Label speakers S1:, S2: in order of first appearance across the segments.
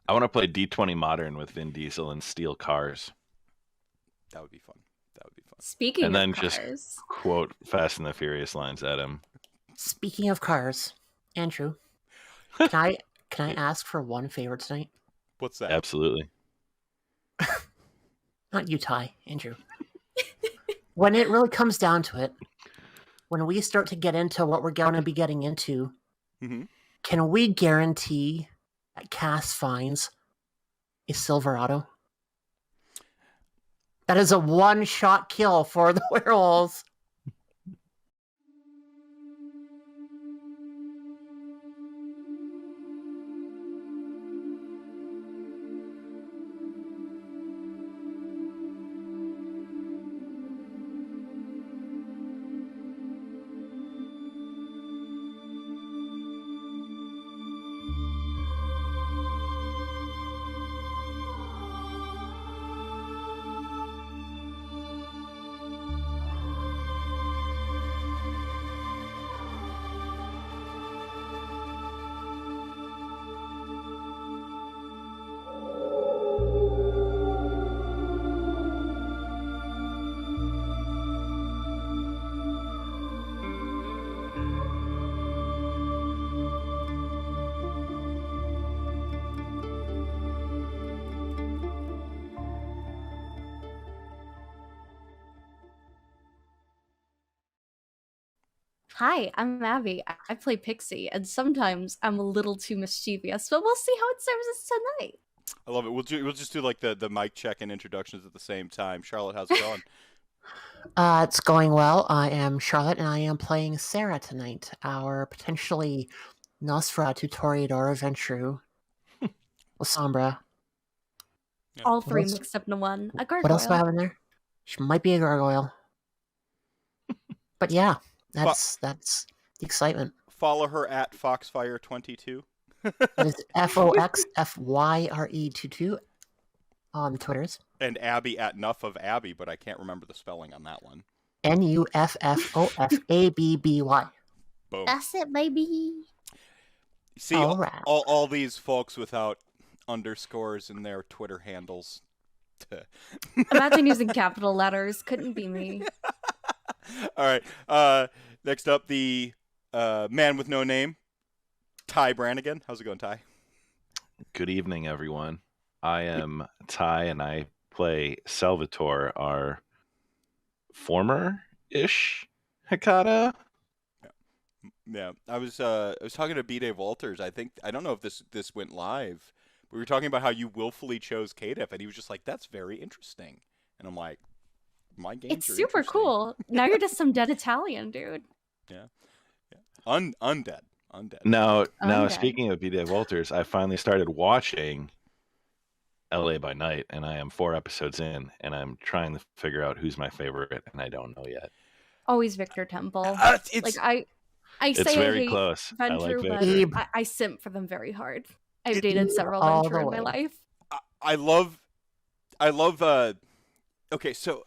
S1: I want to play D20 Modern with Vin Diesel and steal cars.
S2: That would be fun. That would be fun.
S3: Speaking
S1: And
S3: of
S1: then
S3: cars,
S1: just quote Fast and the Furious lines at him.
S4: Speaking of cars, Andrew, can I ask for one favor tonight?
S2: What's that?
S1: Absolutely.
S4: Not you, Ty, Andrew. When it really comes down to it, when we start to get into what we're going to be getting into,
S2: Mm-hmm.
S4: can we guarantee that Cass finds a Silverado? That is a one-shot kill for the werewolves.
S3: hi, I'm Abby. I play Pixie, and sometimes I'm a little too mischievous, but we'll see how it serves us tonight.
S2: I love it. We'll just do like the mic check and introductions at the same time. Charlotte, how's it going?
S4: It's going well. I am Charlotte, and I am playing Sera tonight, our potentially Nosferatu Toreador adventure with Sombra.
S3: All three
S4: else?
S3: mixed up into one. A
S4: What else do I
S3: gargoyle.
S4: have in there? She might be a gargoyle. But yeah, that's the excitement.
S2: Follow her at Foxfire22.
S4: That is FOXFYRE22 on Twitters.
S2: And Abby at Nuff of Abby, but I can't remember the spelling on that one.
S4: NUFFOFABBY.
S2: Boom.
S3: That's it, baby.
S2: See,
S4: All right.
S2: all these folks without underscores in their Twitter handles.
S3: Imagine using capital letters. Couldn't be me.
S2: All right. Next up, the man with no name, Ty Brannigan. How's it going, Ty?
S1: Good evening, everyone. I am Ty, and I play Salvatore, our former-ish Hikata.
S2: Yeah, I was talking to B. Dave Walters. I don't know if this went live. We were talking about how you willfully chose Kadef, and he was just like, "That's very interesting." And I'm like, "My games
S3: It's
S2: are
S3: super
S2: interesting."
S3: cool. Now you're just some dead Italian, dude.
S2: Yeah. Undead.
S1: Now,
S3: Undead.
S1: speaking of B. Dave Walters, I finally started watching LA by Night, and I am 4 episodes in, and I'm trying to figure out who's my favorite, and I don't know yet.
S3: Always Victor Temple.
S2: It's
S3: I
S1: It's
S3: say
S1: very
S3: I hate
S1: close. I like
S3: Venture, but
S1: Victor.
S3: I simp for them very hard. I've dated several
S4: all
S3: Venture
S4: the
S3: in my
S4: way.
S3: life.
S2: I love. Okay, so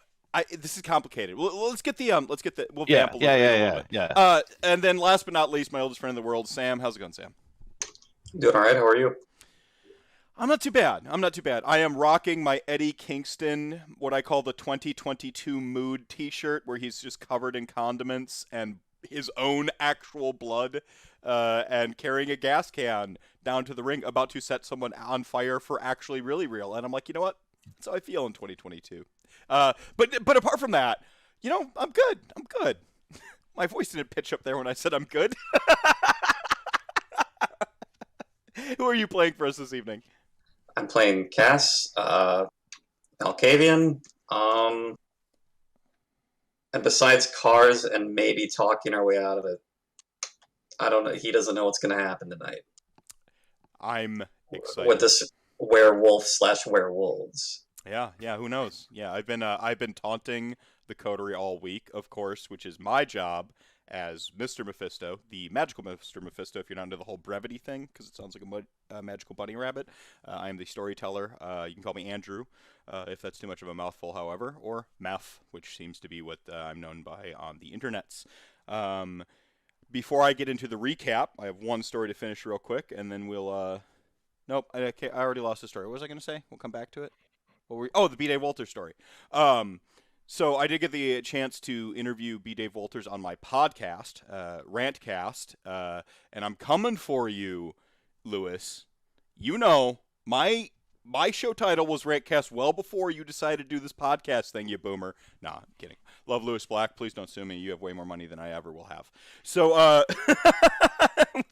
S2: this is complicated. Let's get the we'll vamp a little bit.
S1: Yeah.
S2: And then last but not least, my oldest friend in the world, Sam. How's it going, Sam?
S5: Doing all right. How are you?
S2: I'm not too bad. I am rocking my Eddie Kingston, what I call the 2022 mood T-shirt, where he's just covered in condiments and his own actual blood, and carrying a gas can down to the ring, about to set someone on fire for actually really real. And I'm like, you know what? That's how I feel in 2022. But apart from that, I'm good. My voice didn't pitch up there when I said I'm good. Who are you playing for us this evening?
S5: I'm playing Cass, Malkavian, and besides cars and maybe talking our way out of it, I don't know. He doesn't know what's going to happen tonight.
S2: I'm excited.
S5: With this werewolf/werewolves.
S2: Yeah, who knows? Yeah, I've been taunting the coterie all week, of course, which is my job as Mr. Mephisto, the magical Mr. Mephisto, if you're not into the whole brevity thing, because it sounds like a magical bunny rabbit. I am the storyteller. You can call me Andrew, if that's too much of a mouthful, however, or Meph, which seems to be what I'm known by on the internets. Before I get into the recap, I have one story to finish real quick, and then we'll Nope. I already lost the story. What was I going to say? We'll come back to it. The B. Dave Walters story. So I did get the chance to interview B. Dave Walters on my podcast, Rantcast, and I'm coming for you, Lewis. You know, my show title was Rantcast well before you decided to do this podcast thing, you boomer. Nah, I'm kidding. Love Lewis Black. Please don't sue me. You have way more money than I ever will have. So,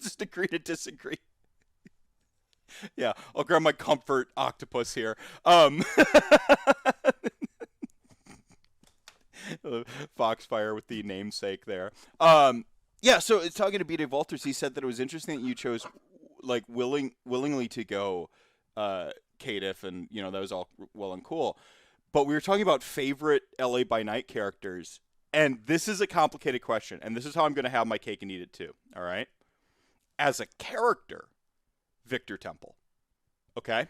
S2: just agree to disagree. Yeah, I'll grab my comfort octopus here. Foxfire with the namesake there. Yeah, so talking to B. Dave Walters, he said that it was interesting that you chose like willingly to go Kadif, and that was all well and cool. But we were talking about favorite LA by Night characters, and this is a complicated question, and this is how I'm going to have my cake and eat it too. All right, as a character, Victor Temple. Okay,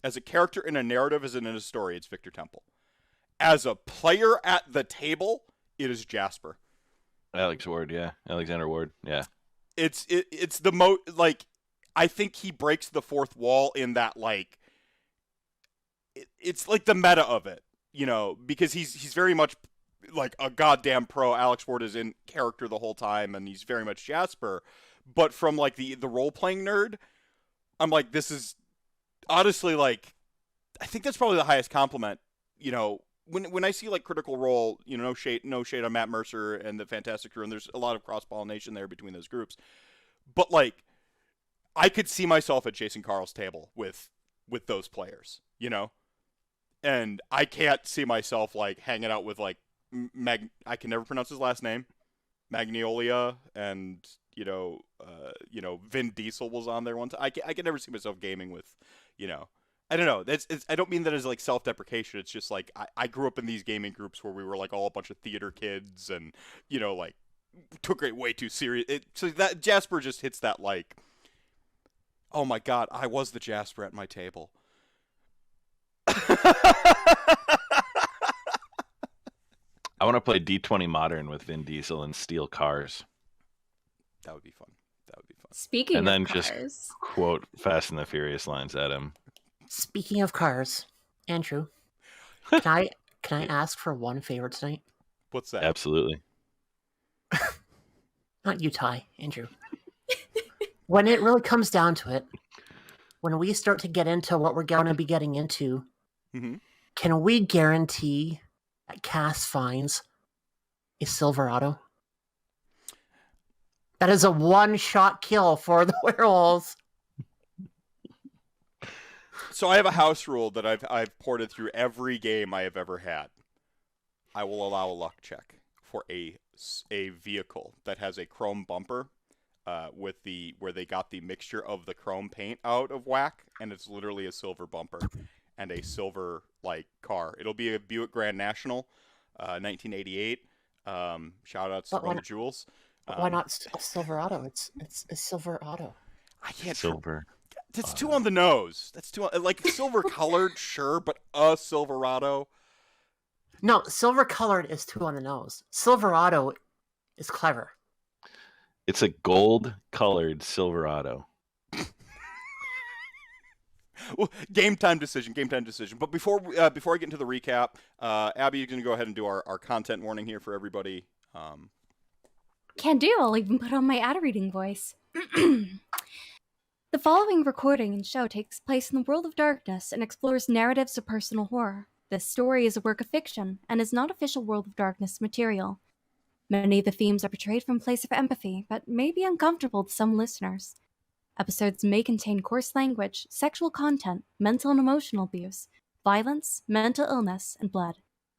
S2: as a character in a narrative, as in a story, it's Victor Temple. As a player at the table, it is Jasper.
S1: Alexander Ward, yeah.
S2: It's the most, like, I think he breaks the fourth wall in that, like, it's like the meta of it, because he's very much like a goddamn pro. Alex Ward is in character the whole time, and he's very much Jasper. But from, like, the role-playing nerd, I'm like, this is honestly, like, I think that's probably the highest compliment, When I see, like, Critical Role, no shade on Matt Mercer and the Fantastic Crew, and there's a lot of cross-pollination there between those groups. But, like, I could see myself at Jason Carl's table with those players, And I can't see myself, like, hanging out with, like, I can never pronounce his last name, Magnolia, and, Vin Diesel was on there one time. I can never see myself gaming with, I don't know. I don't mean that as, like, self-deprecation. It's just, like, I grew up in these gaming groups where we were, like, all a bunch of theater kids and, like, took it way too serious. So that Jasper just hits that, like, oh my God, I was the Jasper at my table.
S1: I want to play D20 Modern with Vin Diesel and steal cars.
S2: That would be fun.
S3: Speaking
S1: and
S3: of
S1: then
S3: cars.
S1: just quote Fast and the Furious lines at him.
S4: Speaking of cars, Andrew, can I ask for one favor tonight?
S2: What's that?
S1: Absolutely.
S4: Not you, Ty, Andrew. When it really comes down to it, when we start to get into what we're going to be getting into, Can we guarantee that Cass finds a Silverado? That is a one-shot kill for the werewolves.
S2: So I have a house rule that I've ported through every game I have ever had. I will allow a luck check for a vehicle that has a chrome bumper, where they got the mixture of the chrome paint out of whack, and it's literally a silver bumper and a silver, like, car. It'll be a Buick Grand National, 1988. Shout outs to Run the Jewels.
S4: Why not a Silverado? It's a Silverado.
S2: I can't.
S1: Silver.
S2: That's too on the nose. That's too like silver colored, sure, but a Silverado.
S4: No, silver colored is too on the nose. Silverado is clever.
S1: It's a gold colored Silverado.
S2: Well, game time decision. But before I get into the recap, Abby, you're going to go ahead and do our content warning here for everybody.
S3: Can do. I'll even put on my ad reading voice. The following recording and show takes place in the world of darkness and explores narratives of personal horror. This story is a work of fiction and is not official World of Darkness material. Many of the themes are portrayed from a place of empathy, but may be uncomfortable to some listeners. Episodes may contain coarse language, sexual content, mental and emotional abuse, violence, mental illness, and blood.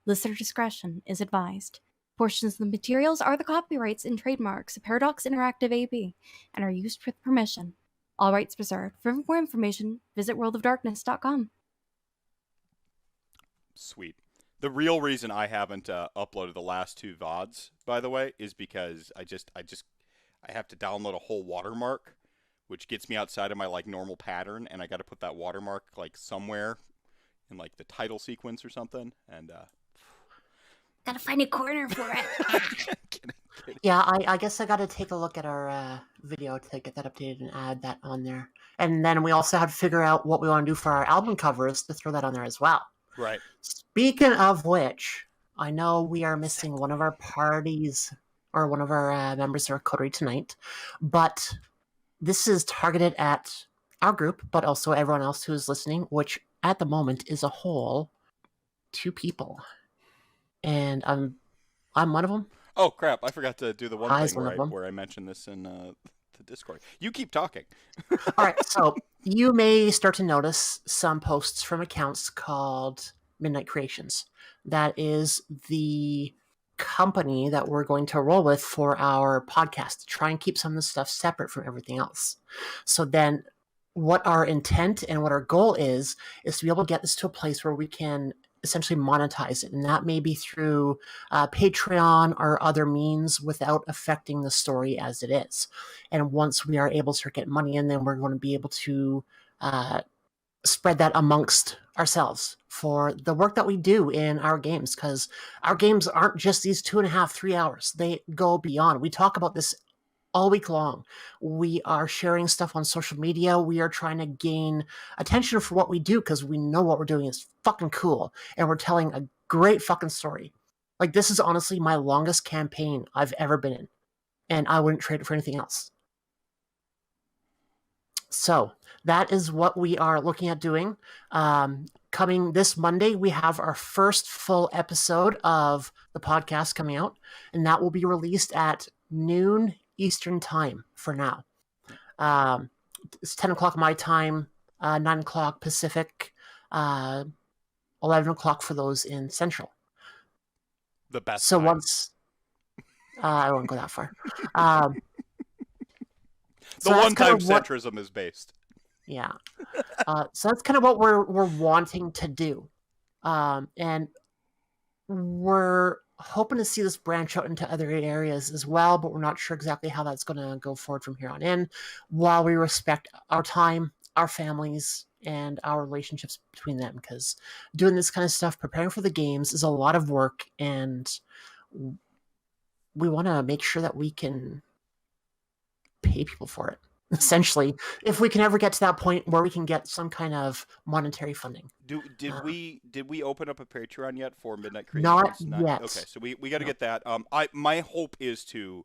S3: Listener discretion is advised. Portions of the materials are the copyrights and trademarks of Paradox Interactive AB and are used with permission. All rights reserved. For more information, visit worldofdarkness.com.
S2: Sweet. The real reason I haven't uploaded the last two VODs, by the way, is because I have to download a whole watermark, which gets me outside of my, like, normal pattern, and I got to put that watermark, like, somewhere in, like, the title sequence or something, and
S3: Gotta find a corner for it.
S2: kidding.
S4: Yeah, I guess I got to take a look at our video to get that updated and add that on there. And then we also have to figure out what we want to do for our album covers to throw that on there as well.
S2: Right.
S4: Speaking of which, I know we are missing one of our parties or one of our members of our coterie tonight, but this is targeted at our group, but also everyone else who is listening, which at the moment is a whole 2 people. And I'm one of them.
S2: Oh crap! I forgot to do the one
S4: I's
S2: thing
S4: one of them.
S2: where I mentioned this in the Discord. You keep talking.
S4: All right, so you may start to notice some posts from accounts called Midnight Creations. That is the company that we're going to roll with for our podcast to try and keep some of the stuff separate from everything else. So then what our intent and what our goal is to be able to get this to a place where we can essentially monetize it. And that may be through Patreon or other means without affecting the story as it is. And once we are able to get money in, then we're going to be able to spread that amongst ourselves for the work that we do in our games, because our games aren't just these 2.5, 3 hours. They go beyond. We talk about this all week long. We are sharing stuff on social media. We are trying to gain attention for what we do because we know what we're doing is fucking cool. And we're telling a great fucking story. Like, this is honestly my longest campaign I've ever been in. And I wouldn't trade it for anything else. So that is what we are looking at doing. Coming this Monday, we have our first full episode of the podcast coming out. And that will be released at noon Eastern time for now. It's 10 o'clock my time, 9 o'clock Pacific, 11 o'clock for those in Central.
S2: The best.
S4: So
S2: time.
S4: once I won't go that far.
S2: The one time centrism is based.
S4: Yeah. So that's kind of what we're wanting to do, and we're hoping to see this branch out into other areas as well, but we're not sure exactly how that's going to go forward from here on in, while we respect our time, our families, and our relationships between them, because doing this kind of stuff, preparing for the games, is a lot of work, and we want to make sure that we can pay people for it. Essentially, if we can ever get to that point where we can get some kind of monetary funding.
S2: Did we open up a Patreon yet for Midnight Creations?
S4: Not yet.
S2: Okay, so we got to get that. My hope is to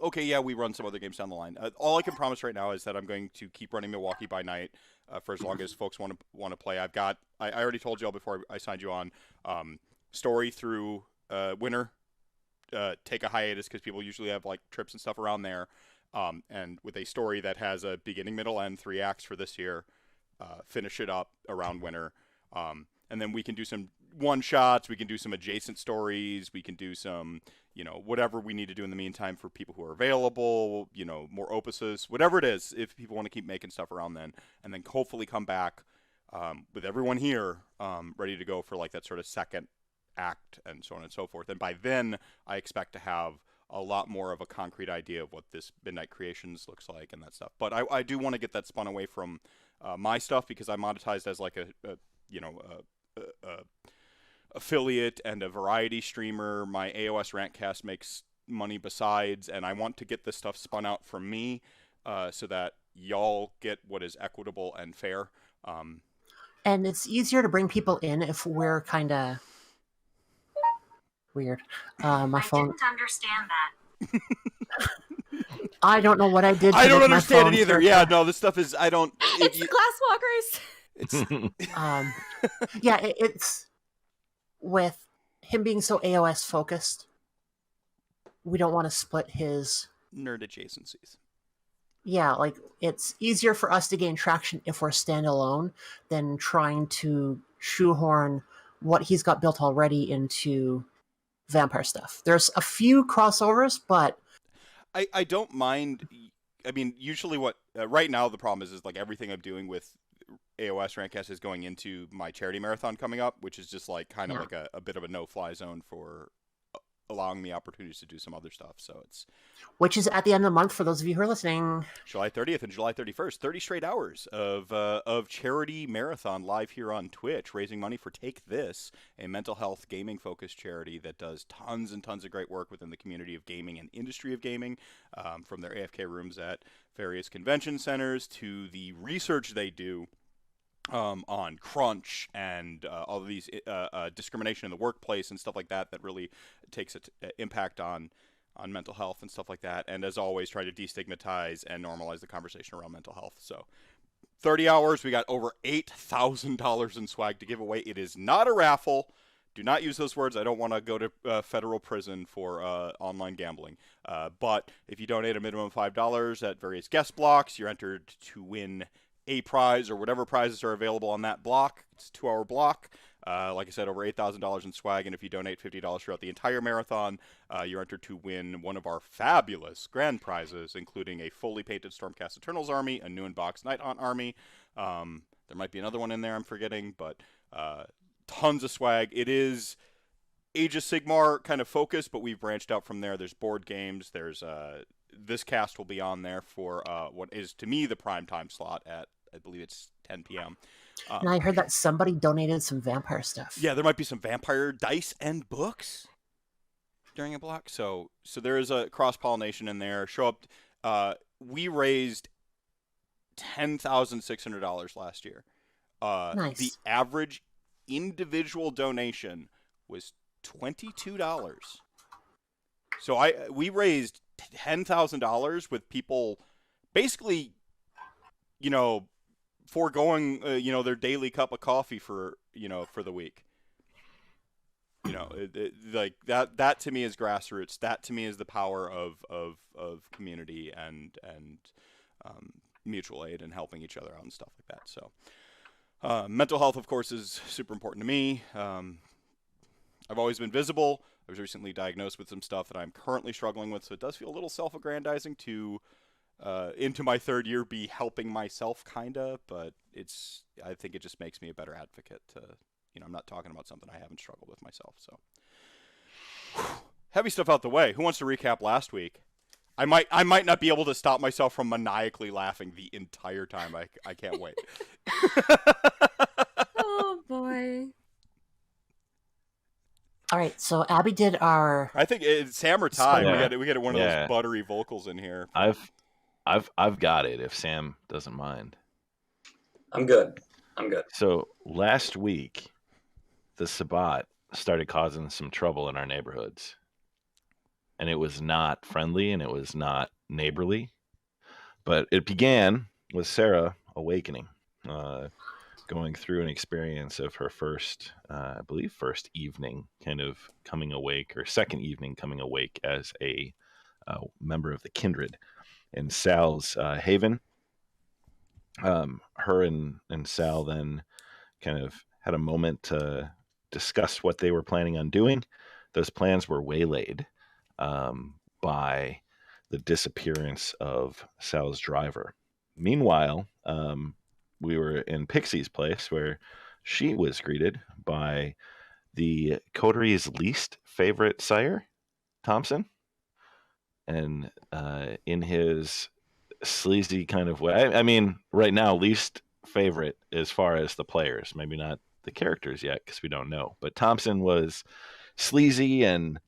S2: okay, yeah, we run some other games down the line. All I can promise right now is that I'm going to keep running Milwaukee by night for as long as folks want to play. I already told you all before I signed you on. Story through winter. Take a hiatus because people usually have like trips and stuff around there. And with a story that has a beginning, middle, end, 3 acts for this year, finish it up around winter. And then we can do some one-shots, we can do some adjacent stories, we can do some, whatever we need to do in the meantime for people who are available, more opuses, whatever it is, if people want to keep making stuff around then. And then hopefully come back with everyone here ready to go for like that sort of second act and so on and so forth. And by then, I expect to have a lot more of a concrete idea of what this Midnight Creations looks like and that stuff. But I do want to get that spun away from my stuff, because I'm monetized as like a affiliate and a variety streamer. My AOS Rantcast makes money besides, and I want to get this stuff spun out from me so that y'all get what is equitable and fair.
S4: And it's easier to bring people in if we're kind of weird. My phone.
S6: I didn't understand that.
S4: I don't know what I did.
S2: I don't understand it either. Yeah, no, this stuff is. I don't.
S3: It's the glasswalkers.
S2: It's.
S4: Yeah, it's with him being so AOS focused. We don't want to split his
S2: Nerd adjacencies.
S4: Yeah, like, it's easier for us to gain traction if we're standalone than trying to shoehorn what he's got built already into vampire stuff. There's a few crossovers, but
S2: I don't mind. I mean, usually what right now the problem is like everything I'm doing with AOS Rantcast is going into my charity marathon coming up, which is just like kind of like a bit of a no-fly zone for allowing me opportunities to do some other stuff. So it's
S4: Which is at the end of the month for those of you who are listening.
S2: July 30th and July 31st, 30 straight hours of charity marathon live here on Twitch, raising money for Take This, a mental health gaming focused charity that does tons and tons of great work within the community of gaming and industry of gaming, from their AFK rooms at various convention centers to the research they do on crunch and all of these discrimination in the workplace and stuff like that really takes an impact on mental health and stuff like that. And as always, try to destigmatize and normalize the conversation around mental health. So 30 hours, we got over $8,000 in swag to give away. It is not a raffle. Do not use those words. I don't want to go to federal prison for online gambling. But if you donate a minimum of $5 at various guest blocks, you're entered to win a prize or whatever prizes are available on that block. It's a 2-hour block. Like I said, over $8,000 in swag, and if you donate $50 throughout the entire marathon, you're entered to win one of our fabulous grand prizes, including a fully painted Stormcast Eternals army, a new in-box Nighthaunt army. There might be another one in there I'm forgetting, but tons of swag. It is Age of Sigmar kind of focused, but we've branched out from there. There's board games. There's this cast will be on there for what is, to me, the prime time slot at, I believe it's 10 p.m.
S4: And I heard that somebody donated some vampire stuff.
S2: Yeah, there might be some vampire dice and books during a block. So there is a cross-pollination in there. Show up. We raised $10,600 last year.
S4: Nice.
S2: The average individual donation was $22. So we raised $10,000 with people basically, foregoing their daily cup of coffee for the week. Like that to me is grassroots. That to me is the power of community and mutual aid and helping each other out and stuff like that. So mental health, of course, is super important to me. I've always been visible. I was recently diagnosed with some stuff that I'm currently struggling with, so it does feel a little self-aggrandizing to into my third year be helping myself, kinda, but I think it just makes me a better advocate to, I'm not talking about something I haven't struggled with myself. So heavy stuff out the way. Who wants to recap last week? I might not be able to stop myself from maniacally laughing the entire time. I can't wait.
S3: Oh boy.
S4: All right, so Abby did our.
S2: I think it's Sam or Ty.
S1: Yeah.
S2: We got one of those buttery vocals in here.
S1: I've got it if Sam doesn't mind.
S5: I'm good.
S1: So last week, the Sabbat started causing some trouble in our neighborhoods. And it was not friendly and it was not neighborly. But it began with Sera awakening, going through an experience of her first evening kind of coming awake, or second evening coming awake as a member of the Kindred in Sal's haven. Her and Sal then kind of had a moment to discuss what they were planning on doing. Those plans were waylaid by the disappearance of Sal's driver. Meanwhile, we were in Pixie's place where she was greeted by the coterie's least favorite sire, Thompson. And in his sleazy kind of way, I mean, right now, least favorite as far as the players, maybe not the characters yet because we don't know. But Thompson was sleazy and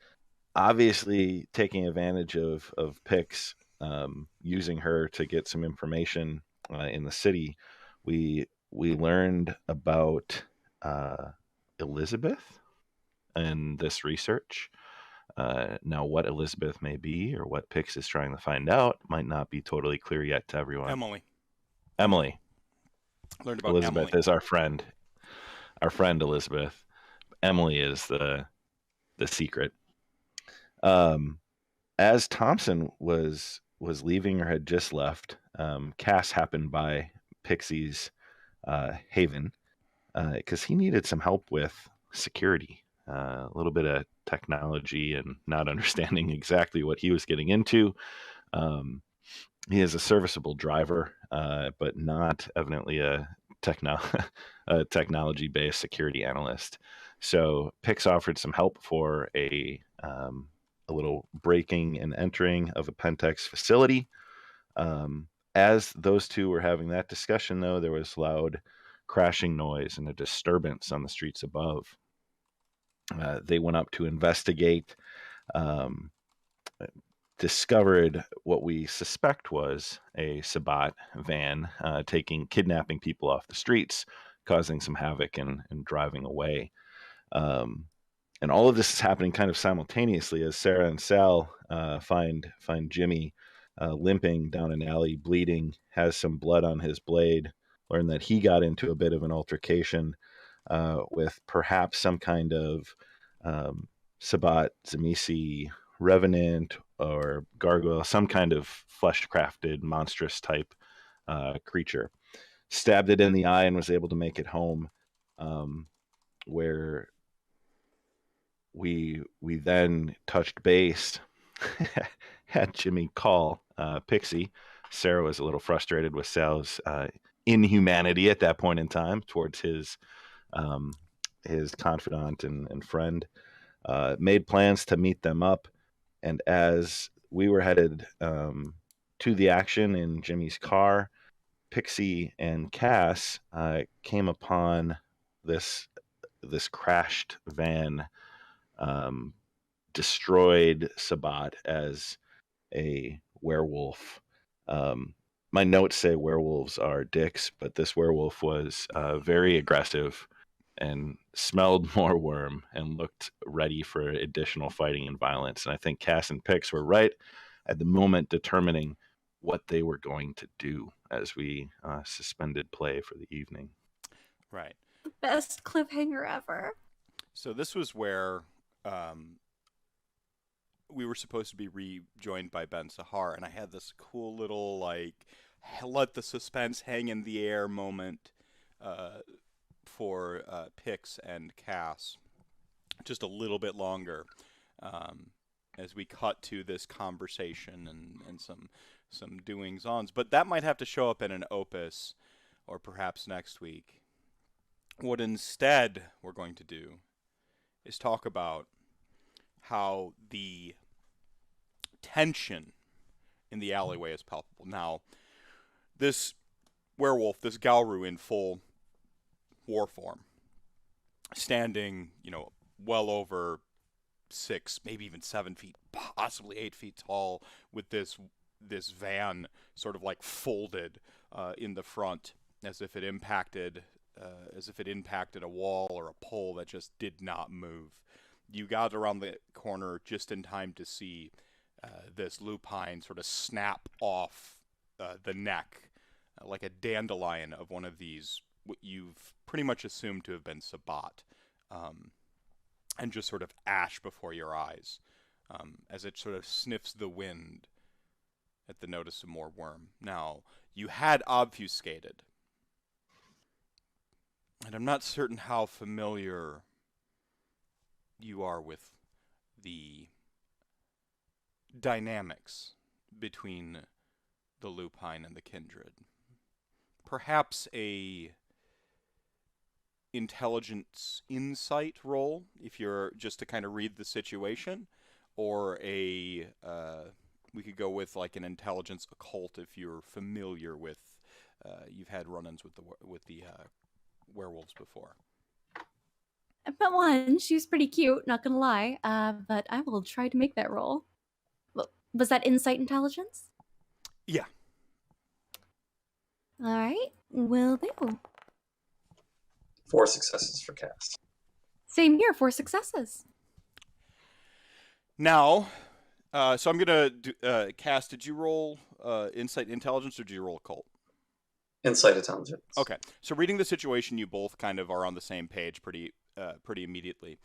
S1: obviously taking advantage of Pix, using her to get some information in the city. We learned about Elizabeth and this research. Now, what Elizabeth may be or what Pix is trying to find out might not be totally clear yet to everyone. Emily.
S2: Learned about
S1: Elizabeth
S2: Emily.
S1: is our friend Elizabeth. Emily is the secret. As Thompson was leaving or had just left, Cass happened by Pixie's haven because he needed some help with security, a little bit of technology and not understanding exactly what he was getting into. He is a serviceable driver, but not evidently a technology-based security analyst. So Pix offered some help for a a little breaking and entering of a Pentex facility. As those two were having that discussion, though, there was loud crashing noise and a disturbance on the streets above. They went up to investigate, discovered what we suspect was a Sabbat van kidnapping people off the streets, causing some havoc and driving away. And all of this is happening kind of simultaneously as Sera and Sal find Jimmy limping down an alley, bleeding, has some blood on his blade, learn that he got into a bit of an altercation with perhaps some kind of Sabbat, Zamisi, revenant, or gargoyle, some kind of flesh-crafted, monstrous type creature. Stabbed it in the eye and was able to make it home, where we then touched base, had Jimmy call Pixie. Sera was a little frustrated with Sal's inhumanity at that point in time towards his confidant and friend. Made plans to meet them up, and as we were headed to the action in Jimmy's car, Pixie and Cass came upon this crashed van, destroyed Sabbat as a werewolf. My notes say werewolves are dicks, but this werewolf was very aggressive and smelled more worm and looked ready for additional fighting and violence. And I think Cass and Pix were right at the moment determining what they were going to do as we suspended play for the evening.
S2: Right.
S3: The best cliffhanger ever.
S2: So this was where we were supposed to be rejoined by Ben Sahar, and I had this cool little, like, let the suspense hang in the air moment for Pix and Cass. Just a little bit longer as we cut to this conversation and some doings-ons. But that might have to show up in an opus, or perhaps next week. What instead we're going to do is talk about how the tension in the alleyway is palpable. Now, this werewolf, this Gauru in full war form, standing, well over 6, maybe even 7 feet, possibly 8 feet tall, with this van sort of like folded in the front, as if it impacted a wall or a pole that just did not move. You got around the corner just in time to see this lupine sort of snap off the neck like a dandelion of one of these, what you've pretty much assumed to have been Sabbat, and just sort of ash before your eyes as it sort of sniffs the wind at the notice of more worm. Now, you had obfuscated, and I'm not certain how familiar you are with the dynamics between the lupine and the kindred. Perhaps a intelligence insight roll, if you're just to kind of read the situation, or we could go with like an intelligence occult if you're familiar with, you've had run-ins with the werewolves before.
S3: I met one. She was pretty cute, not gonna lie. But I will try to make that roll. Was that insight intelligence?
S2: Yeah.
S3: All right, will do.
S5: 4 successes for Cass.
S3: Same here, 4 successes.
S2: Now, so I'm gonna do, Cass, did you roll insight intelligence or did you roll occult?
S5: Insight intelligence.
S2: Okay, so reading the situation, you both kind of are on the same page pretty immediately.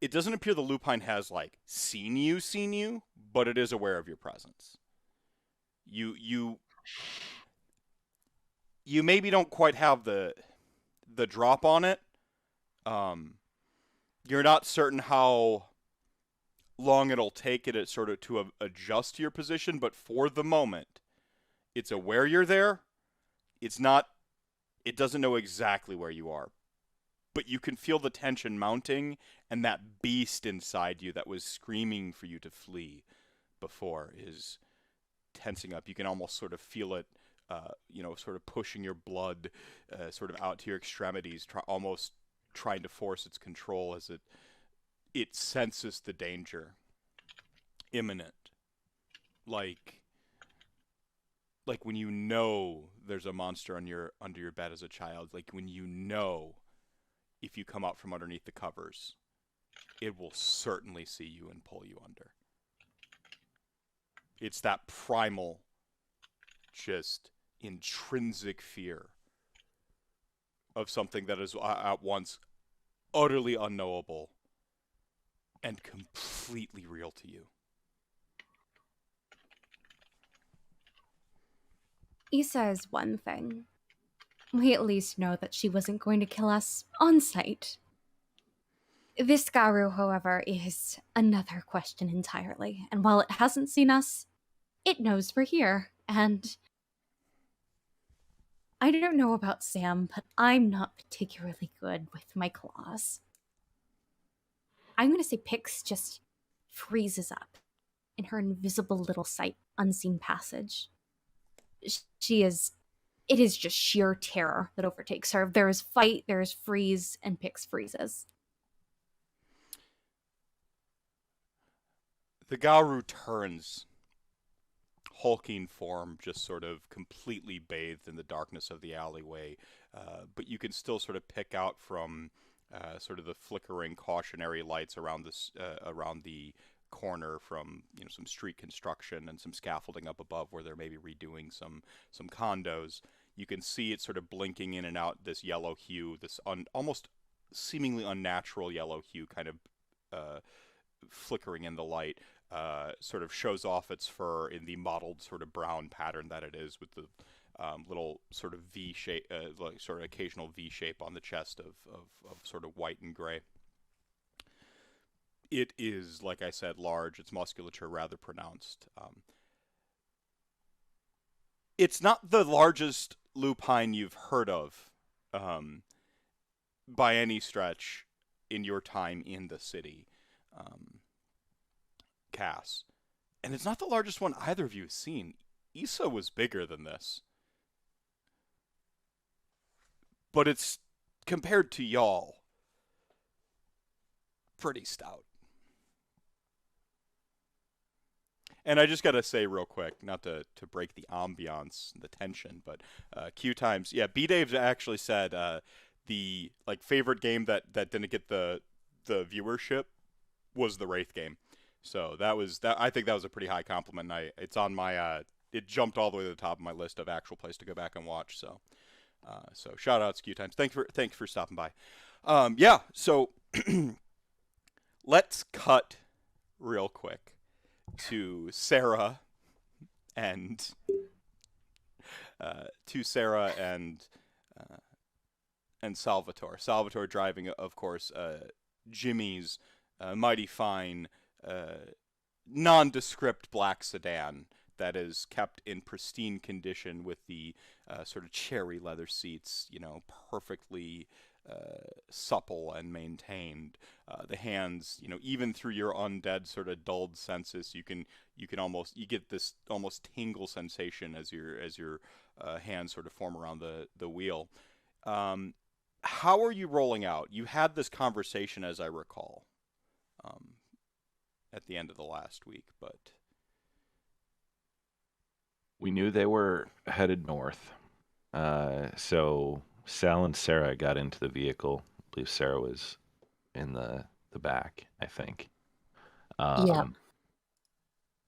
S2: It doesn't appear the lupine has like seen you, but it is aware of your presence. You maybe don't quite have the drop on it. You're not certain how long it'll take it sort of to adjust to your position, but for the moment, it's aware you're there. It doesn't know exactly where you are. but you can feel the tension mounting, and that beast inside you that was screaming for you to flee before is tensing up. You can almost sort of feel it, sort of pushing your blood sort of out to your extremities, almost trying to force its control as it senses the danger imminent. Like when you know there's a monster under your bed as a child, like when you know if you come out from underneath the covers, it will certainly see you and pull you under. It's that primal, just intrinsic fear of something that is at once utterly unknowable and completely real to you.
S3: Issa is one thing. We at least know that she wasn't going to kill us on sight. This Garu, however, is another question entirely, and while it hasn't seen us, it knows we're here, and I don't know about Sam, but I'm not particularly good with my claws. I'm gonna say Pix just freezes up in her invisible little sight unseen passage. It is just sheer terror that overtakes her. There is fight, there is freeze, and Pix freezes.
S2: The Garu turns, hulking form just sort of completely bathed in the darkness of the alleyway, but you can still sort of pick out from sort of the flickering cautionary lights around the corner from some street construction and some scaffolding up above where they're maybe redoing some condos. You can see it sort of blinking in and out this yellow hue, this almost seemingly unnatural yellow hue, kind of flickering in the light. Sort of shows off its fur in the mottled sort of brown pattern that it is, with the little sort of V shape, like sort of occasional V shape on the chest of sort of white and gray. It is, like I said, large. Its musculature rather pronounced. It's not the largest lupine you've heard of by any stretch in your time in the city. Cass. And it's not the largest one either of you have seen. Issa was bigger than this. But it's, compared to y'all, pretty stout. And I just gotta say real quick, not to break the ambiance, the tension, but Q times, yeah, B-Dave actually said the favorite game that didn't get the viewership was the Wraith game. So I think that was a pretty high compliment. And it's on my it jumped all the way to the top of my list of actual plays to go back and watch. So shout out Q times. Thanks for stopping by. So let's cut real quick to Sera and Salvatore. Salvatore driving, of course, Jimmy's mighty fine nondescript black sedan that is kept in pristine condition with the sort of cherry leather seats, perfectly supple and maintained. The hands, even through your undead sort of dulled senses, you get this almost tingle sensation as your hands sort of form around the wheel. How are you rolling out? You had this conversation, as I recall, at the end of the last week, but
S1: we knew they were headed north. So Sal and Sera got into the vehicle. I believe Sera was in the back, I think.
S4: Yeah.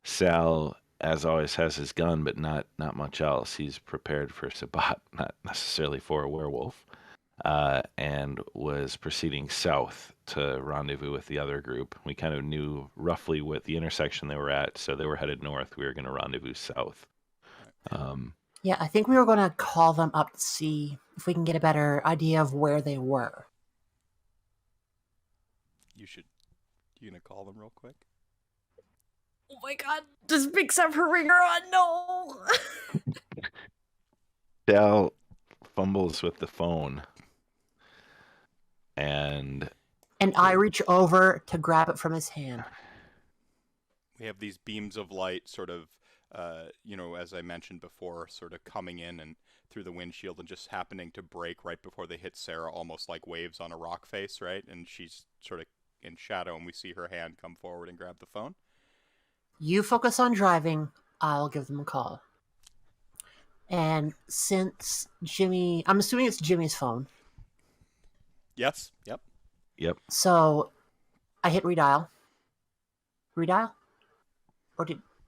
S1: Sal, as always, has his gun, but not much else. He's prepared for Sabat, not necessarily for a werewolf, and was proceeding south to rendezvous with the other group. We kind of knew roughly what the intersection they were at, so they were headed north. We were going to rendezvous south.
S4: Yeah, I think we were going to call them up to see if we can get a better idea of where they were.
S2: You gonna call them real quick?
S3: Oh my god, does Pix have her ringer on? No!
S1: Sal fumbles with the phone. And
S4: I reach over to grab it from his hand.
S2: We have these beams of light sort of, as I mentioned before, sort of coming in and through the windshield and just happening to break right before they hit Sera, almost like waves on a rock face, right? And she's sort of in shadow, and we see her hand come forward and grab the phone.
S4: You focus on driving. I'll give them a call. And since Jimmy... I'm assuming it's Jimmy's phone.
S2: Yes. Yep.
S4: So I hit redial. Redial?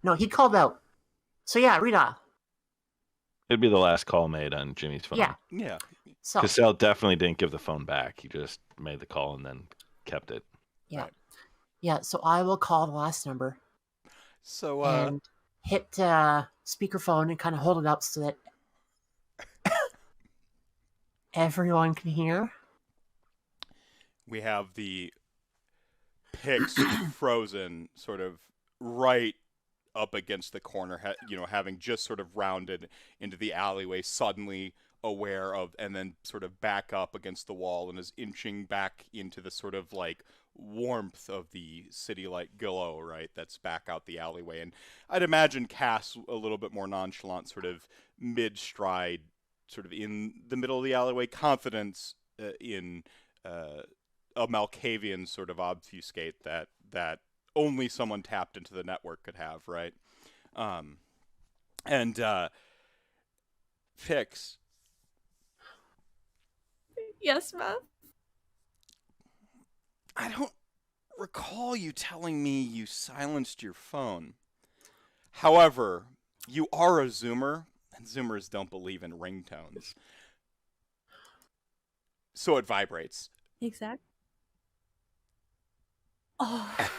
S4: No, he called out. So yeah, redial.
S1: it'd be the last call made on Jimmy's phone.
S2: Yeah.
S4: So
S1: Cassell definitely didn't give the phone back. He just made the call and then kept it.
S4: yeah.
S2: Right.
S4: Yeah, so I will call the last number
S2: So,
S4: and hit speakerphone and kind of hold it up so that everyone can hear.
S2: we have the Pix frozen sort of right up against the corner, having just sort of rounded into the alleyway, suddenly aware of, and then sort of back up against the wall and is inching back into the sort of like warmth of the city-like glow, right? That's back out the alleyway. And I'd imagine Cass a little bit more nonchalant, sort of mid-stride, sort of in the middle of the alleyway, confidence in a Malkavian sort of obfuscate that only someone tapped into the network could have, right? Pix.
S3: Yes, Matt?
S2: I don't recall you telling me you silenced your phone. However, you are a Zoomer, and Zoomers don't believe in ringtones. So it vibrates.
S3: Exactly. Oh.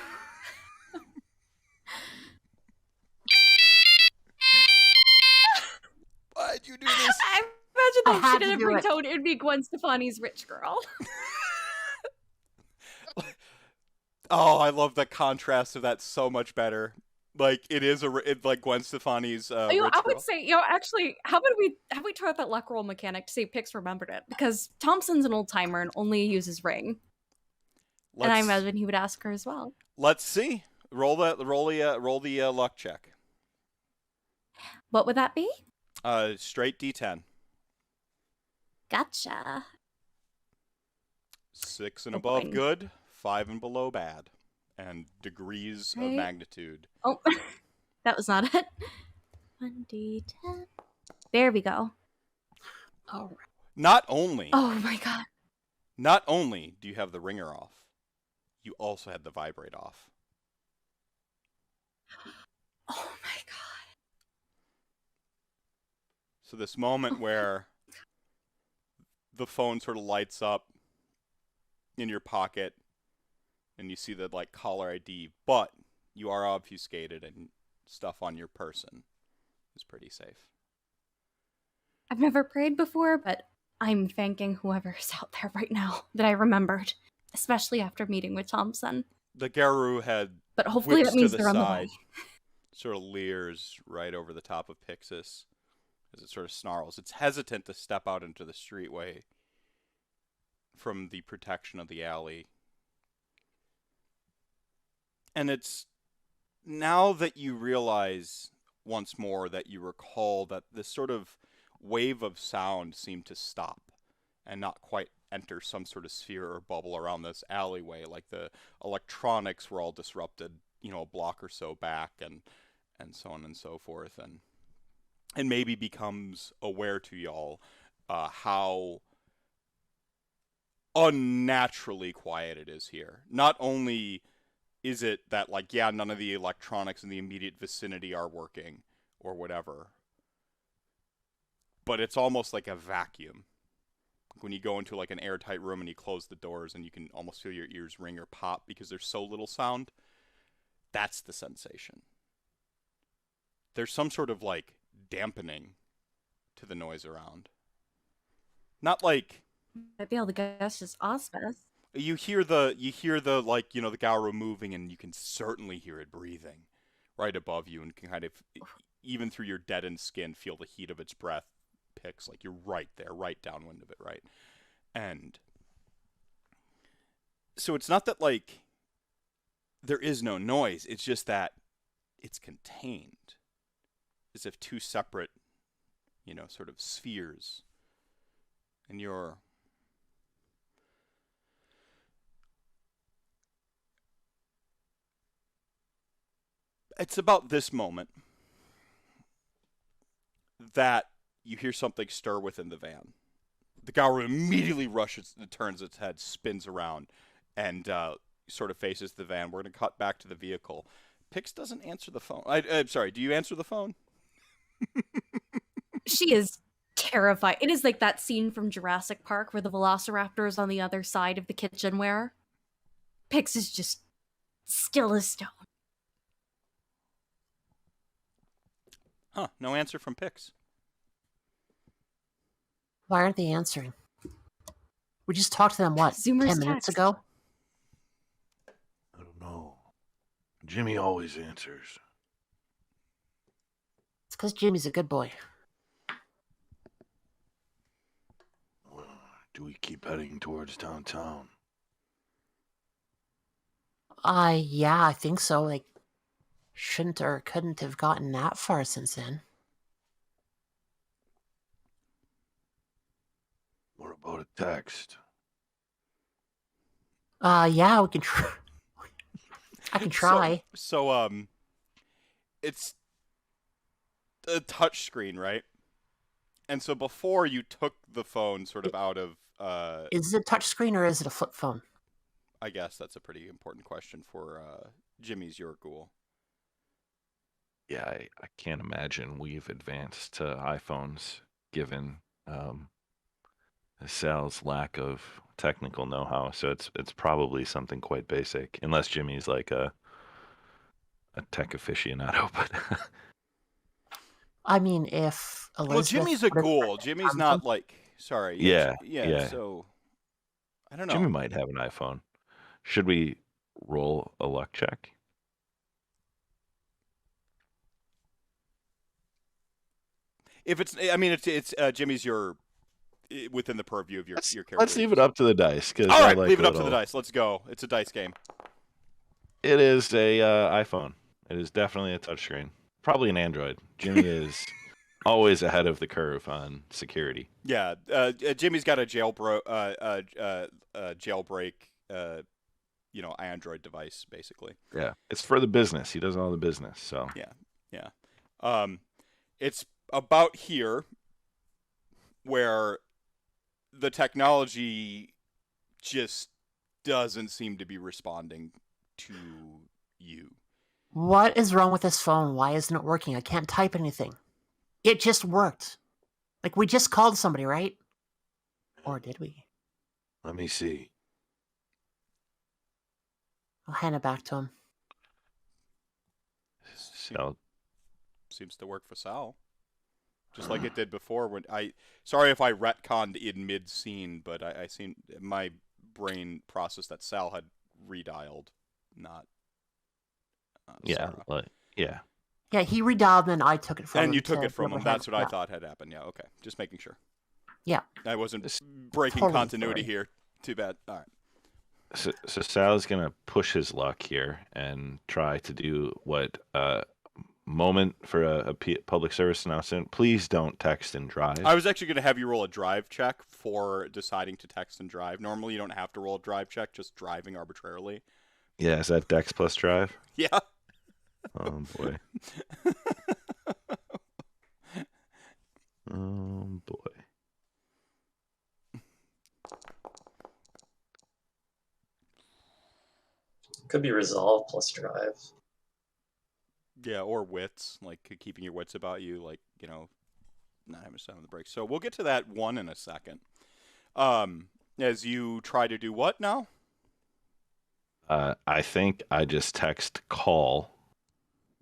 S2: Why'd you do this?
S3: I imagine
S4: I
S3: that
S4: had
S3: shit
S4: to
S3: in a
S4: do it.
S3: ringtone. It would be Gwen Stefani's Rich Girl.
S2: Oh, I love the contrast of that so much better. Like it is like Gwen Stefani's Rich
S3: I would
S2: Girl.
S3: say, actually, how about we try out that luck roll mechanic to see if Pix remembered it? Because Thompson's an old timer and only uses ring, and I imagine he would ask her as well.
S2: Let's see. Roll the luck check.
S3: What would that be?
S2: Straight D10.
S3: Gotcha.
S2: 6 and
S3: Oh,
S2: above
S3: boy.
S2: good, 5 and below bad, and degrees of
S3: Right.
S2: magnitude.
S3: Oh, that was not it. 1d10. There we go. All right.
S2: Not only
S3: Oh my god.
S2: do you have the ringer off, you also had the vibrate off.
S3: Oh my god.
S2: So this moment where the phone sort of lights up in your pocket and you see the like caller ID, but you are obfuscated and stuff on your person is pretty safe.
S3: I've never prayed before, but I'm thanking whoever's out there right now that I remembered, especially after meeting with Thompson.
S2: The Garou head
S3: But hopefully
S2: whips
S3: that means
S2: to the
S3: they're on the
S2: side,
S3: way.
S2: sort of leers right over the top of Pixis as it sort of snarls. It's hesitant to step out into the streetway from the protection of the alley. And it's now that you realize once more that you recall that this sort of wave of sound seemed to stop and not quite enter some sort of sphere or bubble around this alleyway. Like the electronics were all disrupted, a block or so back and so on and so forth. And maybe becomes aware to y'all how unnaturally quiet it is here. Not only is it that, like, yeah, none of the electronics in the immediate vicinity are working or whatever, but it's almost like a vacuum. When you go into like an airtight room and you close the doors and you can almost feel your ears ring or pop because there's so little sound, that's the sensation. There's some sort of like dampening to the noise around. Not like
S3: I'd be able to guess just osmos.
S2: you hear the like, the Gauru moving, and you can certainly hear it breathing right above you, and can kind of, even through your deadened skin, feel the heat of its breath. Picks like you're right there, right downwind of it, right? And So it's not that, like, there is no noise. It's just that it's contained, as if two separate, sort of spheres. And it's about this moment that you hear something stir within the van. The Gauru immediately rushes, turns its head, spins around, and sort of faces the van. We're going to cut back to the vehicle. Pix doesn't answer the phone. I'm sorry, do you answer the phone?
S3: She is terrified. It is like that scene from Jurassic Park where the velociraptor is on the other side of the kitchenware. Pix is just still as stone.
S2: Huh, no answer from Pix.
S4: Why aren't they answering? We just talked to them, what,
S3: Zoomer's
S4: 10 minutes
S3: text.
S4: ago?
S1: I don't know. Jimmy always answers.
S4: It's because Jimmy's a good boy.
S1: Well, do we keep heading towards downtown?
S4: Yeah, I think so. Like, shouldn't or couldn't have gotten that far since then.
S1: What about a text?
S4: Yeah, we can try. I can try.
S2: So, it's a touch screen, right? And so before you took the phone sort of out of...
S4: Is it a touch screen or is it a flip phone?
S2: I guess that's a pretty important question for Jimmy's Yorghoul.
S1: Yeah, I can't imagine we've advanced to iPhones given Sal's lack of technical know-how. So it's probably something quite basic, unless Jimmy's like a tech aficionado. But
S4: I mean, if Elizabeth...
S2: Well, Jimmy's a ghoul. Jimmy's not like... Sorry.
S1: Yeah.
S2: So, I don't know.
S1: Jimmy might have an iPhone. Should we roll a luck check?
S2: If it's Jimmy's within the purview of your character.
S1: Let's leave it up to the dice.
S2: All right, leave it up to the dice. Let's go. It's a dice game.
S1: It is a iPhone. It is definitely a touchscreen. Probably an Android. Jimmy is always ahead of the curve on security.
S2: Yeah, Jimmy's got a jailbreak, Android device basically.
S1: Yeah, it's for the business. He does all the business. So
S2: yeah. It's about here where the technology just doesn't seem to be responding to you.
S4: What is wrong with this phone? Why isn't it working? I can't type anything. It just worked. Like, we just called somebody, right? Or did we?
S1: let me see.
S4: I'll hand it back to him.
S1: So
S2: Seems to work for Sal. Just like it did before. Sorry if I retconned in mid-scene, but I seen my brain processed that Sal had redialed, not Sera.
S1: Yeah.
S4: Yeah, he redialed and then I took it from him.
S2: And you took it from him.
S4: overhead.
S2: That's what I
S4: Yeah.
S2: thought had happened. Yeah, okay. Just making sure.
S4: Yeah.
S2: I wasn't breaking
S4: totally
S2: continuity
S4: sorry.
S2: here. Too bad. All right.
S1: So Sal's gonna push his luck here and try to do what moment for a public service announcement. Please don't text and drive.
S2: I was actually going to have you roll a drive check for deciding to text and drive. Normally, you don't have to roll a drive check, just driving arbitrarily.
S1: Yeah, is that Dex plus drive?
S2: Yeah.
S1: Oh boy. Oh boy.
S5: Could be resolve plus drive.
S2: Yeah, or wits, like keeping your wits about you, like, not having to stop on the brakes. So we'll get to that one in a second. As you try to do what now?
S1: I think I just text call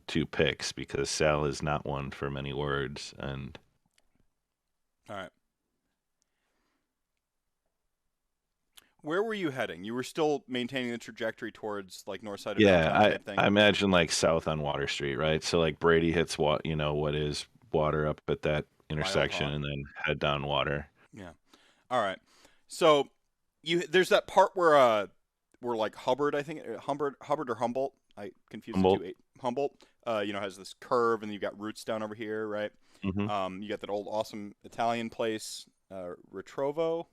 S1: to Pix because Sal is not one for many words, and
S2: All right. Where were you heading? You were still maintaining the trajectory towards like north side of downtown type thing?
S1: I imagine like south on Water Street, right? So like Brady hits what is water up at that intersection, and then head down Water.
S2: Yeah. All right. So there's that part where were like Hubbard, I think Hubbard or Humboldt. I confused
S1: Humboldt.
S2: the two. Humboldt, has this curve, and you got roots down over here, right?
S1: Mm-hmm.
S2: You got that old awesome Italian place, Ritrovo,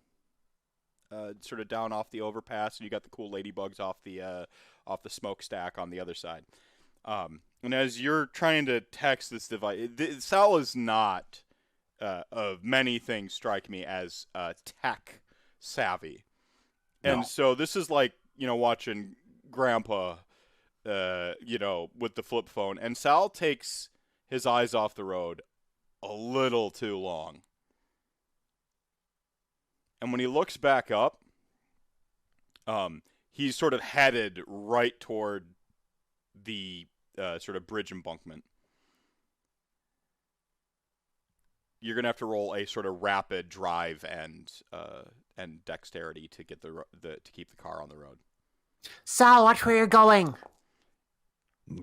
S2: sort of down off the overpass, and you got the cool ladybugs off the smokestack on the other side. And as you're trying to text this device, Sal is not, of many things strike me as tech savvy.
S1: No.
S2: And so this is like, watching Grandpa, with the flip phone. And Sal takes his eyes off the road a little too long. And when he looks back up, he's sort of headed right toward the sort of bridge embankment. You're gonna have to roll a sort of rapid drive and dexterity to get to keep the car on the road.
S4: Sal, watch where you're going.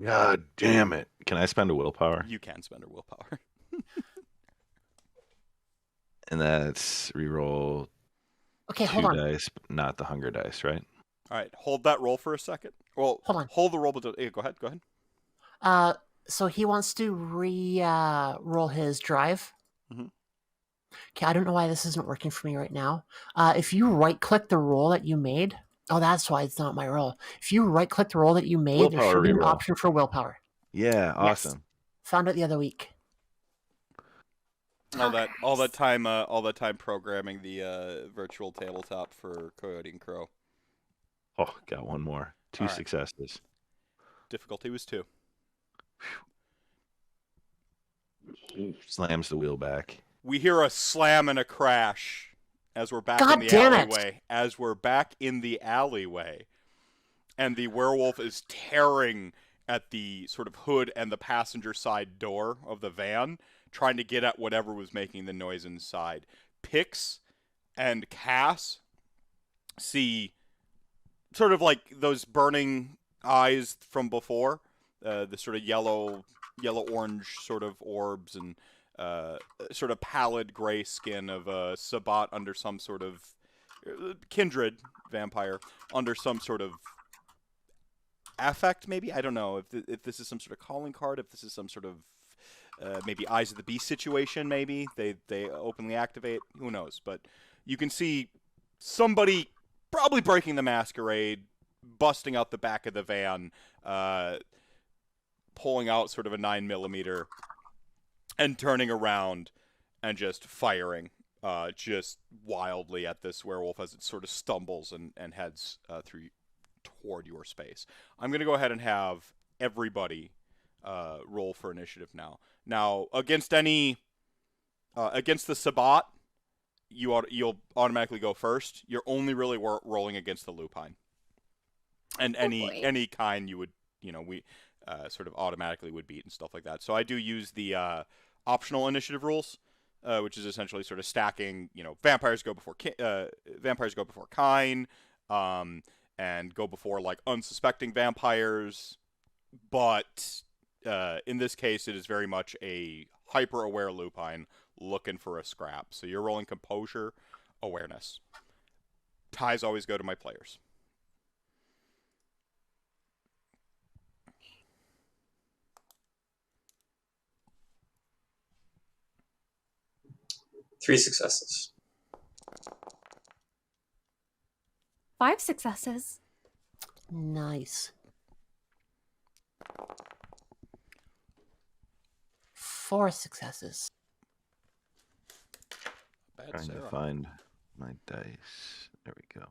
S1: God damn it! Can I spend a willpower?
S2: You can spend a willpower.
S1: And that's reroll
S4: Okay,
S1: 2
S4: hold on.
S1: dice, but not the hunger dice, right?
S2: All right, hold that roll for a second. Well,
S4: Hold on.
S2: Hold the roll, but go ahead.
S4: So he wants to roll his drive.
S2: Mhm.
S4: Okay, I don't know why this isn't working for me right now. If you right-click the roll that you made, that's why it's not my roll. If you right-click the roll that you made, there
S1: Willpower
S4: should be an
S1: reroll.
S4: option for willpower.
S1: Yeah, awesome.
S4: Yes. Found it the other week.
S2: All that time programming the virtual tabletop for Coyote and Crow.
S1: Oh, got one more. 2
S2: All right.
S1: successes.
S2: Difficulty was 2.
S1: Slams the wheel back.
S2: We hear a slam and a crash as we're back
S4: God
S2: in the
S4: damn it.
S2: alleyway. As we're back in the alleyway, and the werewolf is tearing at the sort of hood and the passenger side door of the van, trying to get at whatever was making the noise inside. Pix and Cass see sort of like those burning eyes from before, the sort of yellow-orange sort of orbs and sort of pallid gray skin of a Sabbat under some sort of Kindred vampire under some sort of affect, maybe? I don't know if this is some sort of calling card, if this is some sort of maybe Eyes of the Beast situation, maybe. They openly activate. Who knows? But you can see somebody probably breaking the masquerade, busting out the back of the van, pulling out sort of a 9mm, and turning around and just firing just wildly at this werewolf as it sort of stumbles and heads toward your space. I'm going to go ahead and have everybody roll for initiative now. Now, against the Sabbat, you'll automatically go first. You're only really rolling against the lupine. And any kind you would, we sort of automatically would beat and stuff like that. So I do use the optional initiative rules, which is essentially sort of stacking, vampires go before kine, and go before like unsuspecting vampires, but in this case it is very much a hyper-aware lupine looking for a scrap. So you're rolling composure, awareness. Ties always go to my players.
S5: Three successes.
S3: 5 successes.
S4: Nice. 4 successes.
S2: Bad
S1: Trying to
S2: Sera.
S1: find my dice. There we go.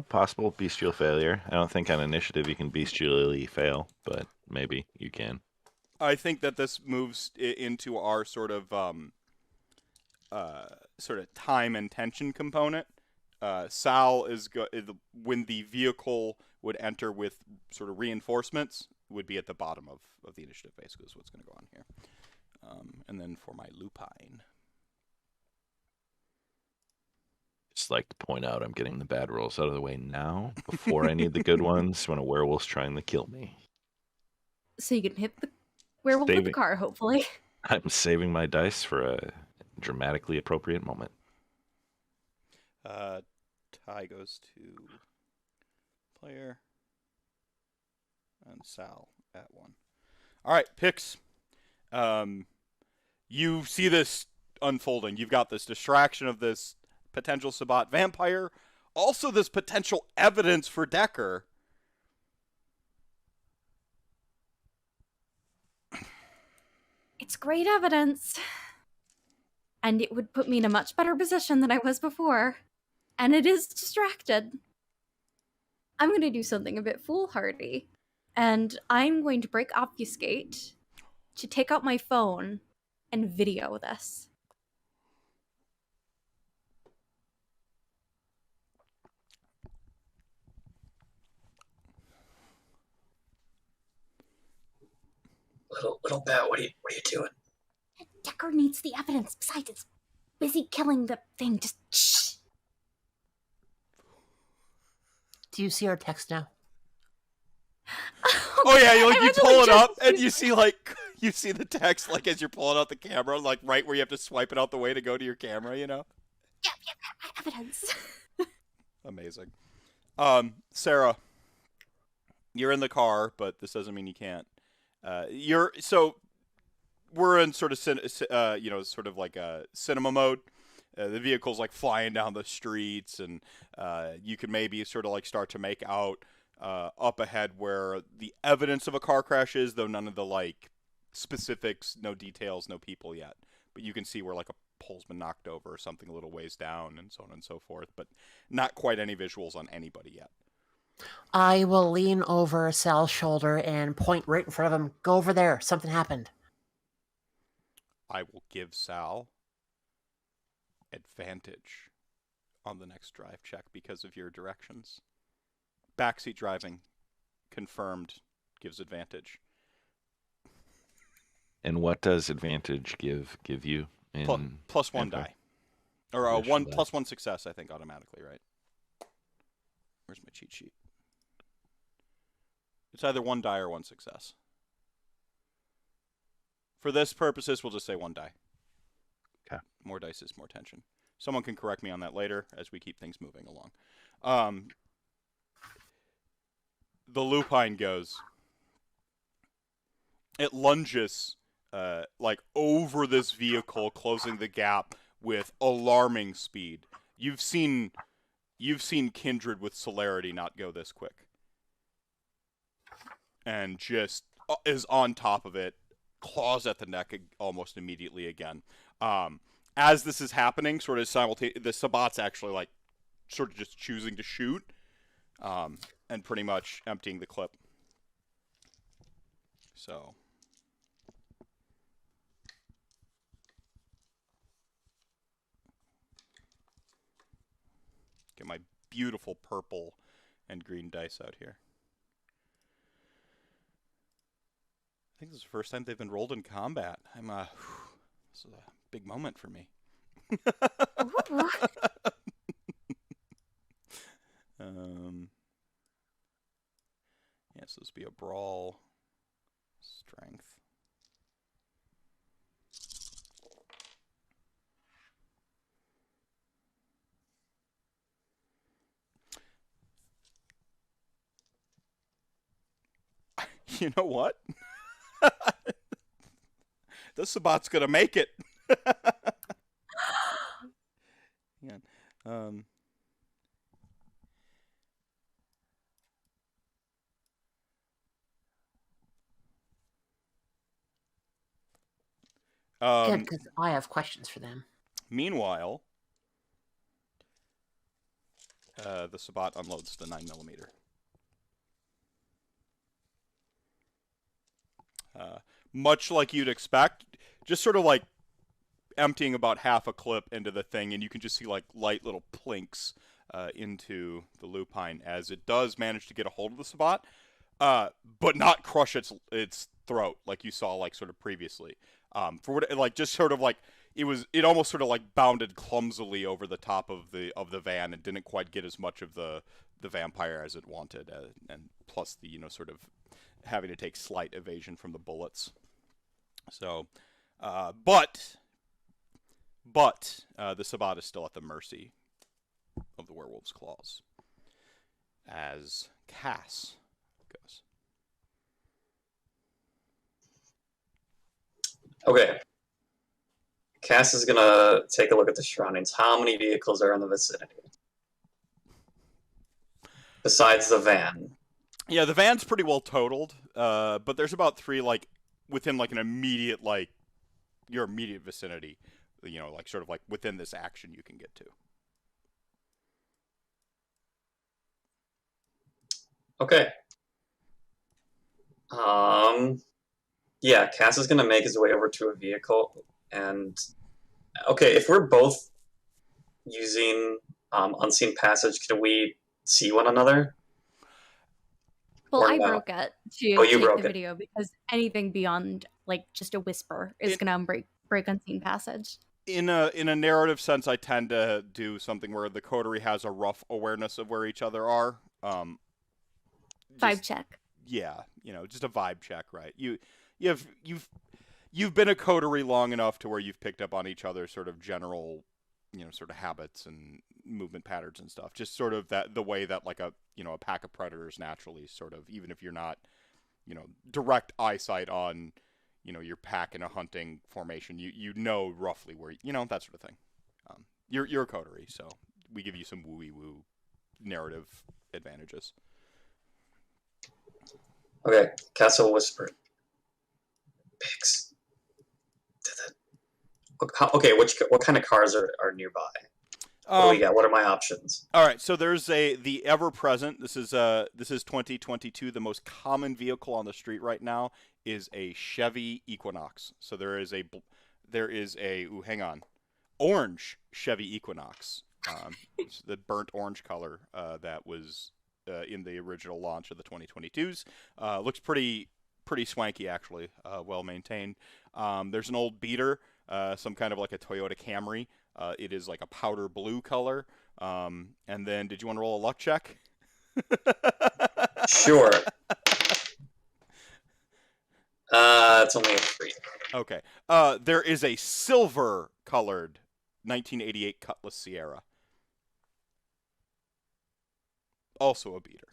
S1: Possible bestial failure. I don't think on initiative you can bestially fail, but maybe you can.
S2: I think that this moves into our sort of time and tension component. Sal is when the vehicle would enter with sort of reinforcements would be at the bottom of the initiative. Basically, is what's going to go on here. And then for my lupine,
S1: Just like to point out I'm getting the bad rolls out of the way now before I need the good ones when a werewolf's trying to kill me.
S3: So you can hit the werewolf with the car, hopefully.
S1: I'm saving my dice for a dramatically appropriate moment.
S2: Tie goes to player. And Sal at 1. All right, Pix. You see this unfolding. You've got this distraction of this potential Sabbat vampire. Also, this potential evidence for Decker.
S3: It's great evidence. And it would put me in a much better position than I was before. And it is distracted. I'm going to do something a bit foolhardy. And I'm going to break obfuscate to take out my phone and video this.
S5: Little bat, what are you doing?
S3: Decker needs the evidence. Besides, it's busy killing the thing. Just shh.
S4: Do you see our text now?
S2: Oh yeah, you pull it up and you see the text like as you're pulling out the camera, like right where you have to swipe it out the way to go to your camera, you know?
S3: Yeah, evidence.
S2: Amazing. Sera, you're in the car, but this doesn't mean you can't. We're in sort of sort of like a cinema mode. The vehicle's like flying down the streets, and you can maybe sort of like start to make out up ahead where the evidence of a car crash is, though none of the like specifics, no details, no people yet. But you can see where like a pole's been knocked over or something a little ways down, and so on and so forth. But not quite any visuals on anybody yet.
S4: I will lean over Sal's shoulder and point right in front of him. Go over there. Something happened.
S2: I will give Sal advantage on the next drive check because of your directions. Backseat driving, confirmed, gives advantage.
S1: And what does advantage give you?
S2: Plus one die. Or
S1: Additional
S2: plus one success, I think, automatically, right? Where's my cheat sheet? It's either one die or one success. For this purposes, we'll just say one die.
S1: Okay.
S2: More dice is more tension. Someone can correct me on that later as we keep things moving along. The lupine goes. It lunges like over this vehicle, closing the gap with alarming speed. You've seen Kindred with celerity not go this quick. And just is on top of it, claws at the neck almost immediately again. As this is happening, sort of simultaneously, the Sabbat's actually like sort of just choosing to shoot, and pretty much emptying the clip. So. Get my beautiful purple and green dice out here. I think this is the first time they've been rolled in combat. This is a big moment for me. So this will be a brawl strength. You know what? The Sabbat's gonna make it. Yeah.
S4: Good, because I have questions for them.
S2: Meanwhile, the Sabbat unloads the 9mm. Much like you'd expect, just sort of like emptying about half a clip into the thing, and you can just see like light little plinks into the lupine as it does manage to get a hold of the Sabbat, but not crush its throat like you saw like sort of previously. For what like just sort of like it almost sort of like bounded clumsily over the top of the van and didn't quite get as much of the vampire as it wanted, and plus the sort of having to take slight evasion from the bullets. So, but the Sabbat is still at the mercy the werewolf's claws. As Cass goes.
S5: Okay. Cass is gonna take a look at the surroundings. How many vehicles are in the vicinity? Besides the van.
S2: Yeah, the van's pretty well totaled, but there's about 3, like, within, like, an immediate, like, your immediate vicinity, you know, like, sort of, like, within this action you can get to.
S5: Okay. Yeah, Cass is gonna make his way over to a vehicle, and okay, if we're both using unseen passage, can we see one another?
S3: Well,
S5: Or
S3: I
S5: no?
S3: broke it to
S5: Oh, you
S3: take
S5: broke
S3: the
S5: it.
S3: video because anything beyond like just a whisper is gonna break unseen passage.
S2: In a narrative sense, I tend to do something where the coterie has a rough awareness of where each other are.
S3: Vibe check.
S2: Yeah, you know, just a vibe check, right? You've been a coterie long enough to where you've picked up on each other's sort of general, you know, sort of habits and movement patterns and stuff. Just sort of that the way that like a pack of predators naturally sort of, even if you're not, you know, direct eyesight on, you know, your pack in a hunting formation, you know roughly where, you know, that sort of thing. You're a coterie, so we give you some woo narrative advantages.
S5: Okay, Castle whisper. Pigs. Okay, what kind of cars are nearby? What do we got? What are my options?
S2: All right, so there's the ever present. This is 2022. The most common vehicle on the street right now is a Chevy Equinox. So there is a hang on, orange Chevy Equinox. It's the burnt orange color that was in the original launch of the 2022s. Looks pretty swanky actually. Well maintained. There's an old beater, some kind of like a Toyota Camry. It is like a powder blue color. And then, did you want to roll a luck check?
S5: Sure. It's only a 3.
S2: Okay. There is a silver-colored 1988 Cutlass Sierra. Also a beater.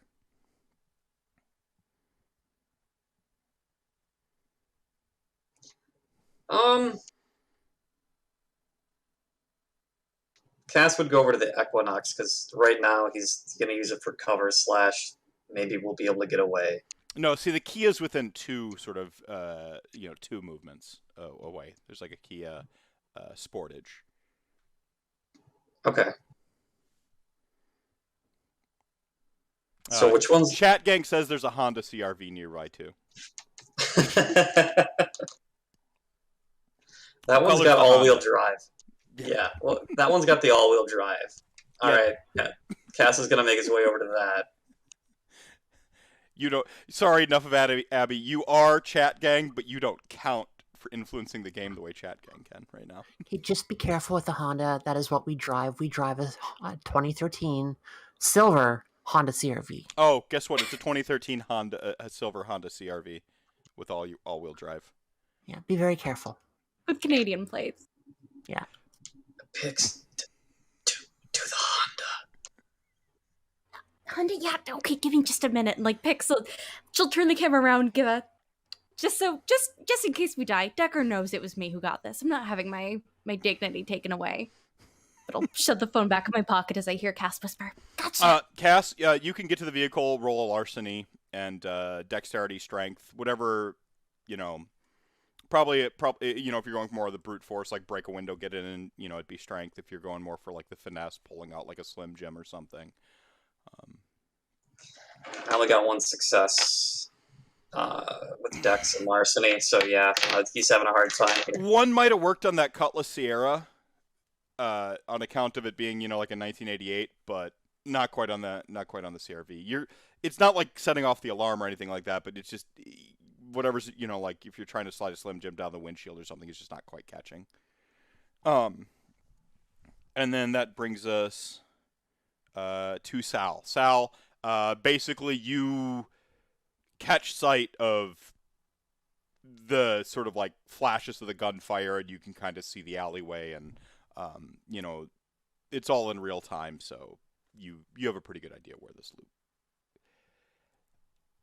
S5: Cass would go over to the Equinox because right now he's going to use it for cover / maybe we'll be able to get away.
S2: No, see, the Kia's within 2 sort of, 2 movements away. There's like a Kia Sportage.
S5: Okay. So which one's...
S2: Chat Gang says there's a Honda CRV nearby, too.
S5: That one's got all-wheel drive. Yeah, well, that one's got the all-wheel drive. All right, Cass is gonna make his way over to that.
S2: You don't. Sorry, enough of Abby. You are Chat Gang, but you don't count for influencing the game the way Chat Gang can right now.
S4: Hey, just be careful with the Honda. That is what we drive. We drive a 2013 silver Honda CRV.
S2: Oh, guess what? It's a 2013 a silver Honda CRV with all-wheel drive.
S4: Yeah, be very careful.
S3: With Canadian plates.
S4: Yeah.
S5: Pix to the Honda.
S3: Honda, yeah, okay, give me just a minute. And like Pix, she'll turn the camera around, give a just in case we die. Decker knows it was me who got this. I'm not having my dignity taken away. But I'll shove the phone back in my pocket as I hear Cass whisper, "Gotcha."
S2: Cass, you can get to the vehicle, roll a larceny, and dexterity, strength, whatever, you know. Probably, you know, if you're going for more of the brute force, like break a window, get in, and, you know, it'd be strength. If you're going more for like the finesse, pulling out like a Slim Jim or something.
S5: I only got 1 success with Dex and Larceny, so yeah, he's having a hard time here.
S2: One might have worked on that Cutlass Sierra, on account of it being, you know, like a 1988, but not quite on the CRV. It's not like setting off the alarm or anything like that, but it's just whatever's, you know, like if you're trying to slide a Slim Jim down the windshield or something, it's just not quite catching. And then that brings us to Sal. Sal, basically you catch sight of the sort of like flashes of the gunfire, and you can kind of see the alleyway, and you know, it's all in real time, so you have a pretty good idea where this loop.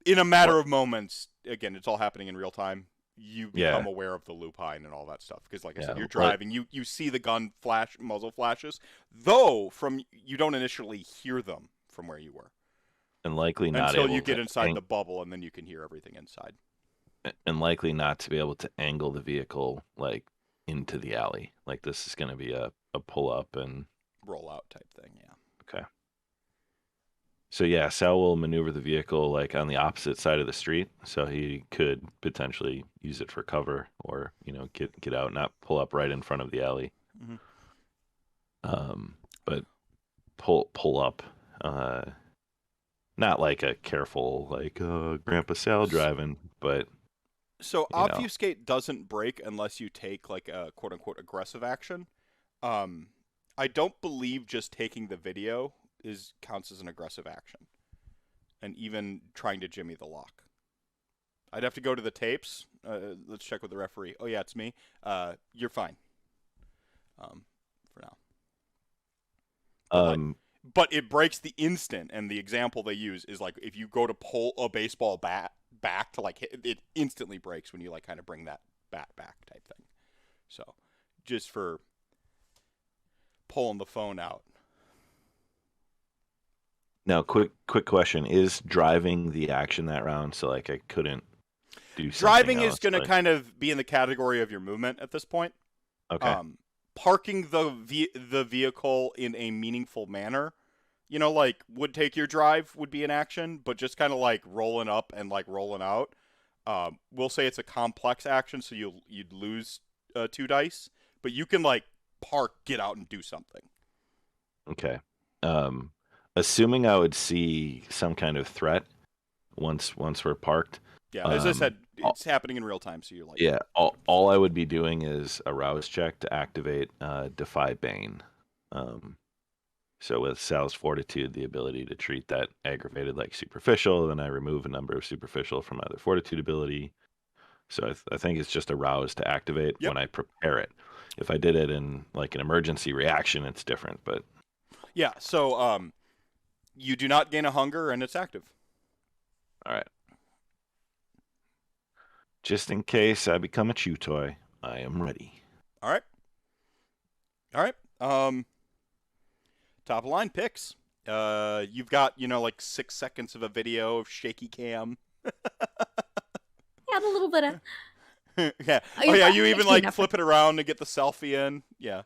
S2: In a matter of moments, again, it's all happening in real time. You become aware of the lupine and all that stuff because, like I said, you're driving. You see the gun flash, muzzle flashes, though you don't initially hear them from where you were,
S1: and likely not
S2: until
S1: able
S2: you get
S1: to
S2: inside the bubble, and then you can hear everything inside.
S1: And likely not to be able to angle the vehicle like into the alley. Like this is going to be a pull up and
S2: roll out type thing. Yeah.
S1: Okay. So yeah, Sal will maneuver the vehicle like on the opposite side of the street, so he could potentially use it for cover, or get out, not pull up right in front of the alley. But pull up, not like a careful like Grandpa Sal driving, but
S2: so obfuscate doesn't break unless you take like a quote unquote aggressive action. I don't believe just taking the video counts as an aggressive action, and even trying to jimmy the lock. I'd have to go to the tapes. Let's check with the referee. Oh yeah, it's me. You're fine. For now. But it breaks the instant, and the example they use is like if you go to pull a baseball bat back to like hit, it instantly breaks when you like kind of bring that bat back type thing. So just for pulling the phone out.
S1: Now, quick question: is driving the action that round? So, like, I couldn't do something
S2: driving
S1: else,
S2: is going to kind of be in the category of your movement at this point.
S1: Okay.
S2: Parking the vehicle in a meaningful manner, like would take your drive would be an action, but just kind of like rolling up and like rolling out. We'll say it's a complex action, so you'd lose 2 dice, but you can like park, get out, and do something.
S1: Okay. Assuming I would see some kind of threat once we're parked.
S2: Yeah, as I said, it's happening in real time, so you're like...
S1: Yeah, all I would be doing is a rouse check to activate Defy Bane. So with Sal's Fortitude, the ability to treat that aggravated like superficial, then I remove a number of superficial from either Fortitude ability. So I think it's just a rouse to activate when I prepare it. If I did it in like an emergency reaction, it's different, but...
S2: Yeah, so you do not gain a hunger, and it's active.
S1: All right. Just in case I become a chew toy, I am ready.
S2: All right. Top of line picks. You've got, like 6 seconds of a video of shaky cam.
S3: Yeah, a little bit of...
S2: Yeah. Oh, yeah, you even like flip it around to get the selfie in. Yeah.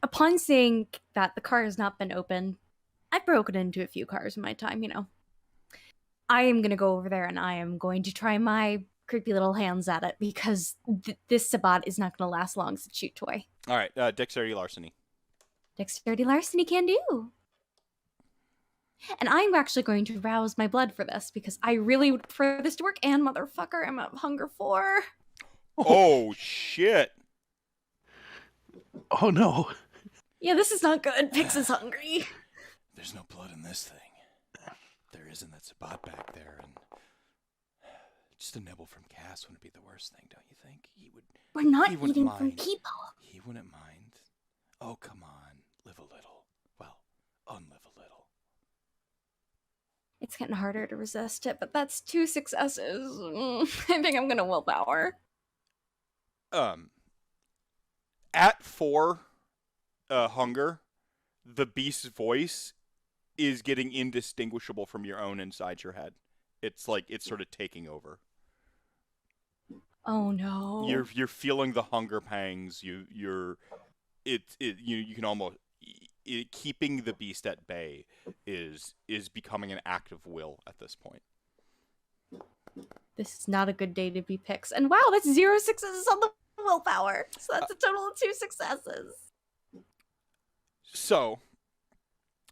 S3: Upon seeing that the car has not been opened, I've broken into a few cars in my time, I am going to go over there and I am going to try my creepy little hands at it because this Sabat is not going to last long as a chew toy.
S2: All right, dexterity larceny.
S3: Dexterity larceny can do. And I'm actually going to rouse my blood for this because I really would prefer this to work, and motherfucker, I'm at hunger 4.
S2: Oh, shit.
S1: Oh, no.
S3: Yeah, this is not good. Pix is hungry.
S2: There's no blood in this thing. There isn't. That Sabat back there, and just a nibble from Cass wouldn't be the worst thing, don't you think?
S3: We're not eating from people.
S2: He wouldn't mind. Oh, come on. Live a little. Well, unlive a little.
S3: It's getting harder to resist it, but that's 2 successes. I think I'm gonna willpower.
S2: At 4 hunger, the beast's voice is getting indistinguishable from your own inside your head. It's like it's sort of taking over.
S3: Oh no!
S2: You're feeling the hunger pangs. You can almost keeping the beast at bay is becoming an act of will at this point.
S3: This is not a good day to be Pix. And wow, that's 0 successes on the willpower. So that's a total of 2 successes.
S2: So,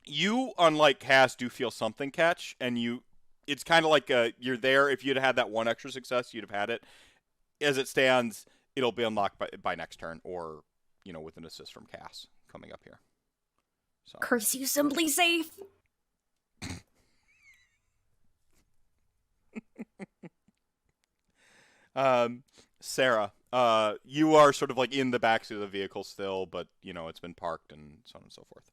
S2: you, unlike Cass, do feel something catch, and it's kind of like you're there. If you'd had that 1 extra success, you'd have had it. As it stands, it'll be unlocked by next turn, or, with an assist from Cass coming up here. So.
S3: Curse you, Simply Safe!
S2: Sera, you are sort of like in the backseat of the vehicle still, but, it's been parked and so on and so forth.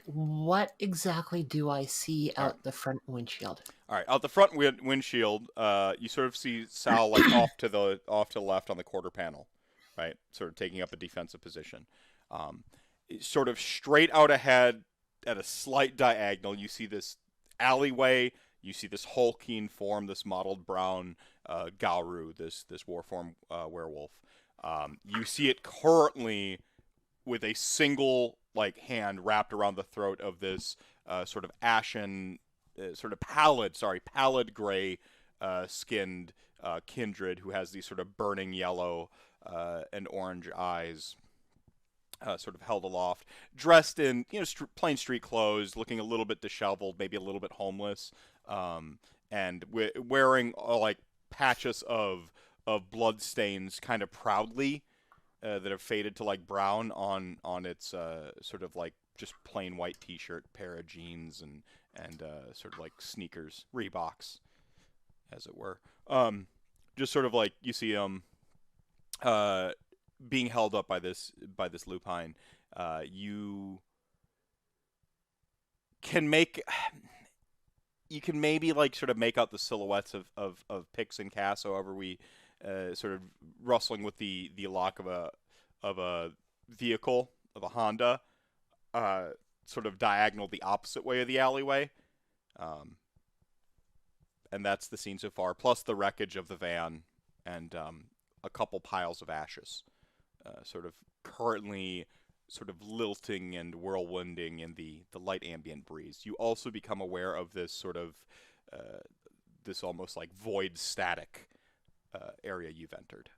S4: What exactly do I see out the front windshield?
S2: All right, out the front windshield, you sort of see Sal like off to the left on the quarter panel, right? Sort of taking up a defensive position. Sort of straight out ahead at a slight diagonal, you see this alleyway. You see this hulking form, this mottled brown Gauru, this warform werewolf. You see it currently with a single like hand wrapped around the throat of this sort of ashen, sort of pallid gray skinned Kindred, who has these sort of burning yellow and orange eyes. Sort of held aloft, dressed in plain street clothes, looking a little bit disheveled, maybe a little bit homeless, and wearing like patches of blood stains, kind of proudly, that have faded to like brown on its sort of like just plain white T-shirt, pair of jeans, and sort of like sneakers, Reeboks, as it were. Just sort of like you see being held up by this lupine. You can maybe like sort of make out the silhouettes of Pix and Cass. However, we sort of rustling with the lock of a vehicle, of a Honda, sort of diagonal the opposite way of the alleyway. And that's the scene so far, plus the wreckage of the van and a couple piles of ashes. Sort of currently sort of lilting and whirlwinding in the light ambient breeze. You also become aware of this sort of this almost like void static area you've entered.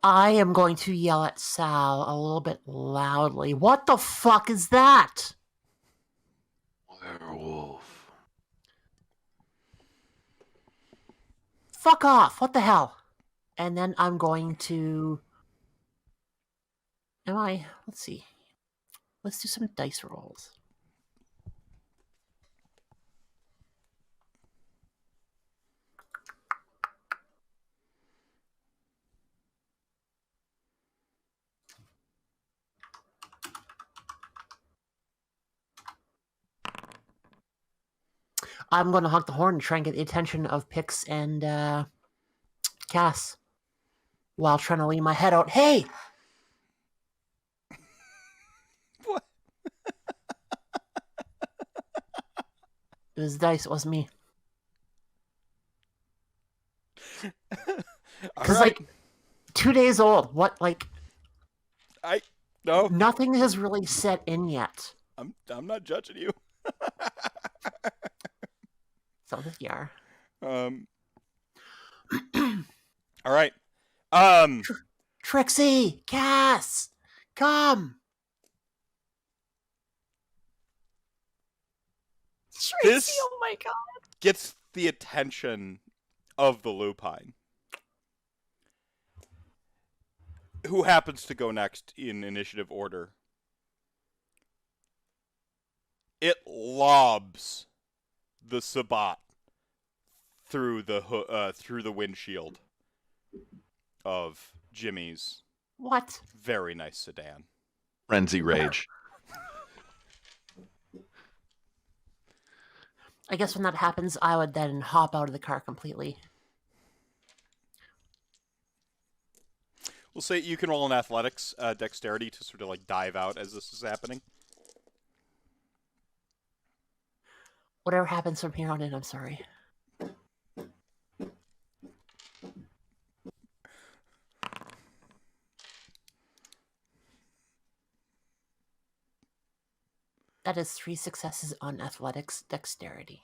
S4: I am going to yell at Sal a little bit loudly. What the fuck is that?
S1: Werewolf.
S4: Fuck off. What the hell? And then I'm going to... Let's see. Let's do some dice rolls. I'm going to honk the horn and try and get the attention of Pix and Cass while trying to lean my head out. Hey!
S2: What?
S4: It was dice, it wasn't me. Because, like, 2 days old. What, like...
S2: No.
S4: Nothing has really set in yet.
S2: I'm not judging you.
S4: So this year.
S2: All right.
S4: Trixie! Cass! Come!
S3: Trixie,
S2: This
S3: oh my god.
S2: gets the attention of the lupine. Who happens to go next in initiative order? It lobs the Sabbat through the windshield of Jimmy's
S4: What?
S2: very nice sedan.
S1: Frenzy rage.
S4: I guess when that happens, I would then hop out of the car completely.
S2: We'll say you can roll an athletics dexterity to sort of like dive out as this is happening.
S4: Whatever happens from here on in, I'm sorry. That is 3 successes on athletics dexterity.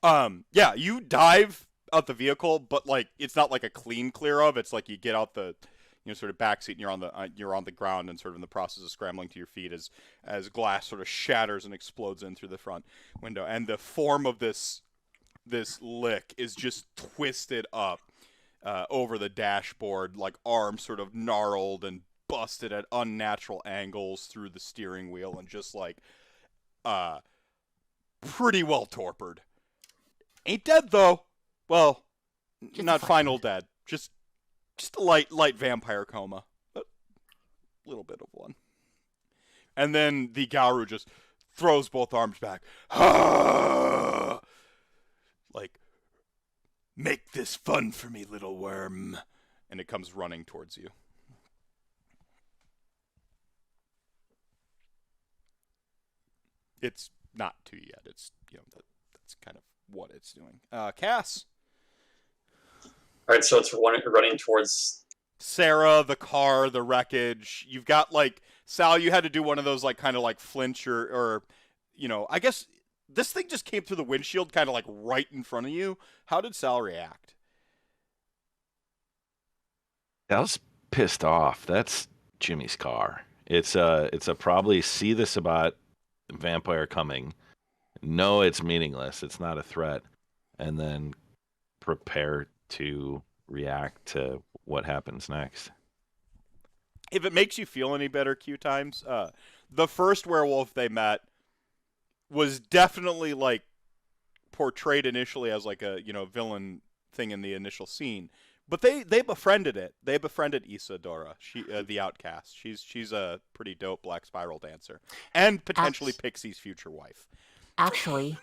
S2: Yeah, you dive out the vehicle, but like it's not like a clean clear of. It's like you get out the, sort of backseat, and you're on the ground and sort of in the process of scrambling to your feet as glass sort of shatters and explodes in through the front window, and the form of this lick is just twisted up over the dashboard, like arms sort of gnarled and busted at unnatural angles through the steering wheel, and just like pretty well torpid. Ain't dead though. Well, Not final dead. Just a light vampire coma. A little bit of one. And then the Garu just throws both arms back. Like, make this fun for me, little worm. And it comes running towards you. It's not to you yet. It's, that's kind of what it's doing. Cass.
S5: All right, so it's running towards
S2: Sera, the car, the wreckage. You've got, like, Sal, you had to do one of those, like, kind of like flinch or I guess this thing just came through the windshield kind of like right in front of you. How did Sal react?
S1: Sal's pissed off. That's Jimmy's car. It's a probably see this about vampire coming. No, it's meaningless. It's not a threat. And then prepare to react to what happens next.
S2: If it makes you feel any better, Q Times, the first werewolf they met was definitely like portrayed initially as like a villain thing in the initial scene, but they befriended it. They befriended Isadora, the outcast. She's a pretty dope black spiral dancer and potentially Pixie's future wife.
S4: Actually,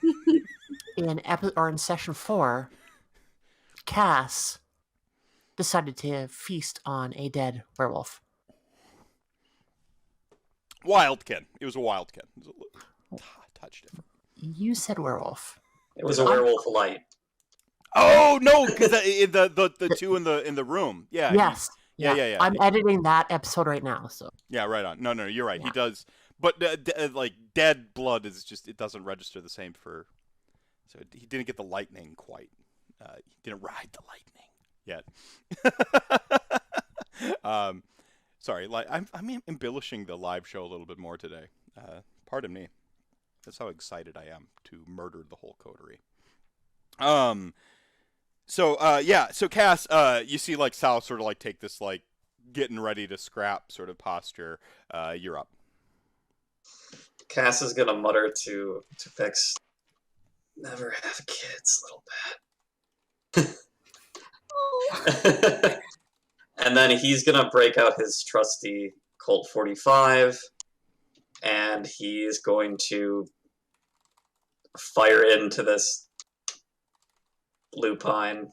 S4: in session 4, Cass decided to feast on a dead werewolf.
S2: Wildkin. It was a wildkin. It was a touch different.
S4: You said werewolf.
S5: It was a werewolf light.
S2: Oh no, because the two in the room. Yeah.
S4: Yes.
S2: Yeah.
S4: I'm editing that episode right now. So.
S2: Yeah, right on. No, you're right.
S4: Yeah.
S2: He does, but like dead blood is just it doesn't register the same for. So he didn't get the lightning quite. He didn't ride the lightning yet. Sorry, I'm embellishing the live show a little bit more today. Pardon me. That's how excited I am to murder the whole coterie. So Cass, you see like Sal sort of like take this like getting ready to scrap sort of posture. You're up.
S5: Cass is gonna mutter to Pix, "Never have kids, little bat." And then he's gonna break out his trusty Colt 45, and he's going to fire into this lupine.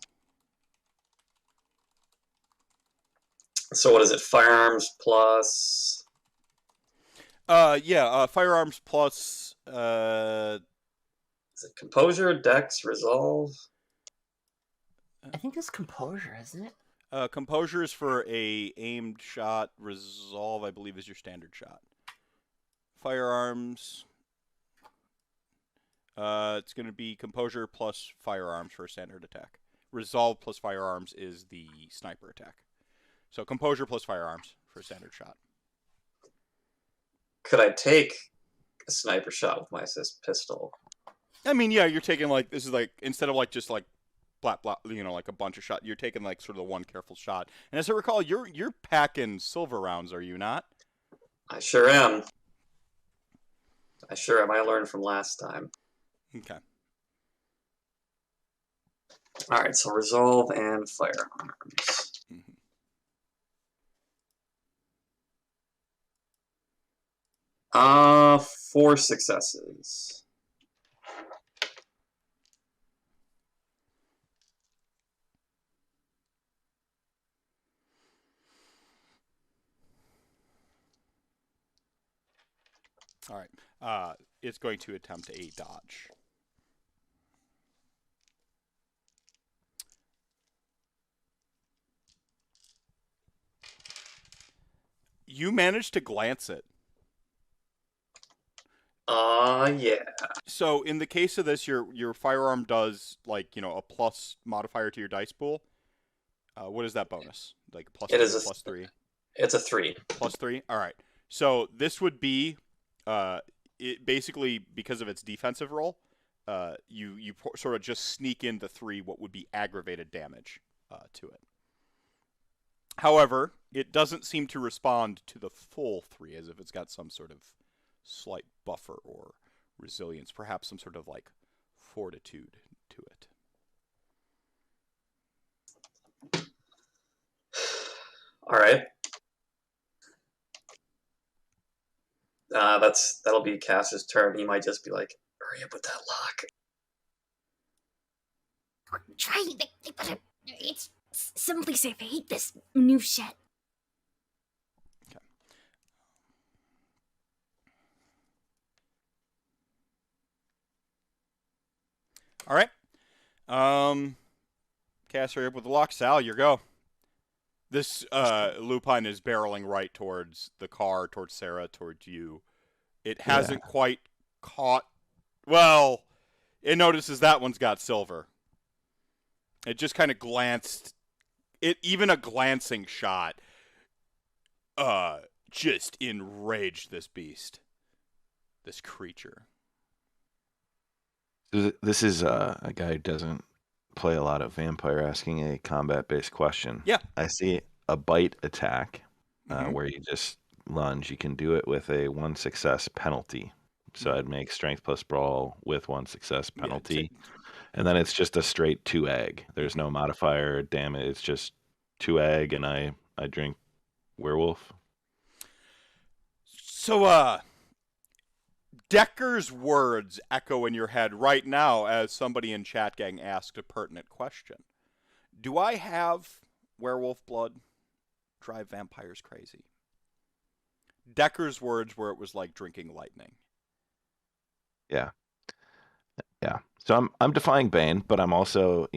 S5: So what is it? Firearms plus.
S2: Firearms plus.
S5: Is it composure, dex, resolve?
S4: I think it's composure, isn't it?
S2: Composure is for a aimed shot. Resolve, I believe, is your standard shot. Firearms. It's going to be composure plus firearms for a standard attack. Resolve plus firearms is the sniper attack. So composure plus firearms for a standard shot.
S5: Could I take a sniper shot with my pistol?
S2: I mean, yeah, you're taking like this is like instead of like just like blah, like a bunch of shots. You're taking like sort of the one careful shot. And as I recall, you're packing silver rounds, are you not?
S5: I sure am. I learned from last time.
S2: Okay.
S5: All right, so resolve and firearms.
S2: Mm-hmm.
S5: 4 successes.
S2: All right. It's going to attempt a dodge. You managed to glance it.
S5: Yeah.
S2: So in the case of this, your firearm does like a plus modifier to your dice pool. What is that bonus? Like plus?
S5: It is a
S2: plus 3.
S5: It's a 3.
S2: Plus 3. All right. So this would be, it basically because of its defensive role, you sort of just sneak in the 3 what would be aggravated damage to it. However, it doesn't seem to respond to the full 3 as if it's got some sort of slight buffer or resilience, perhaps some sort of like fortitude to it.
S5: All right. That'll be Cass's turn. He might just be like, "Hurry up with that lock."
S3: Try but it's simply safe. I hate this new shit.
S2: Okay. All right. Cass, hurry up with the lock. Sal, your go. This lupine is barreling right towards the car, towards Sera, towards you. It hasn't quite caught. Well, it notices that one's got silver. It just kind of glanced. Even a glancing shot, just enraged this beast, this creature.
S1: This is a guy who doesn't play a lot of Vampire asking a combat-based question.
S2: Yeah.
S1: I see a bite attack where you just lunge. You can do it with a 1 success penalty. So I'd make strength plus brawl with 1 success penalty. And then it's just a straight 2 egg. There's no modifier, damage. It's just 2 egg, and I drink werewolf.
S2: So, Decker's words echo in your head right now as somebody in chat gang asked a pertinent question. Do I have werewolf blood? Drive vampires crazy. Decker's words where it was like drinking lightning.
S1: Yeah. So I'm defying Bane, but I'm also,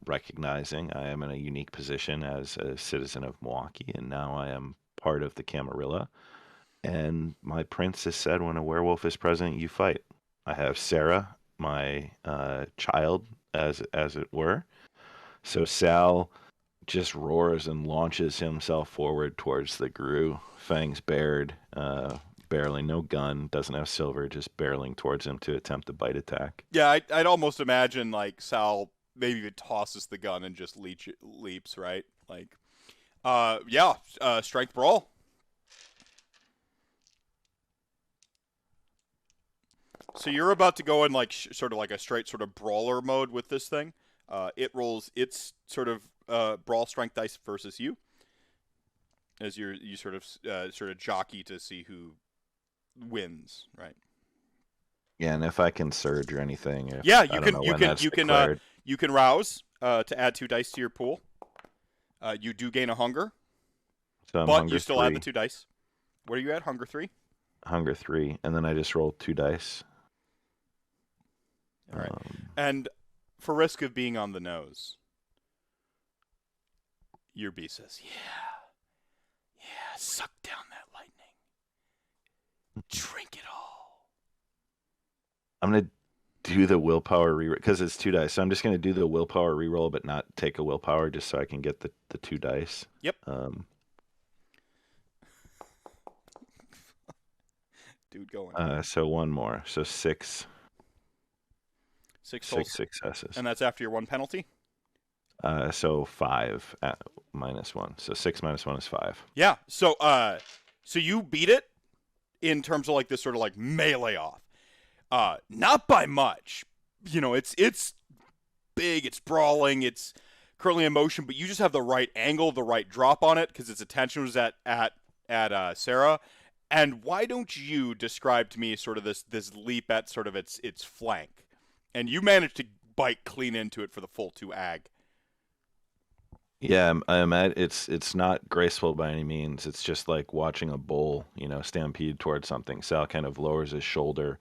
S1: recognizing I am in a unique position as a citizen of Milwaukee, and now I am part of the Camarilla. And my prince has said when a werewolf is present, you fight. I have Sera, my child, as it were. So Sal just roars and launches himself forward towards the Gru, fangs bared, barreling, no gun, doesn't have silver, just barreling towards him to attempt a bite attack.
S2: Yeah, I'd almost imagine like Sal maybe even tosses the gun and just leaps, right? Like, strength brawl. So you're about to go in like sort of like a straight sort of brawler mode with this thing. It rolls its sort of brawl strength dice versus you, as you sort of jockey to see who wins, right?
S1: Yeah, and if I can surge or anything,
S2: you can rouse to add 2 dice to your pool. You do gain a hunger,
S1: so
S2: but you still add the 2 dice. What are you at? Hunger 3.
S1: Hunger 3, and then I just rolled 2 dice.
S2: All right, and for risk of being on the nose, your beast says, "Yeah, suck down that lightning, drink it all."
S1: I'm gonna do the willpower reroll because it's 2 dice. So I'm just gonna do the willpower reroll, but not take a willpower, just so I can get the 2 dice.
S2: Yep. Dude, going.
S1: So 1 more. So 6.
S2: 6
S1: successes.
S2: And that's after your 1 penalty?
S1: So 5 minus 1. So 6 minus 1 is 5.
S2: Yeah. So you beat it in terms of like this sort of like melee off. Not by much. It's big, it's brawling, it's currently in motion, but you just have the right angle, the right drop on it because its attention was at Sera. And why don't you describe to me sort of this leap at sort of its flank? And you managed to bite clean into it for the full 2 ag.
S1: Yeah, I'm at it's not graceful by any means. It's just like watching a bull, stampede towards something. Sal kind of lowers his shoulder,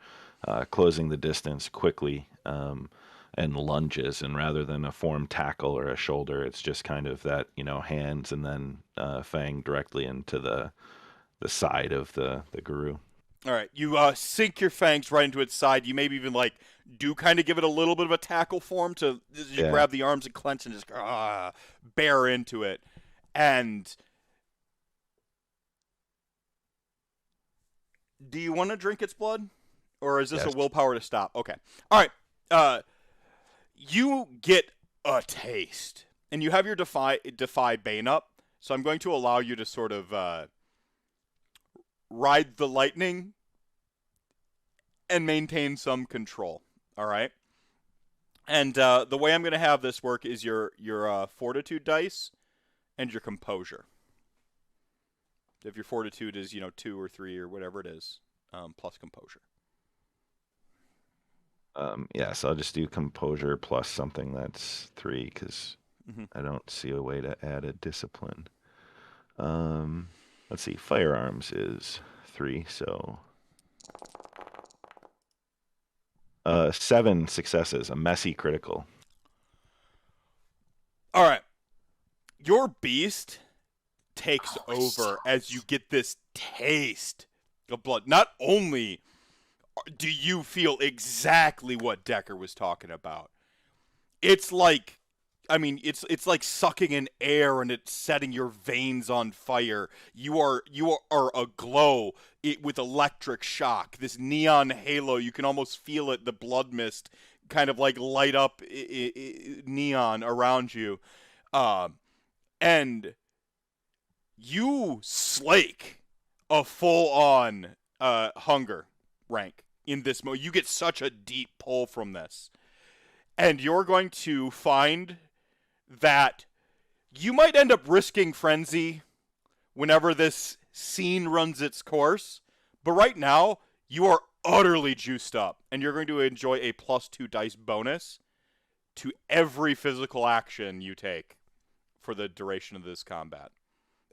S1: closing the distance quickly, and lunges. And rather than a form tackle or a shoulder, it's just kind of that, hands and then fang directly into the side of the Guru.
S2: All right, you sink your fangs right into its side. You maybe even like do kind of give it a little bit of a tackle form to you grab the arms and clench and just bear into it. And do you want to drink its blood, or is this a willpower to stop? Okay, all right. You get a taste, and you have your defy Bane up. So I'm going to allow you to sort of ride the lightning and maintain some control. All right. And the way I'm going to have this work is your fortitude dice and your composure. If your fortitude is 2 or 3 or whatever it is, plus composure.
S1: Yeah, so I'll just do composure plus something that's 3 because I don't see a way to add a discipline. Let's see, firearms is 3, so 7 successes, a messy critical.
S2: All right. Your beast takes over as you get this taste of blood. Not only do you feel exactly what Decker was talking about, it's like, it's like sucking in air and it's setting your veins on fire. You are aglow with electric shock. This neon halo, you can almost feel it, the blood mist kind of like light up neon around you. And you slake a full-on hunger rank in this mode. You get such a deep pull from this. And you're going to find that you might end up risking frenzy whenever this scene runs its course. But right now, you are utterly juiced up. And you're going to enjoy a +2 dice bonus to every physical action you take for the duration of this combat.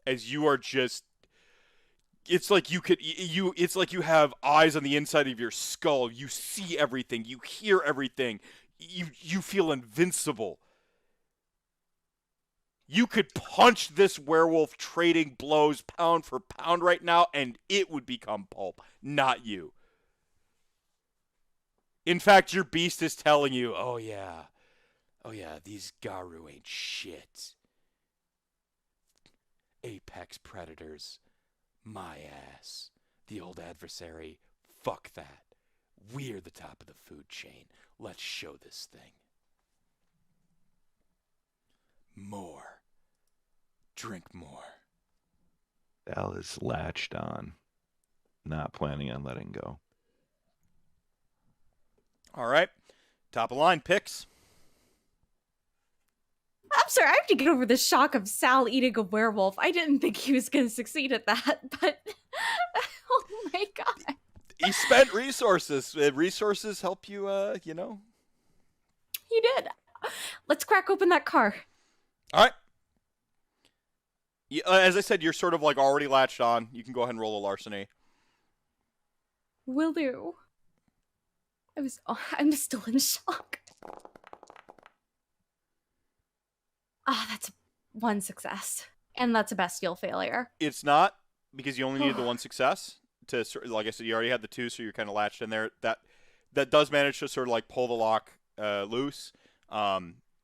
S2: As you are just, it's like it's like you have eyes on the inside of your skull. You see everything, you hear everything, you feel invincible. You could punch this werewolf trading blows pound for pound right now, and it would become pulp, not you. In fact, your beast is telling you, oh yeah, these Garu ain't shit. Apex predators, my ass. The old adversary, fuck that. We're the top of the food chain. Let's show this thing. More. Drink more.
S1: Al is latched on, not planning on letting go.
S2: All right. Top of line, Pix.
S3: I'm sorry, I have to get over the shock of Sal eating a werewolf. I didn't think he was going to succeed at that, but oh my god.
S2: He spent resources. Resources help you,
S3: He did. Let's crack open that car.
S2: All right. As I said, you're sort of like already latched on. You can go ahead and roll a larceny.
S3: Will do. I'm still in shock. That's 1 success. And that's a bestial failure.
S2: It's not, because you only needed the 1 success. To, like I said, you already had the 2, so you're kind of latched in there. That does manage to sort of like pull the lock loose.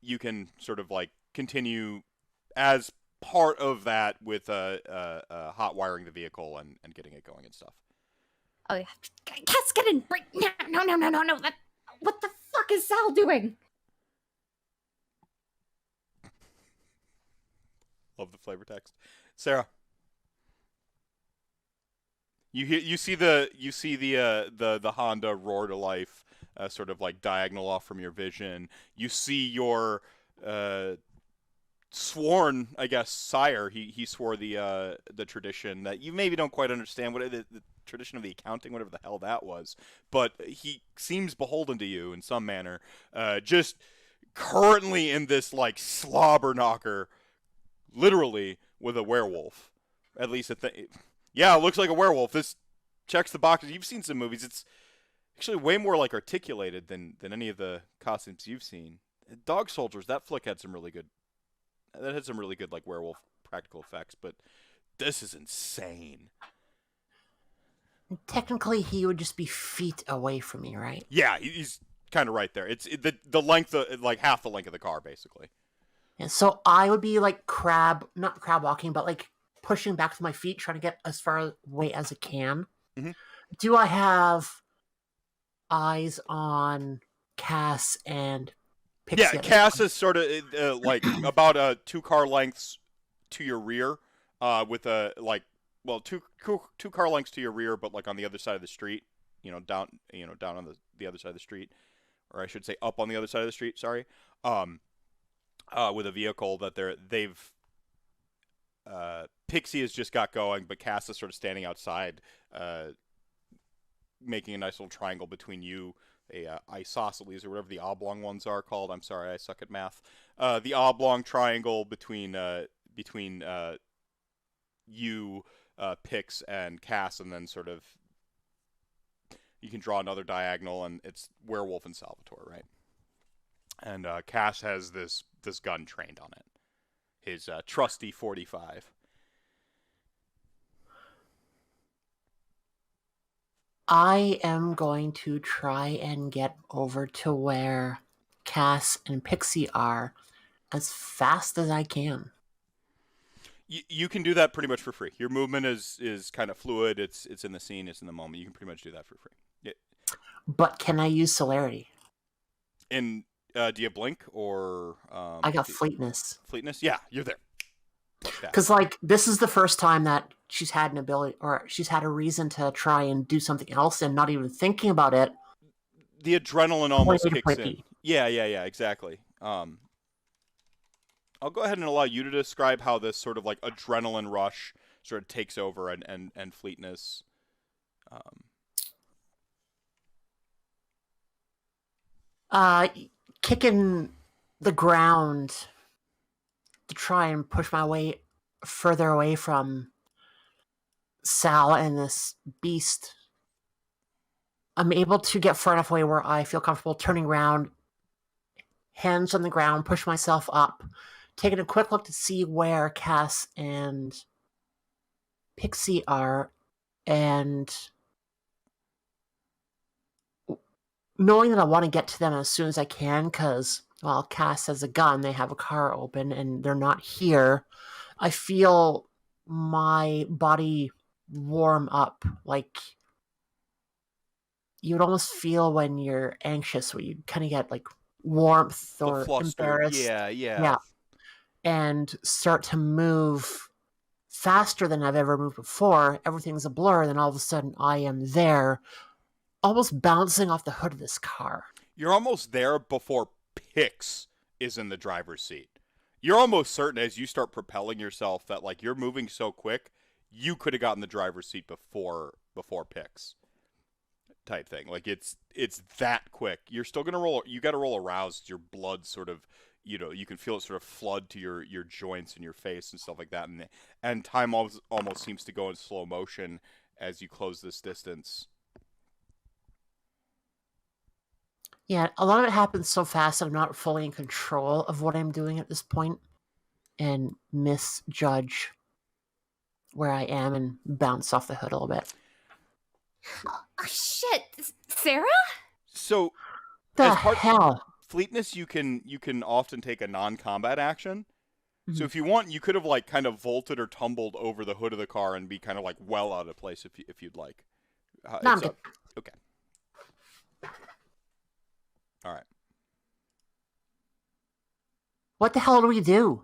S2: You can sort of like continue as part of that with hot wiring the vehicle and getting it going and stuff.
S3: Oh yeah. Cass, get in right now. No. What the fuck is Sal doing?
S2: Love the flavor text. Sera. You see the Honda roar to life, sort of like diagonal off from your vision. You see your sworn, I guess, sire. He swore the tradition that you maybe don't quite understand what the tradition of the accounting, whatever the hell that was, but he seems beholden to you in some manner. Just currently in this like slobber knocker, literally with a werewolf. At least yeah, it looks like a werewolf. This checks the boxes. You've seen some movies. It's actually way more like articulated than any of the costumes you've seen. Dog Soldiers, that flick had some really good. That had some really good like werewolf practical effects, but this is insane.
S4: Technically, he would just be feet away from me, right?
S2: Yeah, he's kind of right there. It's the length of like half the length of the car, basically.
S4: And so I would be like not crab walking, but like pushing back with my feet, trying to get as far away as I can.
S2: Mm-hmm.
S4: Do I have eyes on Cass and Pixie?
S2: Yeah, Cass is sort of like about 2 car lengths to your rear, with a like two car lengths to your rear, but like on the other side of the street. Down on the other side of the street, or I should say up on the other side of the street. Sorry. With a vehicle that they've Pixie has just got going, but Cass is sort of standing outside, making a nice little triangle between you, isosceles, or whatever the oblong ones are called. I'm sorry, I suck at math. The oblong triangle between you, Pix, and Cass, and then sort of you can draw another diagonal, and it's Werewolf and Salvatore, right? And Cass has this gun trained on it, his trusty 45.
S4: I am going to try and get over to where Cass and Pixie are as fast as I can.
S2: You can do that pretty much for free. Your movement is kind of fluid. It's in the scene. It's in the moment. You can pretty much do that for free. Yeah.
S4: But can I use celerity?
S2: And do you blink or?
S4: I got fleetness.
S2: Fleetness? Yeah, you're there.
S4: Because this is the first time that she's had an ability, or she's had a reason to try and do something else, and not even thinking about it.
S2: The adrenaline almost kicks in. Yeah, exactly. I'll go ahead and allow you to describe how this sort of like adrenaline rush sort of takes over and fleetness.
S4: Kicking the ground to try and push my way further away from Sal and this beast. I'm able to get far enough away where I feel comfortable turning around, hands on the ground, push myself up, taking a quick look to see where Cass and Pixie are, and knowing that I want to get to them as soon as I can, because, well, Cass has a gun, they have a car open, and they're not here, I feel my body warm up, like you would almost feel when you're anxious, where you kind of get like warmth or embarrassed.
S2: Yeah.
S4: And start to move faster than I've ever moved before. Everything's a blur, and then all of a sudden I am there, almost bouncing off the hood of this car.
S2: You're almost there before Pix is in the driver's seat. You're almost certain as you start propelling yourself that like you're moving so quick, you could have gotten the driver's seat before Pix. Type thing. Like it's that quick. You're still gonna roll. You got to roll aroused. Your blood sort of, you can feel it sort of flood to your joints and your face and stuff like that. And time almost seems to go in slow motion as you close this distance.
S4: Yeah, a lot of it happens so fast that I'm not fully in control of what I'm doing at this point, and misjudge where I am and bounce off the hood a little bit.
S3: Oh, shit, Sera?
S2: So,
S4: the hell?
S2: Fleetness, you can often take a non-combat action.
S4: Mm-hmm.
S2: So if you want, you could have like kind of vaulted or tumbled over the hood of the car and be kind of like well out of place if you'd like.
S4: No, I'm good.
S2: Okay. All right.
S4: What the hell do we do?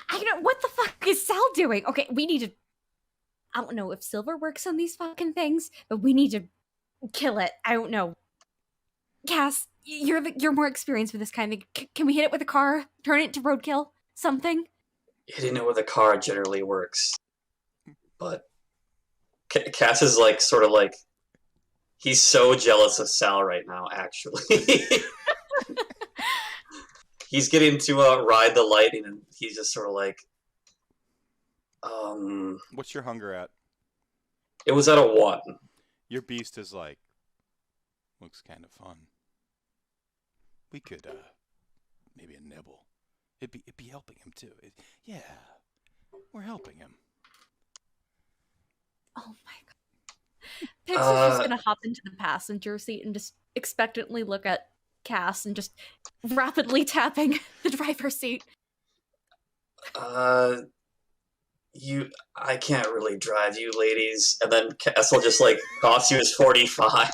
S3: I don't. What the fuck is Sal doing? Okay, we need to. I don't know if silver works on these fucking things, but we need to kill it. I don't know. Cass, you're more experienced with this kind of thing. Can we hit it with a car? Turn it to roadkill? Something?
S5: Hitting it with a car generally works, but Cass is like sort of like he's so jealous of Sal right now. Actually, he's getting to ride the lightning, and he's just sort of like.
S2: What's your hunger at?
S5: It was at a 1.
S2: Your beast is like, looks kind of fun. We could, maybe a nibble. It'd be helping him too. Yeah, we're helping him.
S3: Oh my god. Pix is just gonna hop into the passenger seat and just expectantly look at Cass and just rapidly tapping the driver's seat.
S5: I can't really drive you ladies. And then Cass will just like toss you his 45.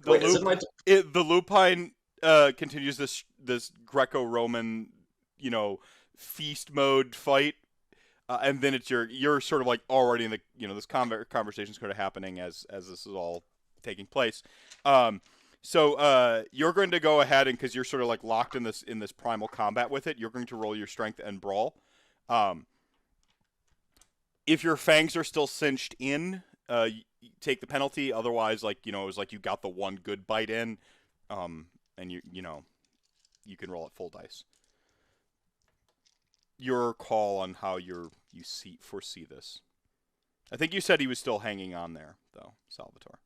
S2: The lupine continues this Greco-Roman, feast mode fight. and then it's you're sort of like already in the this conversation's sort of happening as this is all taking place. So you're going to go ahead and because you're sort of like locked in this primal combat with it, you're going to roll your strength and brawl. If your fangs are still cinched in, you take the penalty. Otherwise, it was like you got the one good bite in, and you can roll at full dice. Your call on how you foresee this. I think you said he was still hanging on there, though, Salvatore.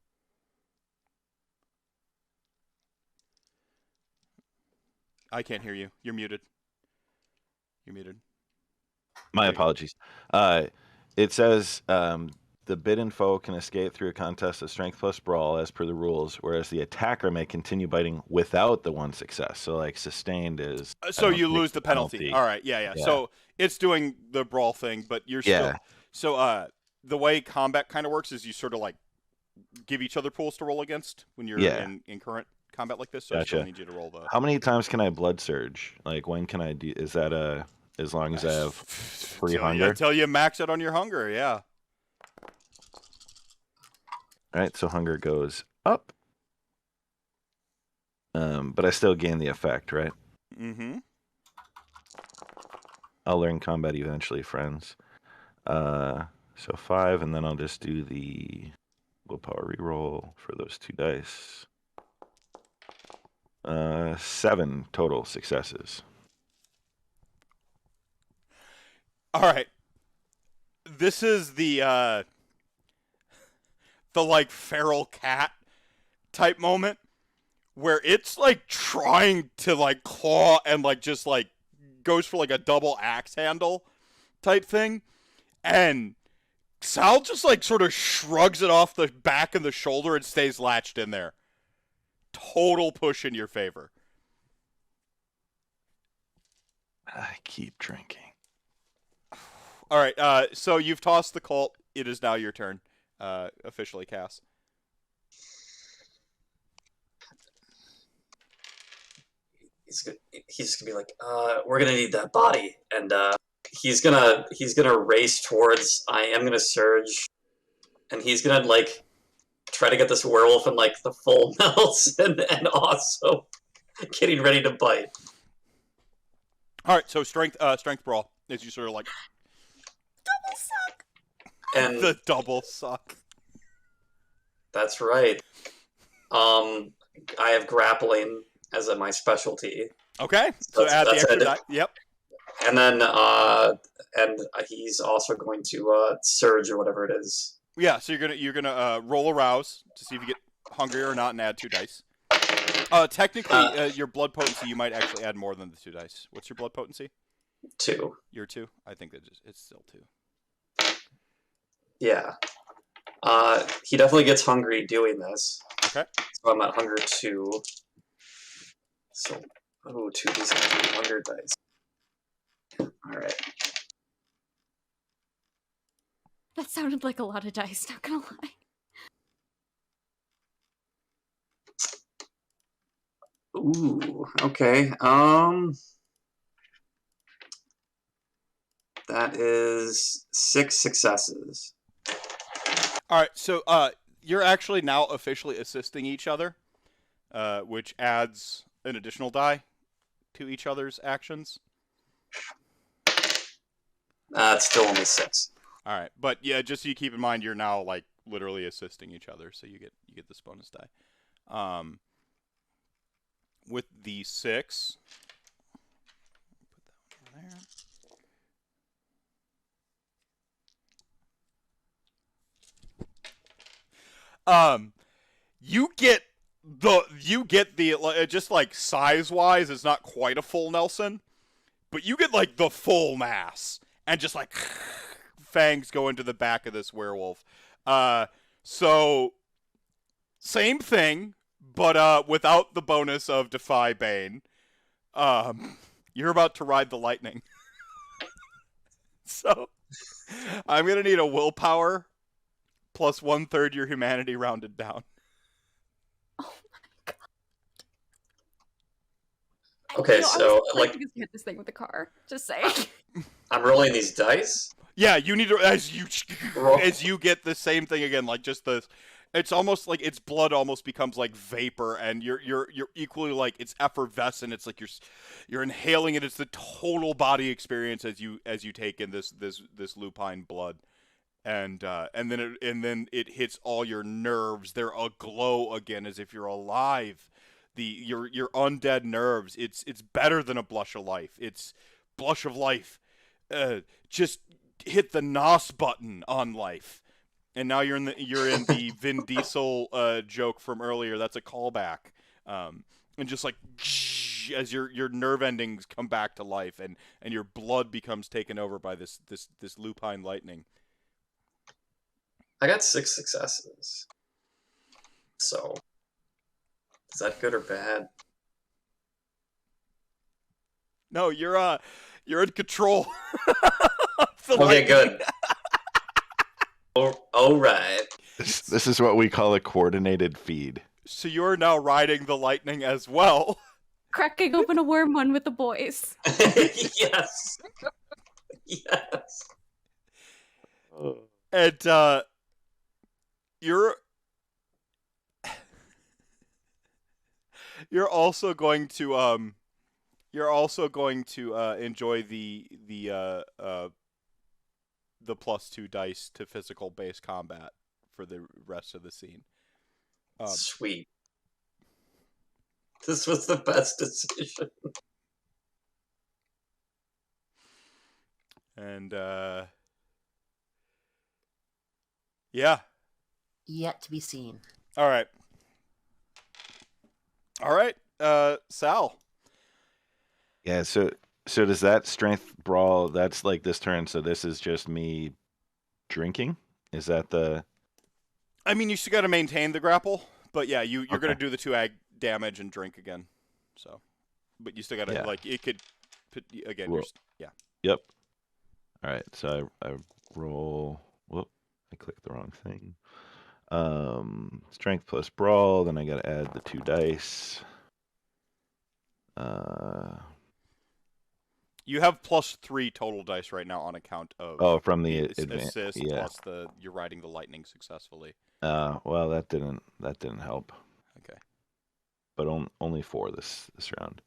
S2: I can't hear you. You're muted.
S1: My apologies. It says the bidden foe can escape through a contest of strength plus brawl as per the rules, whereas the attacker may continue biting without the one success. So like sustained is
S2: so you lose the penalty. All right, yeah. So it's doing the brawl thing, but you're still so the way combat kind of works is you sort of like give each other pools to roll against when you're in current combat like this. So
S1: gotcha.
S2: I still need you to roll the.
S1: How many times can I blood surge? Like when can I do? Is that as long as I have free hunger?
S2: Until you max out on your hunger, yeah.
S1: All right, so hunger goes up, but I still gain the effect, right?
S2: Mm-hmm.
S1: I'll learn combat eventually, friends. So 5, and then I'll just do the willpower reroll for those 2 dice. 7 total successes.
S2: All right. This is the like feral cat type moment where it's like trying to like claw and like just like goes for like a double axe handle type thing, and Sal just like sort of shrugs it off the back and the shoulder and stays latched in there. Total push in your favor.
S1: I keep drinking.
S2: All right, so you've tossed the cult. It is now your turn, officially, Cass.
S5: He's gonna be like, we're gonna need that body, and he's gonna race towards. I am gonna surge, and he's gonna like try to get this werewolf in like the full melts, and also getting ready to bite.
S2: All right, so strength brawl as you sort of like
S3: double suck.
S5: And
S2: the double suck.
S5: That's right. I have grappling as my specialty.
S2: Okay, so add the extra die. Yep.
S5: And then and he's also going to surge or whatever it is.
S2: Yeah, so you're gonna roll a rouse to see if you get hungrier or not, and add 2 dice. Technically, your blood potency you might actually add more than the 2 dice. What's your blood potency?
S5: 2.
S2: You're 2. I think it's still 2.
S5: Yeah. He definitely gets hungry doing this.
S2: Okay.
S5: So I'm at hunger 2. So, 2 these hunger dice. Alright.
S3: That sounded like a lot of dice, not gonna lie.
S5: Ooh, okay. That is 6 successes.
S2: All right, so you're actually now officially assisting each other, which adds an additional die to each other's actions.
S5: It's still only 6.
S2: All right, but yeah, just so you keep in mind, you're now like literally assisting each other, so you get this bonus die. With the 6, put that one over there. You get the just like size wise, it's not quite a full Nelson, but you get like the full mass, and just like fangs go into the back of this werewolf. So same thing, but without the bonus of Defy Bane. You're about to ride the lightning. So I'm gonna need a willpower plus 1/3 your humanity rounded down.
S3: Oh my god.
S5: Okay, so
S3: I
S5: like
S3: hit this thing with the car. Just saying.
S5: I'm rolling these dice.
S2: Yeah, you need to as you get the same thing again, like just the. It's almost like its blood almost becomes like vapor, and you're equally like it's effervescent. It's like you're inhaling it. It's the total body experience as you take in this lupine blood, and then it hits all your nerves. They're aglow again, as if you're alive. Your undead nerves. It's better than a blush of life. It's blush of life. Just hit the NOS button on life. And now you're in the Vin Diesel joke from earlier. That's a callback. And just like as your nerve endings come back to life, and your blood becomes taken over by this lupine lightning.
S5: I got 6 successes. So, is that good or bad?
S2: No, you're in control.
S5: Okay, good. All right.
S1: This is what we call a coordinated feed.
S2: So you're now riding the lightning as well.
S3: Cracking open a worm one with the boys.
S5: Yes. Yes.
S2: And you're also going to enjoy the +2 dice to physical base combat for the rest of the scene.
S5: Sweet. This was the best decision.
S2: And yeah.
S4: Yet to be seen.
S2: All right. Sal.
S1: Yeah, so does that strength brawl, that's like this turn, so this is just me drinking? Is that the...
S2: I mean, you still got to maintain the grapple, but yeah, you're
S1: Okay.
S2: going to do the 2 ag damage and drink again. So, but you still got to, like, it could, again, yeah.
S1: Yep. All right, so I roll... Whoop, I clicked the wrong thing. Strength plus brawl, then I got to add the 2 dice.
S2: You have +3 total dice right now on account of
S1: from the
S2: assist
S1: yeah.
S2: plus you're riding the lightning successfully.
S1: Well, that didn't help.
S2: Okay.
S1: But only 4 this round.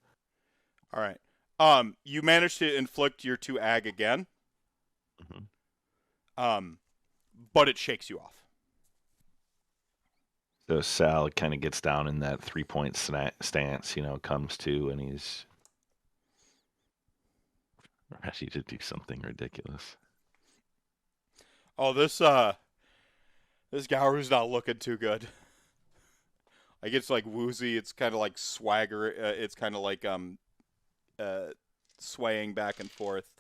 S2: All right. You managed to inflict your 2 ag again.
S1: Mm-hmm.
S2: But it shakes you off.
S1: So Sal kind of gets down in that 3-point stance, comes to, and he's ready to do something ridiculous.
S2: Oh, this Gowru's not looking too good. Like, it's like woozy. It's kind of like swagger. It's kind of like swaying back and forth.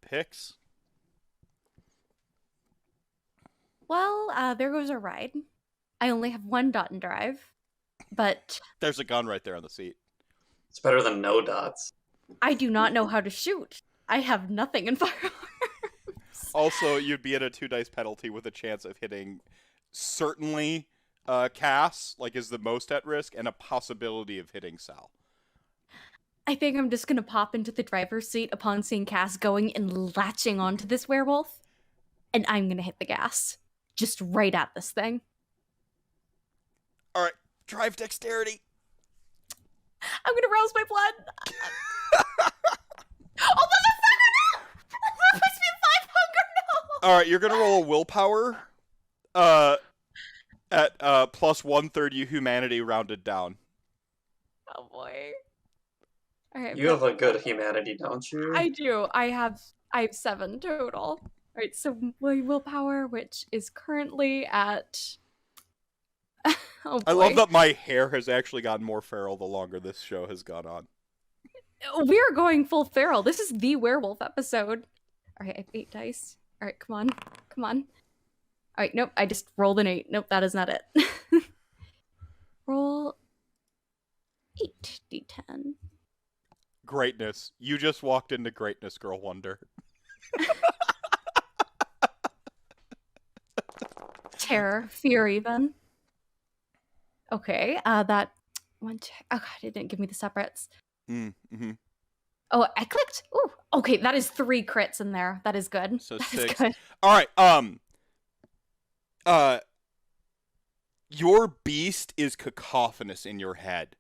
S2: Pix?
S3: Well, there goes a ride. I only have 1 dot and drive, but
S2: There's a gun right there on the seat.
S5: It's better than no dots.
S3: I do not know how to shoot. I have nothing in firearms.
S2: Also, you'd be at a 2 dice penalty with a chance of hitting certainly Cass, like is the most at risk, and a possibility of hitting Sal.
S3: I think I'm just gonna pop into the driver's seat upon seeing Cass going and latching onto this werewolf, and I'm gonna hit the gas. Just right at this thing.
S2: Alright, drive dexterity.
S3: I'm gonna rouse my blood. Oh, motherfucker, no! That puts me in 5 hunger, no!
S2: Alright, you're gonna roll a willpower at +1/3 you humanity rounded down.
S3: Oh, boy. Alright,
S5: You have a good humanity, don't you?
S3: I do. I have 7 total. Alright, so my willpower, which is currently at... Oh, boy.
S2: I love that my hair has actually gotten more feral the longer this show has gone on.
S3: We're going full feral. This is the werewolf episode. Alright, I have 8 dice. Alright, come on. Come on. Alright, nope, I just rolled an 8. Nope, that is not it. Roll 8d10.
S2: Greatness. You just walked into greatness, Girl Wonder.
S3: Terror. Fear, even. Okay, that... 1, 2... Oh, God, it didn't give me the separates.
S2: Mm-hmm.
S3: Oh, I clicked. Ooh, okay, that is 3 crits in there. That is good.
S2: So
S3: that
S2: 6.
S3: Is good.
S2: All right. Your beast is cacophonous in your head.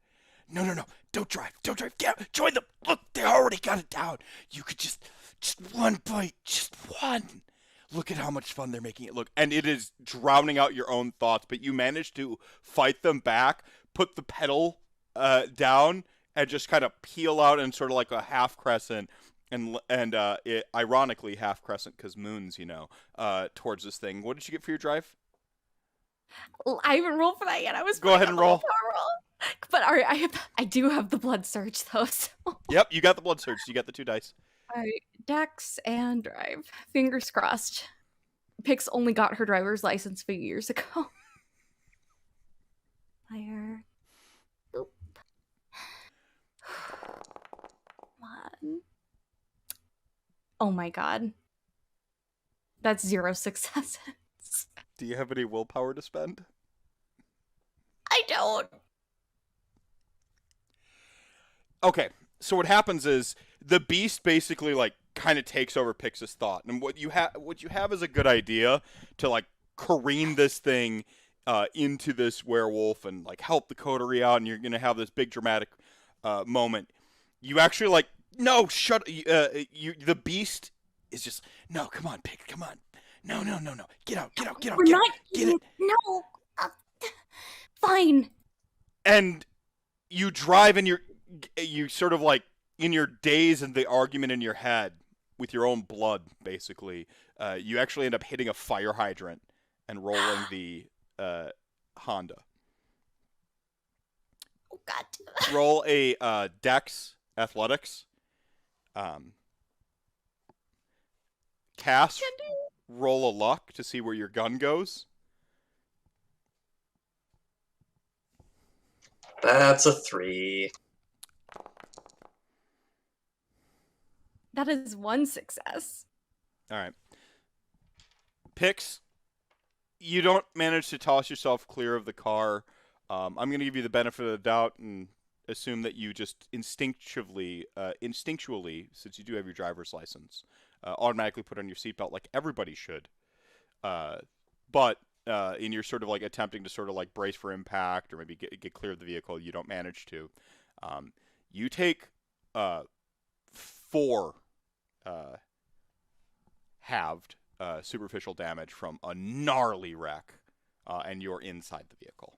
S2: No. Don't drive. Get out. Join them. Look, they already got it down. You could just one bite. Just one. Look at how much fun they're making it look. And it is drowning out your own thoughts, but you manage to fight them back, put the pedal down, and just kind of peel out in sort of like a half crescent. And it, ironically, half crescent because moons, towards this thing. What did you get for your drive?
S3: I haven't rolled for that yet. I was
S2: Go ahead and roll.
S3: But all right, I do have the blood surge though. So.
S2: Yep, you got the blood surge. You got the 2 dice.
S3: All right, Dex and drive. Fingers crossed. Pix only got her driver's license a few years ago. Fire. Oop. Come on. Oh my god. That's 0 successes.
S2: Do you have any willpower to spend?
S3: I don't.
S2: Okay, so what happens is the beast basically like kind of takes over Pix's thought, and what you have is a good idea to like careen this thing into this werewolf and like help the coterie out, and you're gonna have this big dramatic moment. You actually like no shut the beast is just no come on Pix, come on no get out
S3: We're not
S2: get it
S3: no fine.
S2: And you drive and you sort of like in your daze and the argument in your head with your own blood, basically, you actually end up hitting a fire hydrant and rolling the Honda.
S3: Oh god.
S2: Roll a Dex Athletics. Cass, roll a luck to see where your gun goes.
S5: That's a 3.
S3: That is 1 success.
S2: All right. Pix, you don't manage to toss yourself clear of the car. I'm going to give you the benefit of the doubt and assume that you just instinctually, since you do have your driver's license, automatically put on your seatbelt like everybody should. But in your sort of like attempting to sort of like brace for impact or maybe get clear of the vehicle, you don't manage to. You take 4 halved superficial damage from a gnarly wreck, and you're inside the vehicle.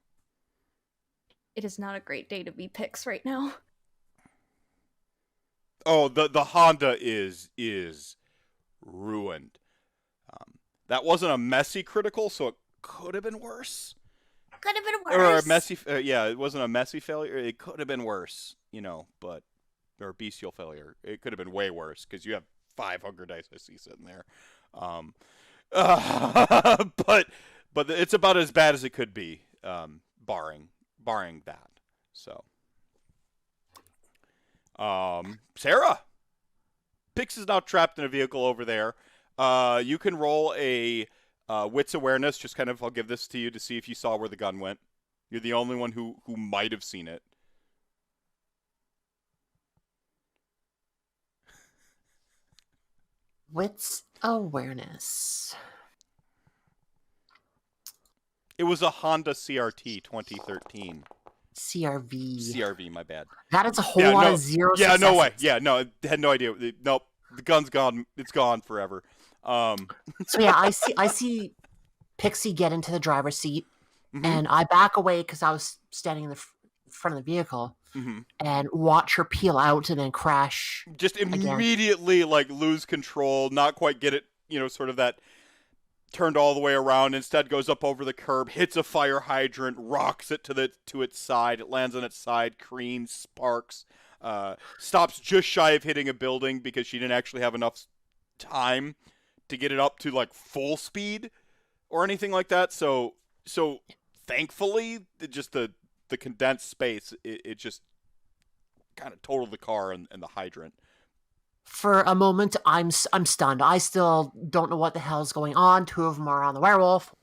S3: It is not a great day to be Pix right now.
S2: Oh, the Honda is ruined. That wasn't a messy critical, so it could have been worse.
S3: Could have been
S2: Or
S3: worse.
S2: a messy, it wasn't a messy failure. It could have been worse, but or a bestial failure. It could have been way worse because you have 5 hunger dice I see sitting there. But it's about as bad as it could be, barring that. So, Sera, Pix is now trapped in a vehicle over there. You can roll a wits awareness. Just kind of, I'll give this to you to see if you saw where the gun went. You're the only one who might have seen it.
S4: Wits awareness.
S2: It was a Honda CRT 2013.
S4: CRV.
S2: My bad.
S4: That is a whole lot of 0
S2: Yeah,
S4: successes.
S2: no way. Yeah, no, I had no idea. Nope, the gun's gone. It's gone forever.
S4: So yeah, I see Pixie get into the driver's seat,
S2: Mhm.
S4: and I back away because I was standing in the front of the vehicle, and watch her peel out and then crash.
S2: Just immediately like lose control, not quite get it, sort of that turned all the way around. Instead goes up over the curb, hits a fire hydrant, rocks it to its side. It lands on its side, careens, sparks, stops just shy of hitting a building because she didn't actually have enough time to get it up to like full speed or anything like that. So thankfully, just the condensed space, it just kind of totaled the car and the hydrant.
S4: For a moment, I'm stunned. I still don't know what the hell's going on. 2 of them are on the werewolf,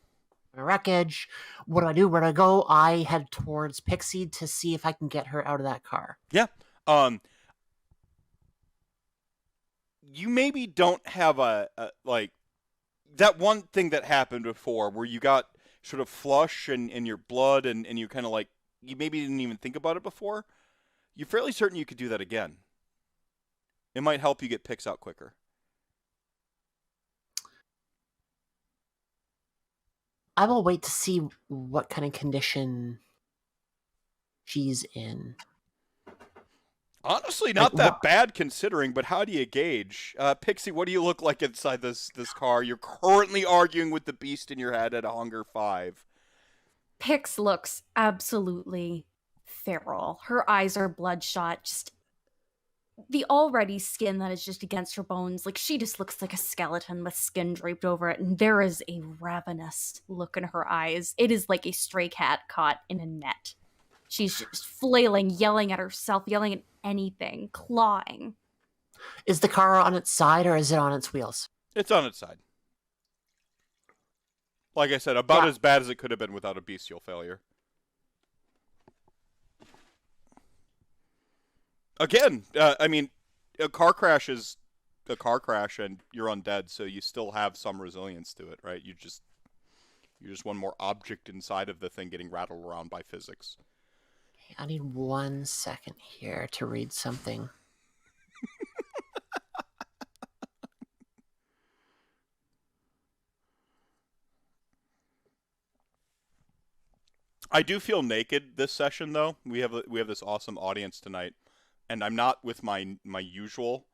S4: the wreckage. What do I do? Where do I go? I head towards Pixie to see if I can get her out of that car.
S2: Yeah. you maybe don't have a like that one thing that happened before where you got sort of flush in your blood and you kind of like, you maybe didn't even think about it before. You're fairly certain you could do that again. It might help you get picks out quicker.
S4: I will wait to see what kind of condition she's in.
S2: Honestly, not that bad considering, but how do you gauge? Pixie, what do you look like inside this car? You're currently arguing with the beast in your head at a hunger 5.
S3: Pix looks absolutely feral. Her eyes are bloodshot. Just the already skin that is just against her bones. Like, she just looks like a skeleton with skin draped over it. And there is a ravenous look in her eyes. It is like a stray cat caught in a net. She's just flailing, yelling at herself, yelling at anything, clawing.
S4: Is the car on its side or is it on its wheels?
S2: It's on its side. Like I said, about as bad as it could have been without a bestial failure. Again, I mean, a car crash is a car crash and you're undead, so you still have some resilience to it, right? You're just one more object inside of the thing getting rattled around by physics.
S4: I need 1 second here to read something.
S2: I do feel naked this session, though. We have this awesome audience tonight, and I'm not with my usual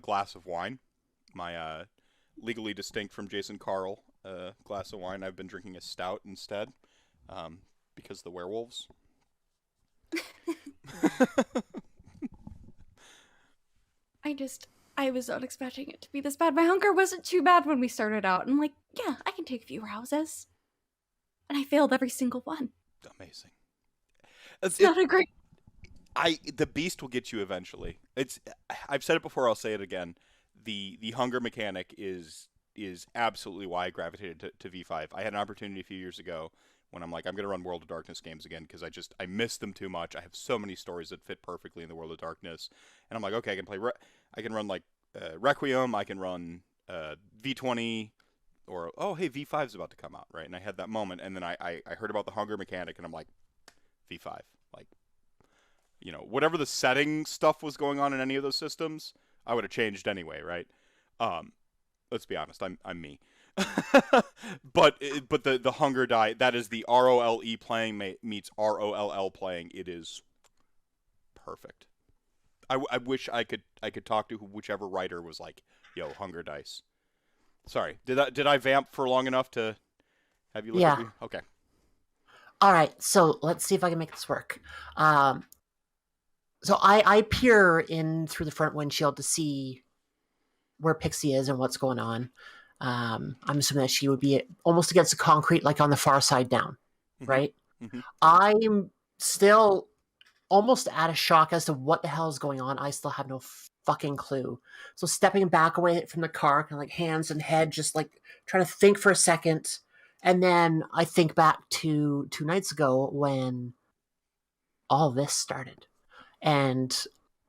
S2: glass of wine, my legally distinct from Jason Carl glass of wine. I've been drinking a stout instead, because the werewolves.
S3: I was not expecting it to be this bad. My hunger wasn't too bad when we started out. I'm like, yeah, I can take a few houses. And I failed every single one.
S2: Amazing.
S3: It's not a great...
S2: The beast will get you eventually. I've said it before, I'll say it again. The hunger mechanic is absolutely why I gravitated to V5. I had an opportunity a few years ago when I'm like, I'm going to run World of Darkness games again because I miss them too much. I have so many stories that fit perfectly in the World of Darkness. And I'm like, okay, I can run like Requiem, I can run V20, or, oh, hey, V5 is about to come out, right? And I had that moment, and then I heard about the hunger mechanic, and I'm like, V5. Like, you know, whatever the setting stuff was going on in any of those systems, I would have changed anyway, right? Let's be honest, I'm me. but the hunger die, that is the ROLE playing meets ROLL playing. It is perfect. I wish I could talk to whichever writer was like, yo, hunger dice. Sorry, did I vamp for long enough to have you look at me? Okay.
S4: All right, so let's see if I can make this work. So I peer in through the front windshield to see where Pixie is and what's going on. I'm assuming that she would be almost against the concrete, like on the far side down, right? Mm-hmm. I'm still almost out of shock as to what the hell is going on. I still have no fucking clue. So stepping back away from the car, kind of like hands and head, just like trying to think for a second. And then I think back to 2 nights ago when all this started. And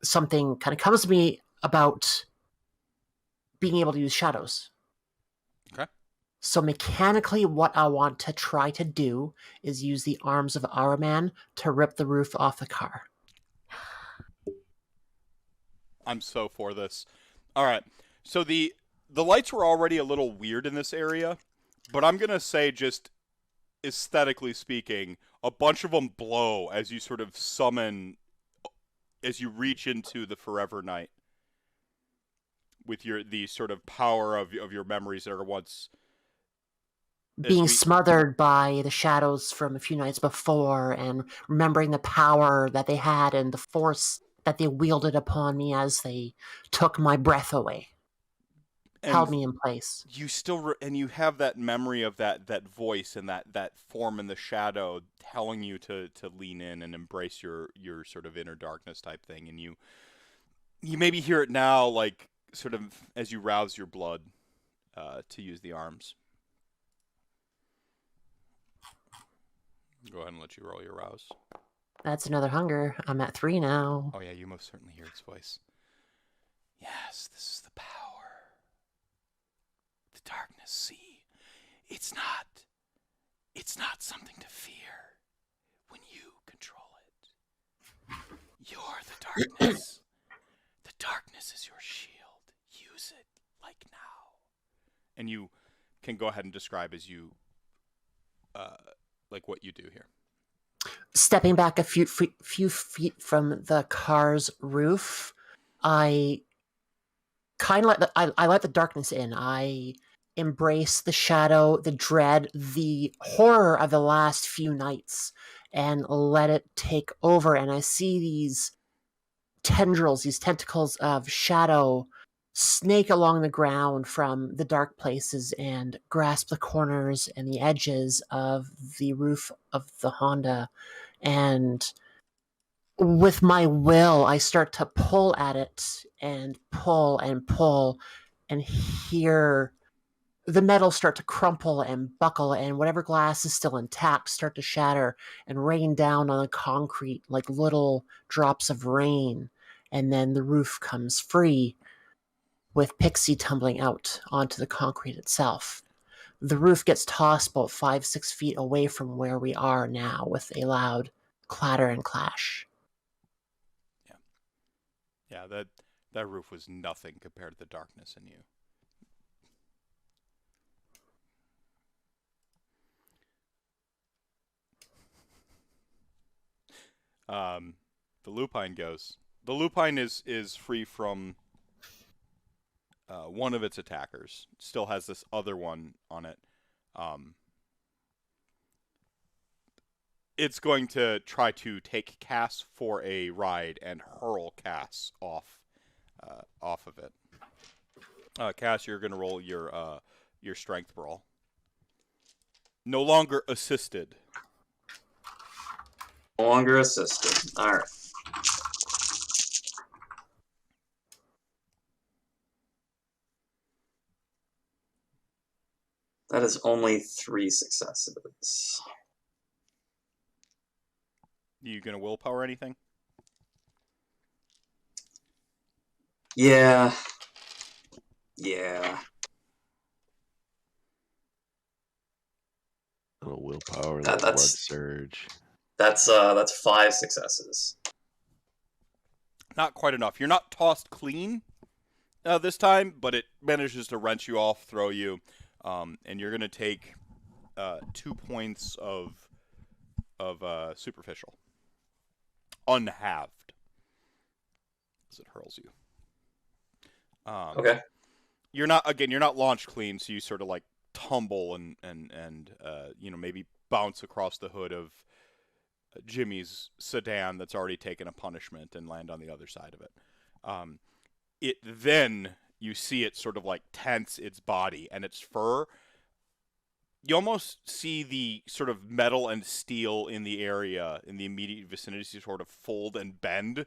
S4: something kind of comes to me about being able to use shadows.
S2: Okay.
S4: So mechanically, what I want to try to do is use the arms of Araman to rip the roof off the car.
S2: I'm so for this. All right. So the lights were already a little weird in this area, but I'm going to say, just aesthetically speaking, a bunch of them blow as you sort of summon, as you reach into the forever night with the sort of power of your memories that are once
S4: being smothered by the shadows from a few nights before, and remembering the power that they had and the force that they wielded upon me as they took my breath away, held me in place.
S2: You still and you have that memory of that voice and that form in the shadow telling you to lean in and embrace your sort of inner darkness type thing, and you maybe hear it now, like sort of as you rouse your blood to use the arms. Go ahead and let you roll your rouse.
S4: That's another hunger. I'm at 3 now.
S2: Oh yeah, you most certainly hear its voice. Yes, this is the power. The darkness, see, it's not something to fear when you control it. You're the darkness. The darkness is your shield. Use it like now. And you can go ahead and describe as you, like what you do here.
S4: Stepping back a few feet from the car's roof, I kind of I let the darkness in. I embrace the shadow, the dread, the horror of the last few nights, and let it take over. And I see these tendrils, these tentacles of shadow snake along the ground from the dark places and grasp the corners and the edges of the roof of the Honda. And with my will, I start to pull at it and pull and hear the metal start to crumple and buckle, and whatever glass is still intact start to shatter and rain down on the concrete like little drops of rain. And then the roof comes free, with Pixie tumbling out onto the concrete itself. The roof gets tossed about 5-6 feet away from where we are now with a loud clatter and clash.
S2: Yeah, that roof was nothing compared to the darkness in you. The lupine goes. The lupine is free from one of its attackers. Still has this other one on it. It's going to try to take Cass for a ride and hurl Cass off of it. Cass, you're going to roll your strength roll. No longer assisted.
S5: No longer assisted. All right. That is only 3 successes.
S2: You going to willpower anything?
S5: Yeah. Yeah.
S1: Little willpower, little blood surge.
S5: That's 5 successes.
S2: Not quite enough. You're not tossed clean this time, but it manages to wrench you off, throw you, and you're going to take 2 points of superficial. Unhalved. As it hurls you.
S5: Okay.
S2: You're not launched clean, so you sort of like tumble and maybe bounce across the hood of Jimmy's sedan that's already taken a punishment and land on the other side of it. Then you see it sort of like tense its body and its fur. You almost see the sort of metal and steel in the area, in the immediate vicinity, sort of fold and bend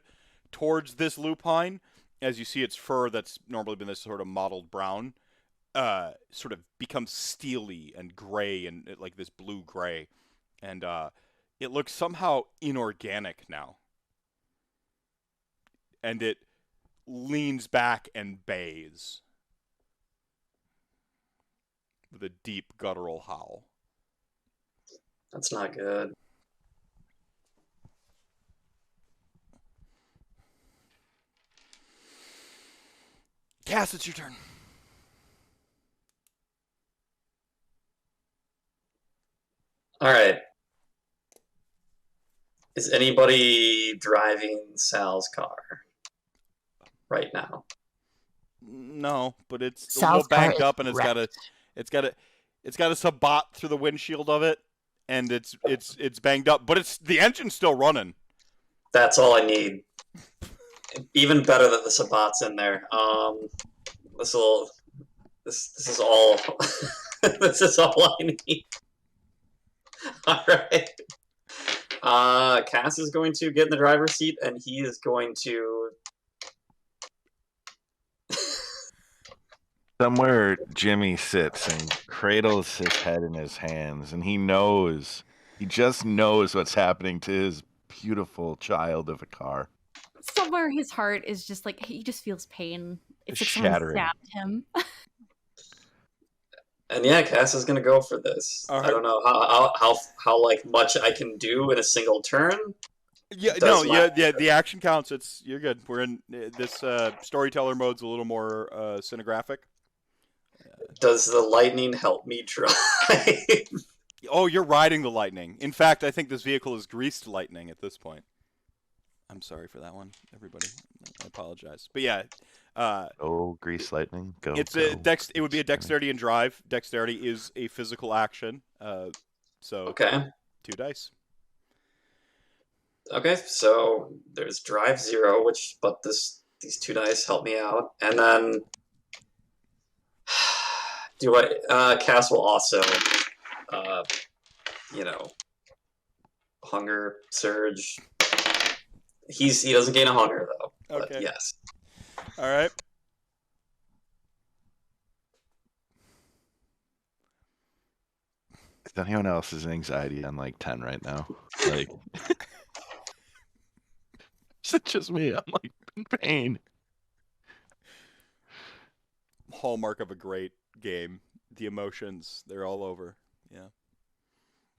S2: towards this lupine, as you see its fur that's normally been this sort of mottled brown, sort of becomes steely and gray and like this blue-gray. And it looks somehow inorganic now. And it leans back and bays with a deep guttural howl.
S5: That's not good.
S2: Cass, it's your turn.
S5: All right. Is anybody driving Sal's car right now?
S2: No, but it's
S4: Sal's
S2: a little banked
S4: car
S2: up, and
S4: is
S2: it's got a sabot through the windshield of it, and it's banged up, but the engine's still running.
S5: That's all I need. Even better that the sabot's in there. This is all this is all I need. All right. Cass is going to get in the driver's seat, and he is going to.
S1: Somewhere Jimmy sits and cradles his head in his hands, and he just knows what's happening to his beautiful child of a car.
S3: somewhere his heart is just like, he just feels pain. It's like someone
S1: Shattering.
S3: stabbed him.
S5: And yeah, Cass is gonna go for this.
S2: All
S5: I
S2: right.
S5: don't know how like much I can do in a single turn.
S2: Yeah,
S5: Does
S2: yeah,
S5: matter.
S2: the action counts. You're good. We're in this storyteller mode's a little more cinegraphic.
S5: Does the lightning help me drive?
S2: Oh, you're riding the lightning. In fact, I think this vehicle is greased lightning at this point. I'm sorry for that one, everybody. I apologize. But yeah,
S1: Oh, grease lightning. Go.
S2: it's
S1: go.
S2: It would be a dexterity and drive. Dexterity is a physical action. So
S5: Okay.
S2: 2 dice.
S5: Okay, so there's drive 0, but these 2 dice help me out, and then do I? Cass will also, you know, hunger surge. He doesn't gain a hunger though. But
S2: Okay.
S5: yes.
S2: All right.
S1: Is anyone else's anxiety on like 10 right now? Like, is it just me? I'm like in pain.
S2: Hallmark of a great game. The emotions, they're all over. Yeah.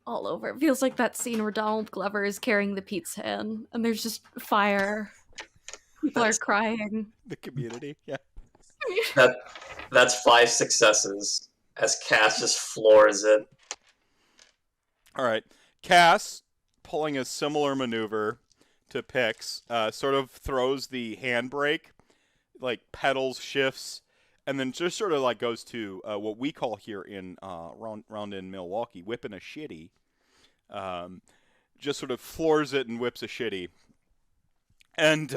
S3: All over. It feels like that scene where Donald Glover is carrying the pizza in, and there's just fire. People are crying.
S2: The community. Yeah.
S5: That's 5 successes as Cass just floors it.
S2: All right. Cass, pulling a similar maneuver to Pix, sort of throws the handbrake, like pedals, shifts, and then just sort of like goes to what we call here in round in Milwaukee, whipping a shitty. Just sort of floors it and whips a shitty. And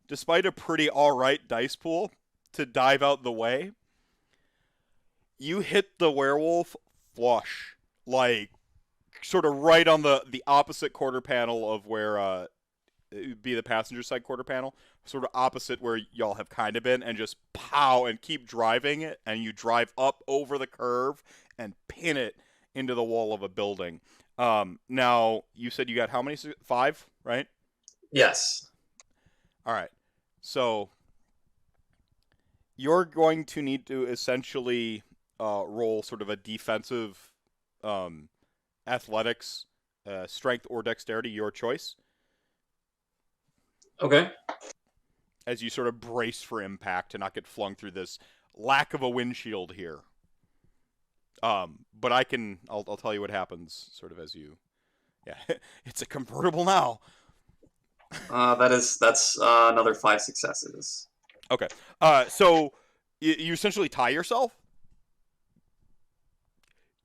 S2: despite a pretty alright dice pool to dive out the way, you hit the werewolf flush, like sort of right on the opposite quarter panel of where it would be the passenger side quarter panel, sort of opposite where y'all have kind of been, and just pow and keep driving it, and you drive up over the curve and pin it into the wall of a building. Now, you said you got how many? 5, right?
S5: Yes.
S2: All right. So you're going to need to essentially roll sort of a defensive athletics, strength, or dexterity, your choice,
S5: Okay.
S2: as you sort of brace for impact to not get flung through this lack of a windshield here. But I'll tell you what happens sort of as you, yeah, it's a convertible now.
S5: That's another 5 successes.
S2: Okay. So you essentially tie yourself.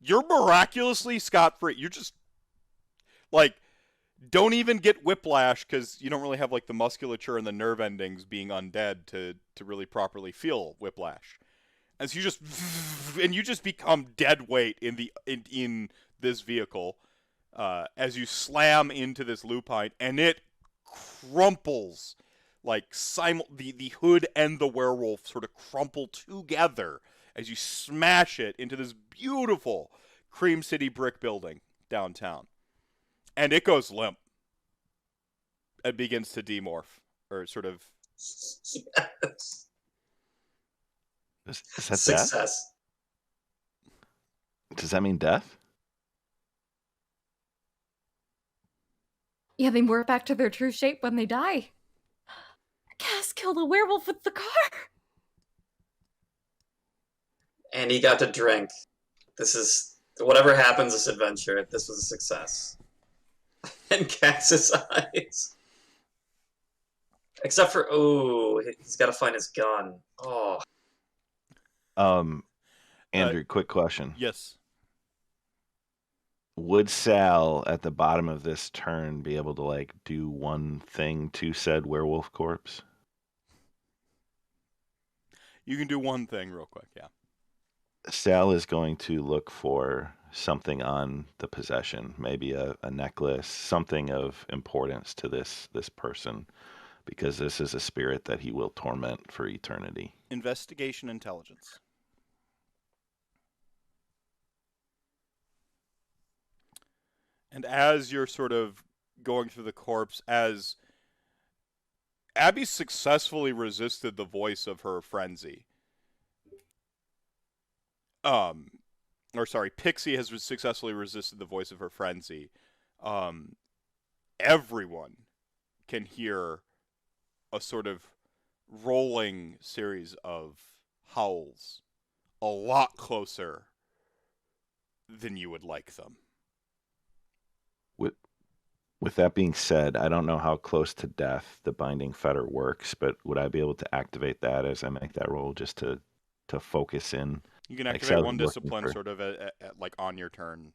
S2: You're miraculously scot-free. You're just like, don't even get whiplash because you don't really have like the musculature and the nerve endings being undead to really properly feel whiplash. As you just become dead weight in this vehicle as you slam into this lupine, and it crumples like the hood and the werewolf sort of crumple together as you smash it into this beautiful Cream City brick building downtown. And it goes limp. It begins to demorph, or sort of.
S5: Yes.
S1: Is that death?
S5: Success.
S1: Does that mean death?
S3: Yeah, they morph back to their true shape when they die. Cass killed a werewolf with the car.
S5: And he got to drink. This is whatever happens this adventure. This was a success. And Cass's eyes. Except for he's got to find his gun. Oh.
S1: Andrew, quick question.
S2: Yes.
S1: Would Sal at the bottom of this turn be able to like do one thing to said werewolf corpse?
S2: You can do one thing real quick, yeah.
S1: Sal is going to look for something on the possession, maybe a necklace, something of importance to this person, because this is a spirit that he will torment for eternity.
S2: Investigation intelligence. And as you're sort of going through the corpse as Abby successfully resisted the voice of her frenzy. Pixie has successfully resisted the voice of her frenzy. Everyone can hear a sort of rolling series of howls a lot closer than you would like them.
S1: With that being said, I don't know how close to death the binding fetter works, but would I be able to activate that as I make that roll just to focus in?
S2: You can
S1: Like,
S2: activate
S1: so
S2: one discipline sort of at like on your turn.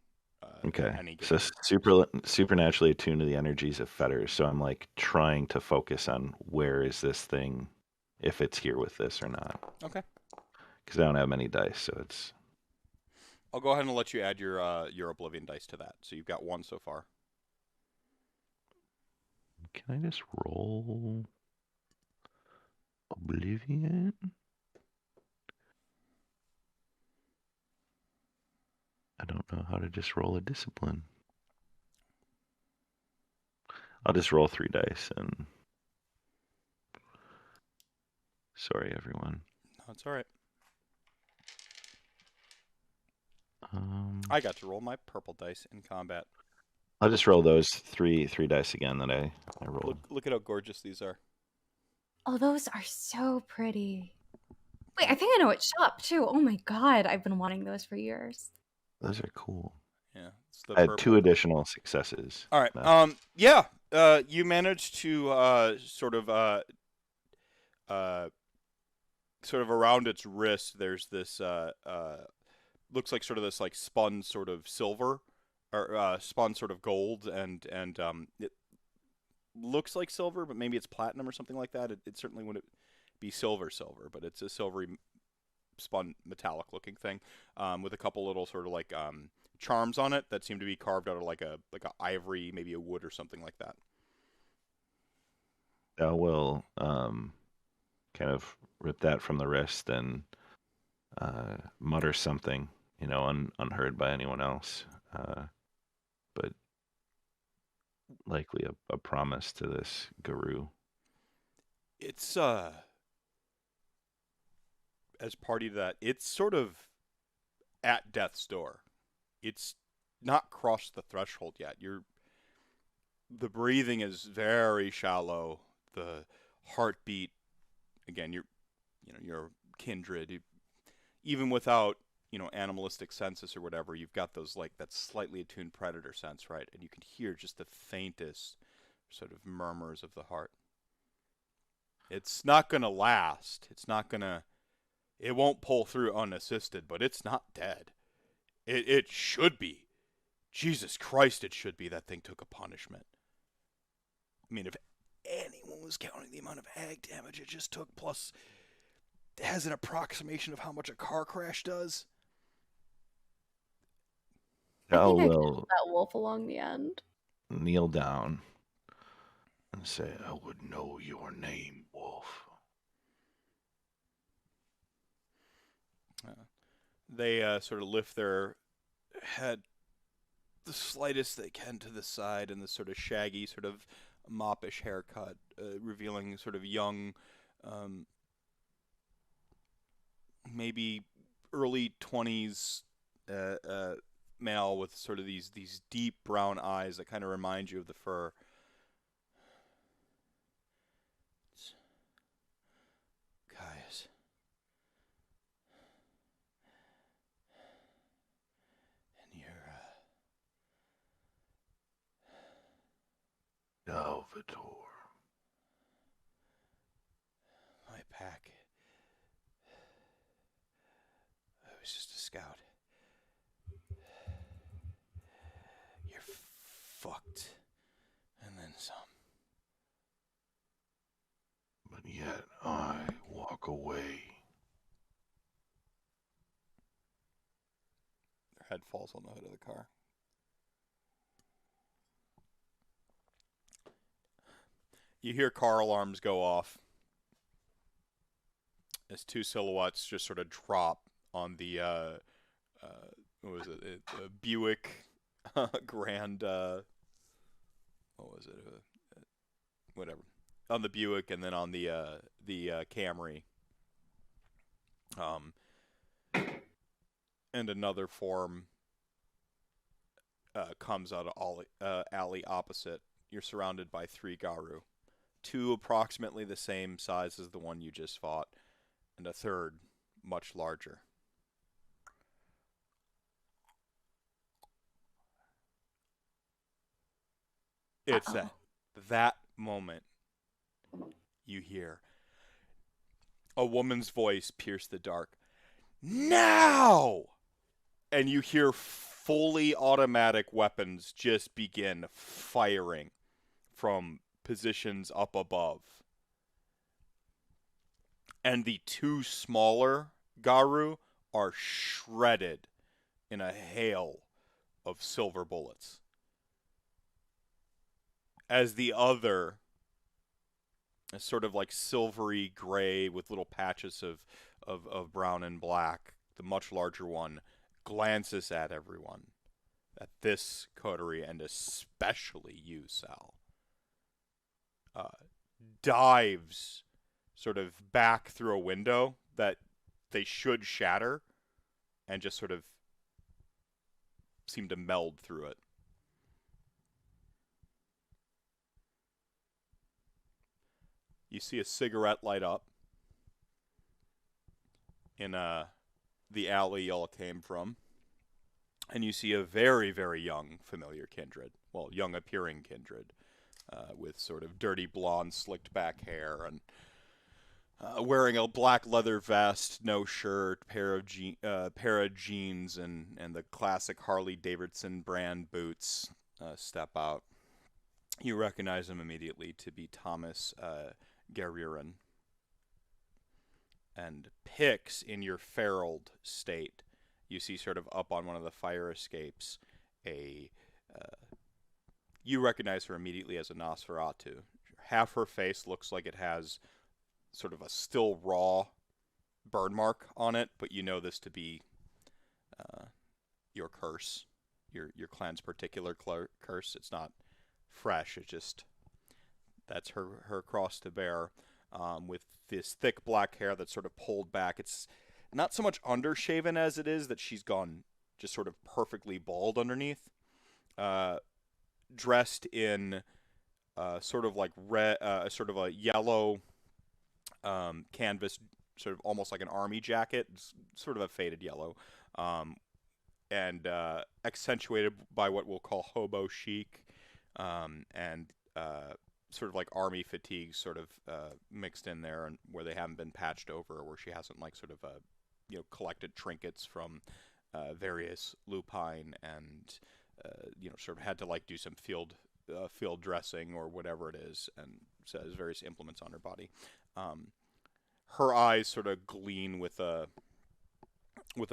S1: Okay.
S2: Any
S1: So supernaturally attuned to the energies of fetters. So I'm like trying to focus on where is this thing, if it's here with this or not.
S2: Okay.
S1: Because I don't have many dice, so it's.
S2: I'll go ahead and let you add your Oblivion dice to that. So you've got one so far.
S1: Can I just roll Oblivion? I don't know how to just roll a discipline. I'll just roll 3 dice and. Sorry, everyone.
S2: That's all right. I got to roll my purple dice in combat.
S1: I'll just roll those three dice again that I rolled.
S2: Look at how gorgeous these are.
S3: Oh, those are so pretty. Wait, I think I know what shop too. Oh my god, I've been wanting those for years.
S1: Those are cool.
S2: Yeah, it's
S1: I had 2 additional successes.
S2: All right. You managed to sort of around its wrist. There's this looks like sort of this like spun sort of silver or spun sort of gold, and it looks like silver, but maybe it's platinum or something like that. It certainly wouldn't be silver, but it's a silvery spun metallic looking thing with a couple little sort of like charms on it that seem to be carved out of like a ivory, maybe a wood or something like that.
S1: I will kind of rip that from the wrist and mutter something, unheard by anyone else, but likely a promise to this guru.
S2: It's as party to that, it's sort of at death's door. It's not crossed the threshold yet. The breathing is very shallow. The heartbeat, again, you're kindred. Even without, animalistic senses or whatever, you've got those like that slightly attuned predator sense, right? And you can hear just the faintest sort of murmurs of the heart. It's not going to last. It won't pull through unassisted, but it's not dead. It should be. Jesus Christ, it should be. That thing took a punishment. I mean, if anyone was counting the amount of ag damage it just took, plus it has an approximation of how much a car crash does.
S3: I think I killed that wolf along the end.
S1: Kneel down and say, "I would know your name, wolf."
S2: They sort of lift their head the slightest they can to the side, and the sort of shaggy, sort of moppish haircut, revealing sort of young, maybe early 20s male with sort of these deep brown eyes that kind of remind you of the fur. Guys. And you're
S1: Salvatore.
S2: my pack. I was just a scout. You're fucked. And then some.
S1: But yet I walk away.
S2: Their head falls on the hood of the car. You hear car alarms go off as 2 silhouettes just sort of drop on the what was it? Buick Grand what was it? Whatever. On the Buick and then on the Camry. And another form comes out of alley opposite. You're surrounded by 3 Garu. 2 approximately the same size as the one you just fought, and a third much larger. It's that moment you hear a woman's voice pierce the dark. Now! And you hear fully automatic weapons just begin firing from positions up above. And the 2 smaller Garu are shredded in a hail of silver bullets. As the other, a sort of like silvery gray with little patches of brown and black, the much larger one, glances at everyone, at this coterie, and especially you, Sal. Dives sort of back through a window that they should shatter, and just sort of seem to meld through it. You see a cigarette light up in the alley y'all came from. And you see a very, very young familiar Kindred. Well, young appearing Kindred. With sort of dirty blonde slicked back hair and wearing a black leather vest, no shirt, pair of jeans and the classic Harley Davidson brand boots step out. You recognize him immediately to be Thomas Gariran. And Pix, in your feraled state, you see sort of up on one of the fire escapes you recognize her immediately as a Nosferatu. Half her face looks like it has sort of a still raw burn mark on it, but you know this to be your curse, your clan's particular curse. It's not fresh. It's just that's her cross to bear, with this thick black hair that's sort of pulled back. It's not so much undershaven as it is that she's gone just sort of perfectly bald underneath. Dressed in sort of like red, sort of a yellow canvas, sort of almost like an army jacket, sort of a faded yellow, and accentuated by what we'll call hobo chic, and sort of like army fatigue sort of mixed in there, and where they haven't been patched over, or where she hasn't like sort of collected trinkets from various lupine and sort of had to like do some field dressing or whatever it is, and so has various implements on her body. Her eyes sort of gleam with a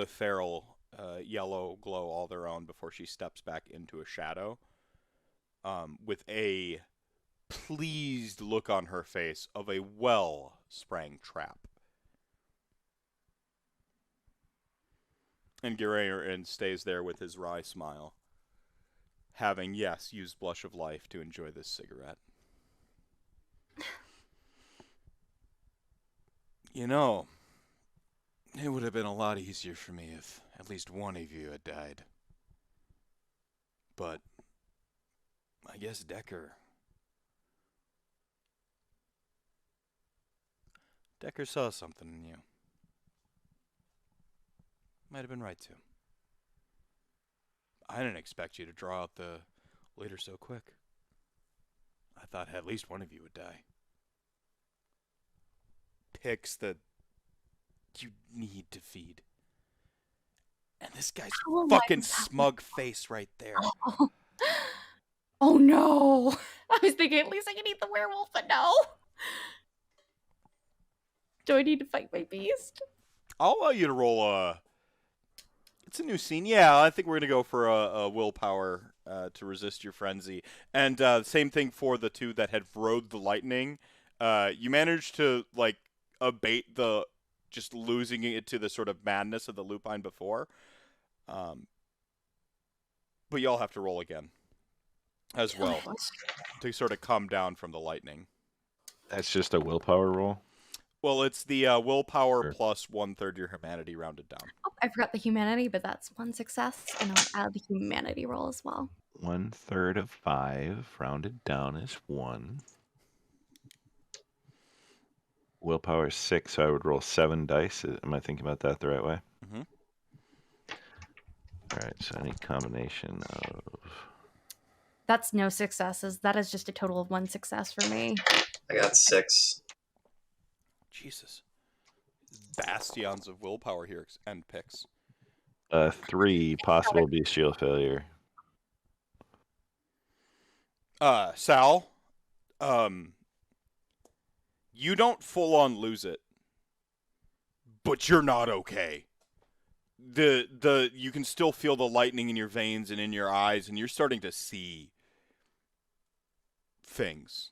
S2: feral yellow glow all their own before she steps back into a shadow, with a pleased look on her face of a well-sprang trap. And Gein stays there with his wry smile, having, yes, used Blush of Life to enjoy this cigarette. You know, it would have been a lot easier for me if at least one of you had died. But I guess Decker saw something in you. Might have been right to. I didn't expect you to draw out the leader so quick. I thought at least one of you would die. Picks that you need to feed. And this guy's fucking smug face right there.
S3: Oh no! I was thinking at least I can eat the werewolf, but no. Do I need to fight my beast?
S2: I'll allow you to roll it's a new scene. Yeah, I think we're going to go for a willpower to resist your frenzy. And same thing for the 2 that had rode the lightning. You managed to, like, abate the just losing it to the sort of madness of the lupine before. But y'all have to roll again. as well to sort of come down from the lightning.
S1: That's just a willpower roll?
S2: Well, it's the willpower
S1: Sure.
S2: plus 1/3 your humanity rounded down.
S3: Oh, I forgot the humanity, but that's 1 success, and I'll add the humanity roll as well.
S1: 1/3 of 5, rounded down is 1. Willpower is 6, so I would roll 7 dice. Am I thinking about that the right way?
S2: Mm-hmm.
S1: All right, so any combination of...
S3: That's no successes. That is just a total of 1 success for me.
S5: I got 6.
S2: Jesus. Bastions of willpower here and picks.
S1: 3, possible bestial failure.
S2: Sal, you don't full on lose it, but you're not okay. You can still feel the lightning in your veins and in your eyes, and you're starting to see things.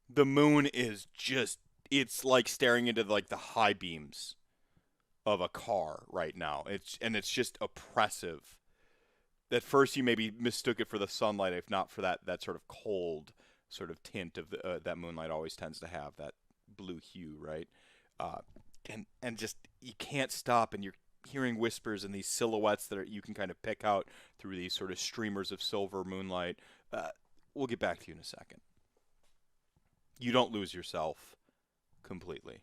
S2: The moon is just, it's like staring into like the high beams of a car right now. It's just oppressive. At first you maybe mistook it for the sunlight, if not for that sort of cold sort of tint of that moonlight always tends to have, that blue hue, right? And just, you can't stop, and you're hearing whispers and these silhouettes that you can kind of pick out through these sort of streamers of silver moonlight. We'll get back to you in a second. You don't lose yourself completely.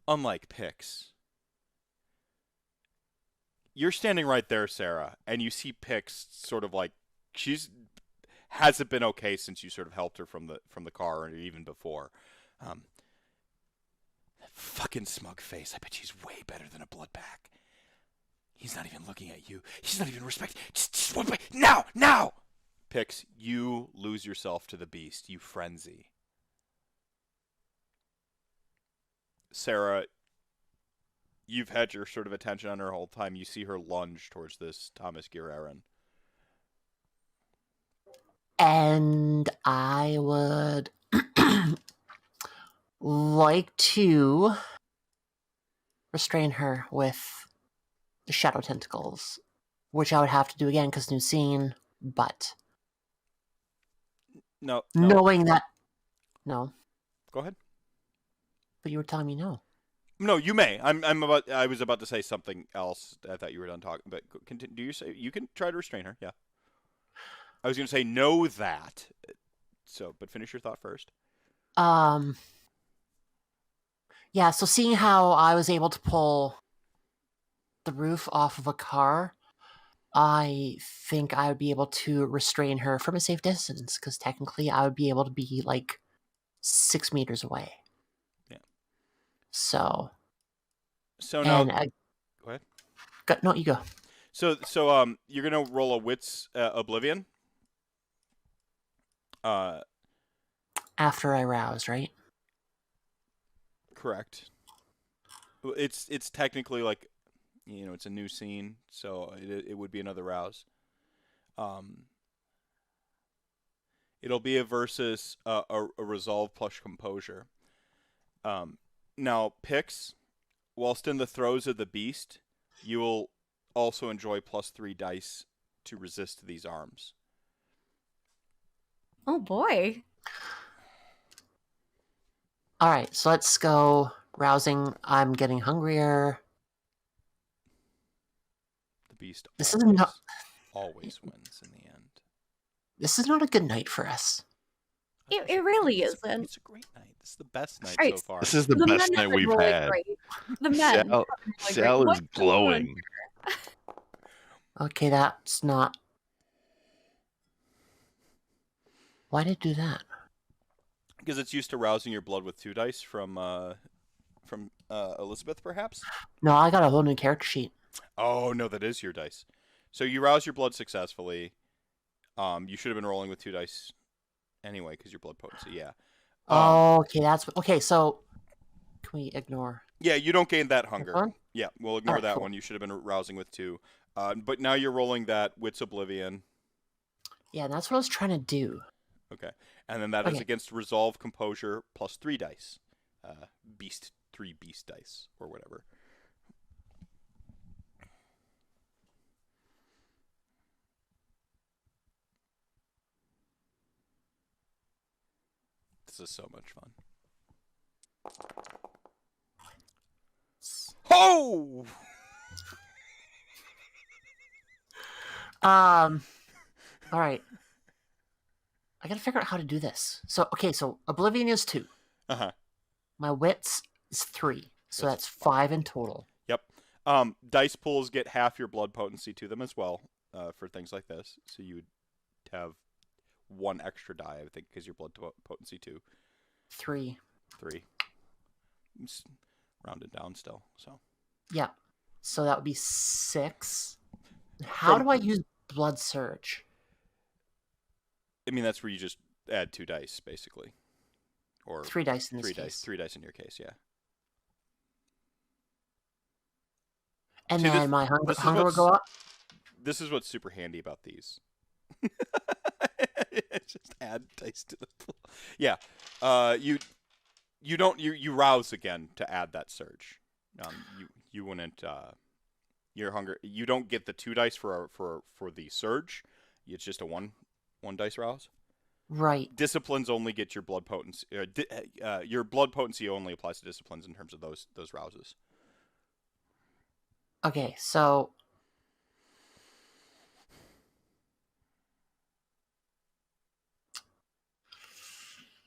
S2: Unlike Pix. You're standing right there, Sera, and you see Pix sort of like, hasn't been okay since you sort of helped her from the car, or even before. That fucking smug face. I bet she's way better than a blood pack. He's not even looking at you. He's not even respecting. Just one way. Now! Pix, you lose yourself to the beast. You frenzy. Sera, you've had your sort of attention on her whole time. You see her lunge towards this Thomas Guerreran.
S4: And I would like to restrain her with the shadow tentacles, which I would have to do again because new scene, but
S2: No.
S4: knowing that... No.
S2: Go ahead.
S4: But you were telling me no.
S2: No, you may. I was about to say something else. I thought you were done talking, but continue. Do you say you can try to restrain her? Yeah. I was going to say know that. So, but finish your thought first.
S4: Yeah, so seeing how I was able to pull the roof off of a car, I think I would be able to restrain her from a safe distance, because technically I would be able to be like 6 meters away.
S2: Yeah.
S4: So
S2: now,
S4: go
S2: ahead.
S4: No, you go.
S2: So you're gonna roll a wits oblivion.
S4: After I rouse, right?
S2: Correct. It's technically like, it's a new scene, so it would be another rouse. It'll be a versus a resolve plus composure. Now, Pix, whilst in the throes of the beast, you will also enjoy +3 dice to resist these arms.
S3: Oh boy.
S4: All right, so let's go rousing. I'm getting hungrier.
S2: The beast
S4: This is not...
S2: always wins in the end.
S4: This is not a good night for us.
S3: It really isn't.
S2: It's a great night. This is the best night
S3: Right.
S2: so far.
S1: This is the
S3: men
S1: best
S3: have
S1: night
S3: been
S1: we've
S3: really
S1: had.
S3: great. The men.
S1: Sal
S3: What's
S1: is
S3: going on?
S1: glowing.
S4: Okay, that's not... Why did it do that?
S2: Because it's used to rousing your blood with 2 dice from Elizabeth, perhaps?
S4: No, I got a whole new character sheet.
S2: Oh, no, that is your dice. So you rouse your blood successfully. You should have been rolling with 2 dice anyway, because your blood potency, yeah.
S4: Okay, that's... Okay, so... Can we ignore...
S2: Yeah, you don't gain that hunger.
S4: One?
S2: Yeah, we'll ignore
S4: Alright,
S2: that
S4: cool.
S2: one. You should have been rousing with 2. But now you're rolling that Wits Oblivion.
S4: Yeah, that's what I was trying to do.
S2: Okay. And then that is
S4: Okay.
S2: against Resolve Composure plus 3 dice. 3 beast dice, or whatever. This is so much fun. Oh!
S4: All right. I gotta figure out how to do this. So Oblivion is 2.
S2: Uh-huh.
S4: My wits is 3. So that's 5 in total.
S2: Yep. Dice pools get half your blood potency to them as well for things like this. So you would have 1 extra die, I think, because your blood potency 2.
S4: 3.
S2: It's rounded down still. So.
S4: Yeah. So that would be 6. How do I use Blood Surge?
S2: I mean, that's where you just add 2 dice, basically. Or
S4: 3 dice in this case.
S2: 3 dice in your case, yeah.
S4: And then my hunger will go up?
S2: This is what's super handy about these. Just add dice to the pool. Yeah. You rouse again to add that surge. You wouldn't your hunger. You don't get the 2 dice for the surge. It's just a one dice rouse.
S4: Right.
S2: Disciplines only get your blood potency. Your blood potency only applies to disciplines in terms of those rouses.
S4: Okay, so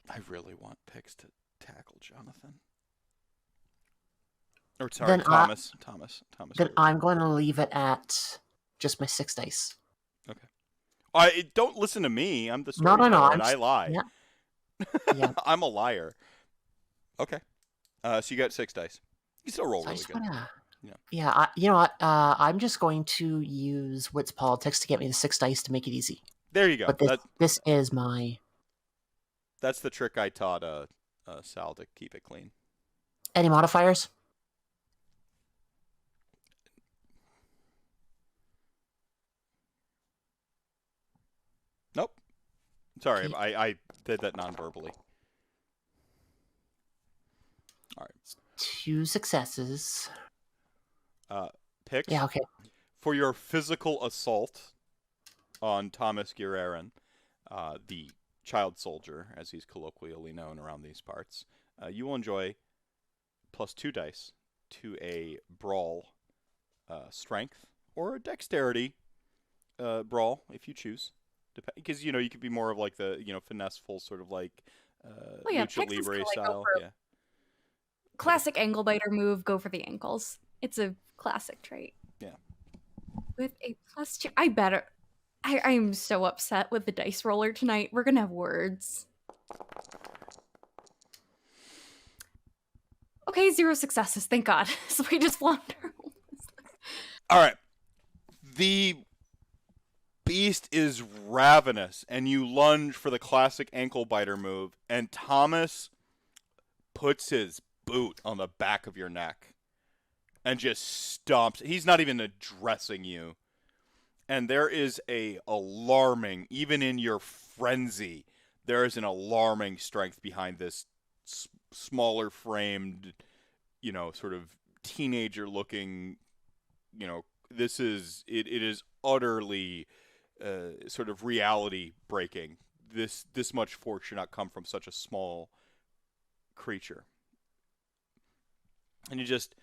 S2: I really want Pix to tackle Jonathan. Or sorry, Thomas.
S4: Then I'm going to leave it at just my 6 dice.
S2: Okay. Don't listen to me. I'm the storyteller, and I lie.
S4: Yeah.
S2: I'm a liar. Okay. So you got 6 dice. You still roll really good.
S4: Yeah. You know what? I'm just going to use Wits Politics to get me the 6 dice to make it easy.
S2: There you go.
S4: But this is my...
S2: That's the trick I taught Sal to keep it clean.
S4: Any modifiers?
S2: Nope. Sorry, I did that non-verbally. All right.
S4: 2 successes.
S2: Pix.
S4: Yeah, okay.
S2: For your physical assault on Thomas Guerrerin, the child soldier, as he's colloquially known around these parts, you will enjoy plus 2 dice to a brawl strength or a dexterity brawl if you choose. Because, you could be more of like the, finesseful sort of like lucha libre style. Yeah.
S3: Classic ankle biter move, go for the ankles. It's a classic trait.
S2: Yeah.
S3: With a plus 2, I am so upset with the dice roller tonight. We're gonna have words. Okay, 0 successes, thank God. So we just wander.
S2: All right. The beast is ravenous, and you lunge for the classic ankle biter move, and Thomas puts his boot on the back of your neck and just stomps. He's not even addressing you. And there is a alarming, even in your frenzy, there is an alarming strength behind this smaller framed, sort of teenager looking, it is utterly sort of reality breaking. This much force should not come from such a small creature. And you just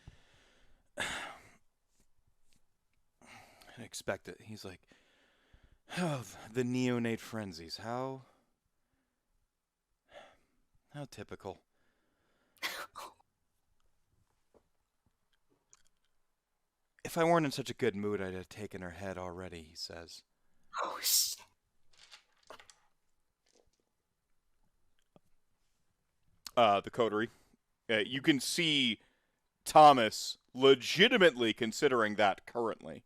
S2: expect it. He's like, oh, the neonate frenzies. How typical. If I weren't in such a good mood, I'd have taken her head already, he says.
S3: Oh, shit.
S2: The coterie. You can see Thomas legitimately considering that currently.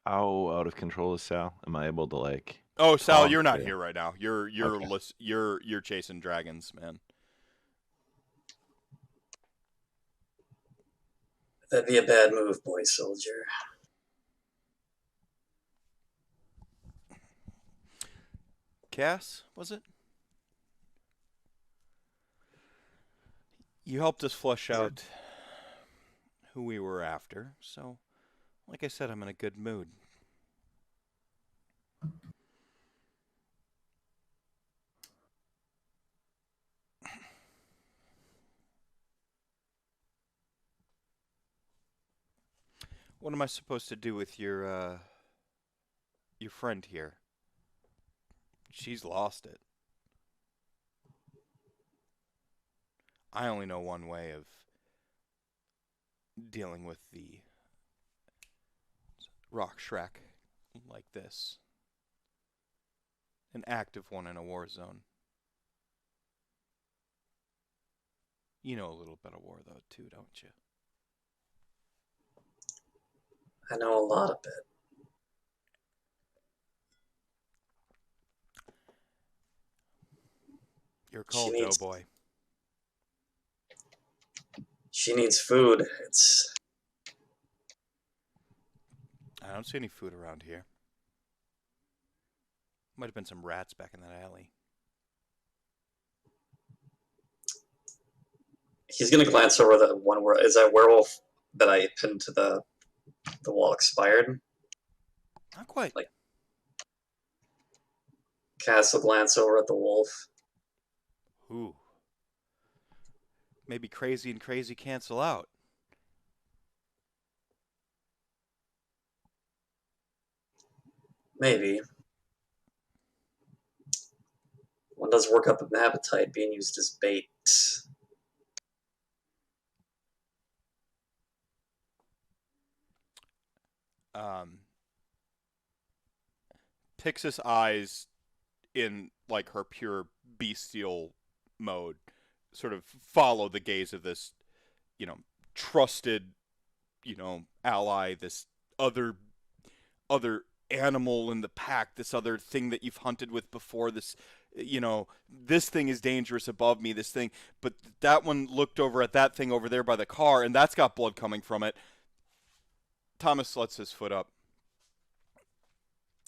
S1: How out of control is Sal? Am I able to like?
S2: Oh, Sal, you're not here right now. You're chasing dragons, man.
S5: That'd be a bad move, boy soldier.
S2: Cass, was it? You helped us flesh out who we were after, so like I said, I'm in a good mood. What am I supposed to do with your friend here? She's lost it. I only know one way of dealing with the rock Shrek like this. An active one in a war zone. You know a little bit of war, though, too, don't you?
S5: I know a lot of it.
S2: You're called, Doughboy.
S5: She needs food.
S2: I don't see any food around here. Might have been some rats back in that alley.
S5: He's gonna glance over the one where is that werewolf that I pinned to the wall expired?
S2: Not quite.
S5: Like, Cass will glance over at the wolf.
S2: Ooh. Maybe crazy and crazy cancel out.
S5: Maybe. One does work up an appetite being used as bait.
S2: Pix's eyes, in like her pure bestial mode, sort of follow the gaze of this, trusted, ally, this other animal in the pack, this other thing that you've hunted with before, this, this thing is dangerous above me, this thing. But that one looked over at that thing over there by the car, and that's got blood coming from it. Thomas lets his foot up.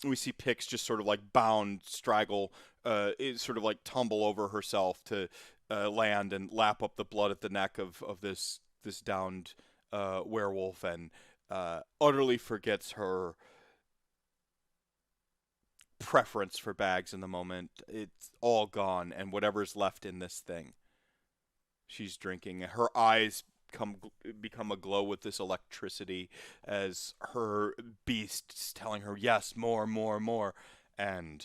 S2: We see Pix just sort of like bound, straggle, sort of like tumble over herself to land and lap up the blood at the neck of this downed werewolf, and utterly forgets her preference for bags in the moment. It's all gone, and whatever's left in this thing, she's drinking. Her eyes become aglow with this electricity as her beast's telling her, yes, more, more, more. And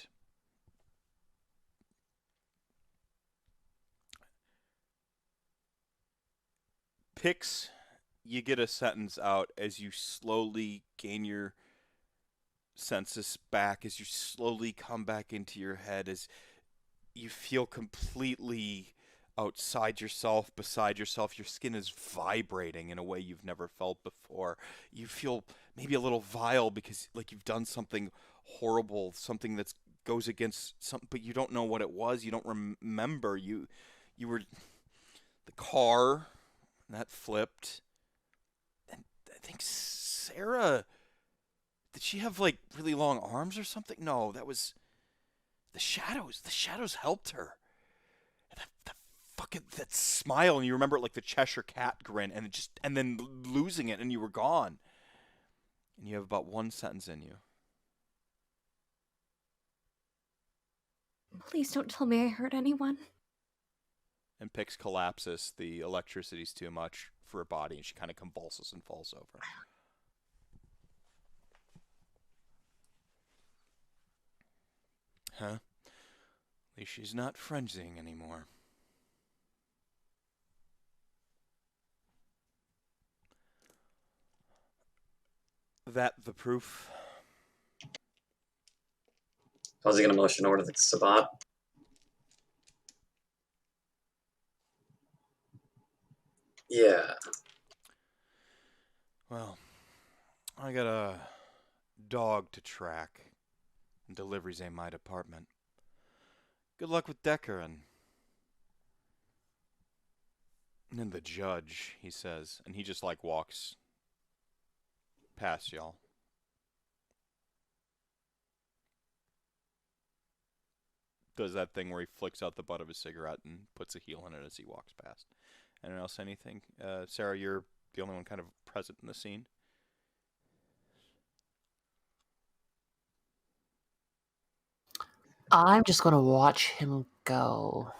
S2: Pix, you get a sentence out as you slowly gain your senses back, as you slowly come back into your head, as you feel completely outside yourself, beside yourself. Your skin is vibrating in a way you've never felt before. You feel maybe a little vile because like you've done something horrible, something that goes against something, but you don't know what it was. You don't remember. You were the car that flipped, and I think Sera, did she have like really long arms or something? No, that was the shadows. The shadows helped her. The fucking that smile, and you remember it like the Cheshire Cat grin, and then losing it, and you were gone. And you have about one sentence in you.
S3: Please don't tell me I hurt anyone.
S2: And Pix collapses. The electricity's too much for her body, and she kind of convulses and falls over. Huh? At least she's not frenzying anymore. That the proof?
S5: How's he going to motion over to the Sabat? Yeah.
S2: Well, I got a dog to track, and deliveries ain't my department. Good luck with Decker and then the judge, he says, and he just like walks past y'all. Does that thing where he flicks out the butt of his cigarette and puts a heel in it as he walks past. Anyone else anything? Sera, you're the only one kind of present in the scene.
S4: I'm just going to watch him go.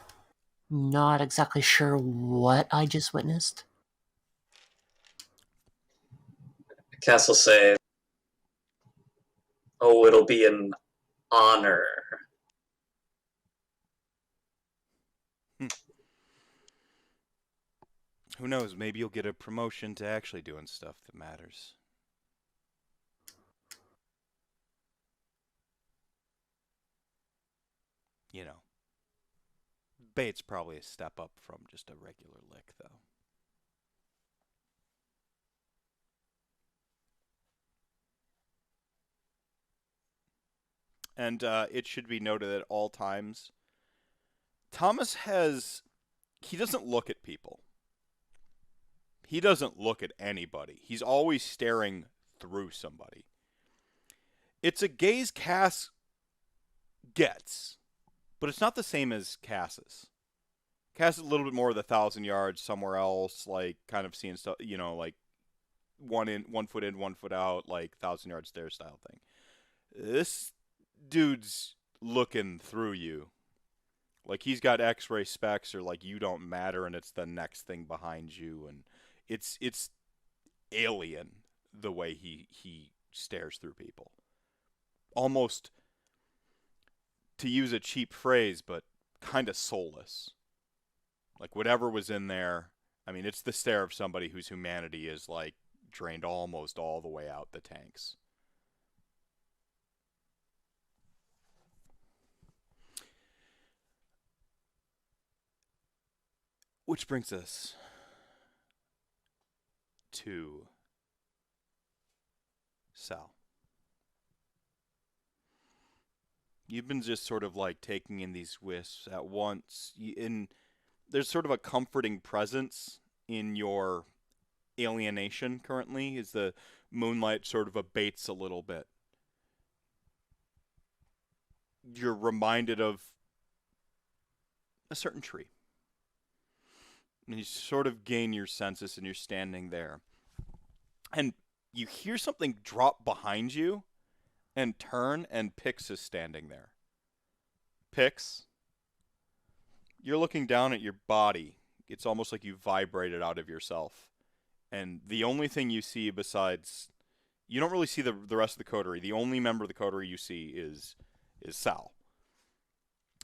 S4: Not exactly sure what I just witnessed.
S5: Cass will say, "Oh, it'll be an honor."
S2: Who knows? Maybe you'll get a promotion to actually doing stuff that matters. You know. Bait's probably a step up from just a regular lick, though. And it should be noted at all times, Thomas he doesn't look at people. He doesn't look at anybody. He's always staring through somebody. It's a gaze Cass gets, but it's not the same as Cass's. Cass is a little bit more of the 1,000 yards somewhere else, like kind of seeing stuff, like one foot in, 1 foot out, like 1,000 yards there style thing. This dude's looking through you. Like he's got X-ray specs, or like you don't matter, and it's the next thing behind you, and it's alien the way he stares through people. Almost, to use a cheap phrase, but kind of soulless. Like whatever was in there, I mean, it's the stare of somebody whose humanity is like drained almost all the way out the tanks. Which brings us to Sal. You've been just sort of like taking in these wisps at once. There's sort of a comforting presence in your alienation currently, as the moonlight sort of abates a little bit. You're reminded of a certain tree. And you sort of gain your senses, and you're standing there. And you hear something drop behind you and turn, and Pix is standing there. Pix, you're looking down at your body. It's almost like you vibrated out of yourself. And the only thing you see besides... You don't really see the rest of the coterie. The only member of the coterie you see is Sal.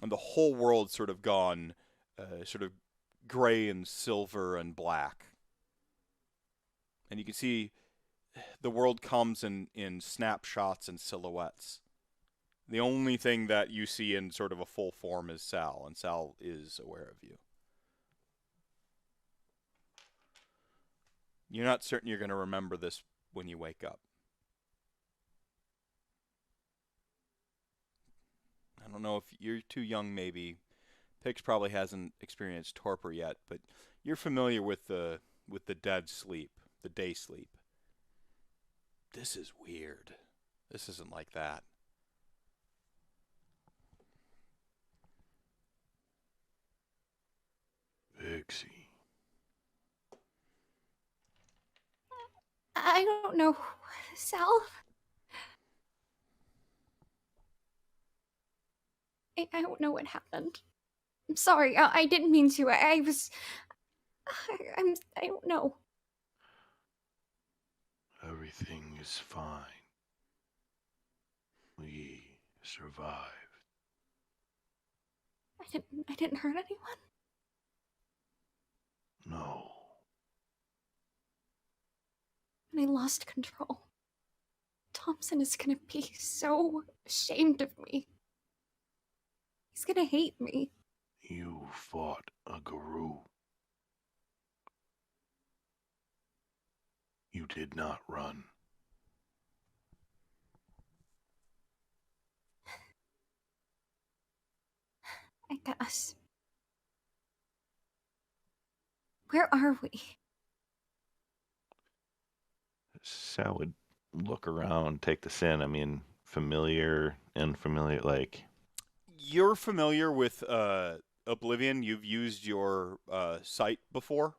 S2: And the whole world's sort of gone sort of gray and silver and black. And you can see the world comes in snapshots and silhouettes. The only thing that you see in sort of a full form is Sal, and Sal is aware of you. You're not certain you're going to remember this when you wake up. I don't know if you're too young, maybe. Pix probably hasn't experienced torpor yet, but you're familiar with the dead sleep, the day sleep. This is weird. This isn't like that.
S1: Pixie.
S3: I don't know, Sal. I don't know what happened. I'm sorry. I didn't mean to. I don't know.
S1: Everything is fine. We survived.
S3: I didn't hurt anyone.
S1: No.
S3: And I lost control. Thompson is gonna be so ashamed of me. He's gonna hate me.
S1: You fought a guru. You did not run.
S3: I guess. Where are we?
S1: Sal would look around, take this in. I mean, familiar, unfamiliar, like...
S2: You're familiar with Oblivion. You've used your sight before.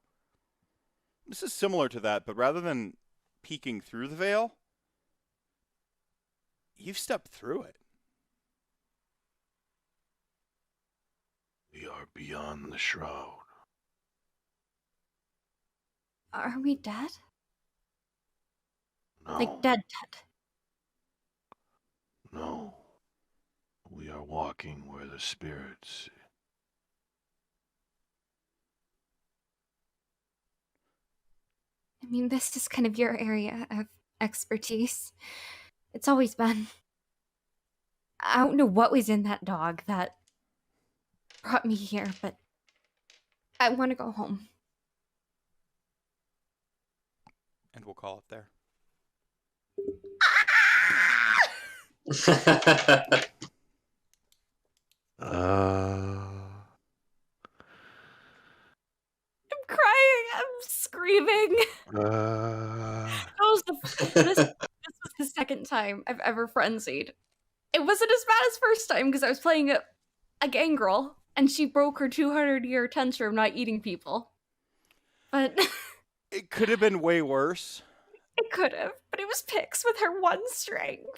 S2: This is similar to that, but rather than peeking through the veil, you've stepped through it.
S1: We are beyond the shroud.
S3: Are we dead?
S1: No.
S3: Like dead.
S1: No. We are walking where the spirits.
S3: I mean, this is kind of your area of expertise. It's always been. I don't know what was in that dog that brought me here, but I want to go home.
S2: And we'll call it there.
S3: I'm crying. I'm screaming. This was the second time I've ever frenzied. It wasn't as bad as first time because I was playing a gangrel and she broke her 200-year tensor of not eating people. But
S2: it could have been way worse.
S3: It could have, but it was Pix with her one strength.